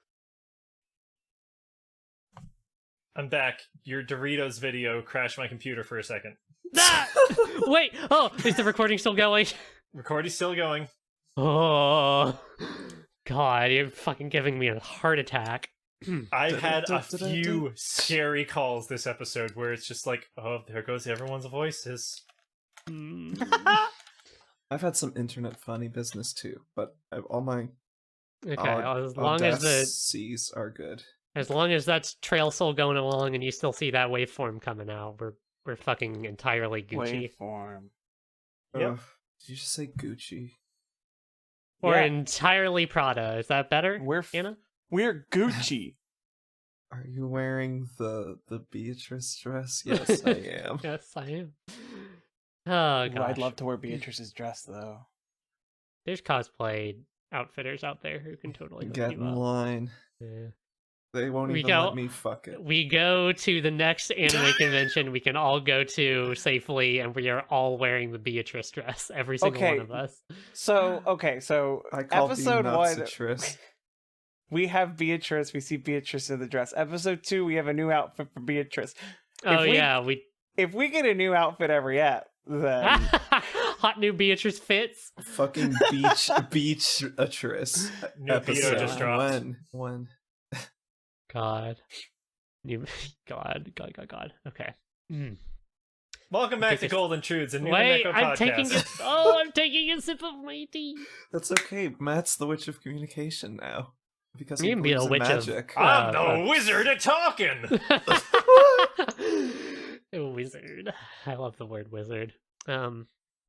I'm back. Your Doritos video crashed my computer for a second. Ah! Wait, oh, is the recording still going? Recording's still going. Oh, God, you're fucking giving me a heart attack. I've had a few scary calls this episode where it's just like, oh, there goes everyone's voices. I've had some internet funny business too, but all my Okay, as long as C's are good. as long as that's Trail Soul going along and you still see that waveform coming out, we're fucking entirely Gucci. Waveform. Yep. Ugh, did you just say Gucci? Or Yeah. entirely Prada. Is that better, We're Anna? we're Gucci. Are you wearing the Beatrice dress? Yes, I am. Yes, I am. Oh, Ooh, gosh. I'd love to wear Beatrice's dress though. There's cosplay outfitters out there who can totally hook Get you in up. line. Yeah. They won't We even go- let me fuck it. We go to the next anime convention we can all go to safely, and we are all wearing the Beatrice dress. Every single Okay. one of us. So I call episode one, Beatrice. we have Beatrice. We see Beatrice in the dress. Episode 2, we have a new outfit for Beatrice. Oh we- yeah, we If we get a new outfit every app, then hot new Beatrice fits. Fucking Beatrice. New Beto just dropped. When? God. You, God. Okay. Welcome back to Take a- Golden Truths, a new Wait, Umineko I'm podcast. taking it. Oh, I'm taking a sip of my tea. That's okay. Matt's the witch of communication now because he You can be believes a in witch of- magic. I'm the wizard of talking. A wizard. I love the word wizard.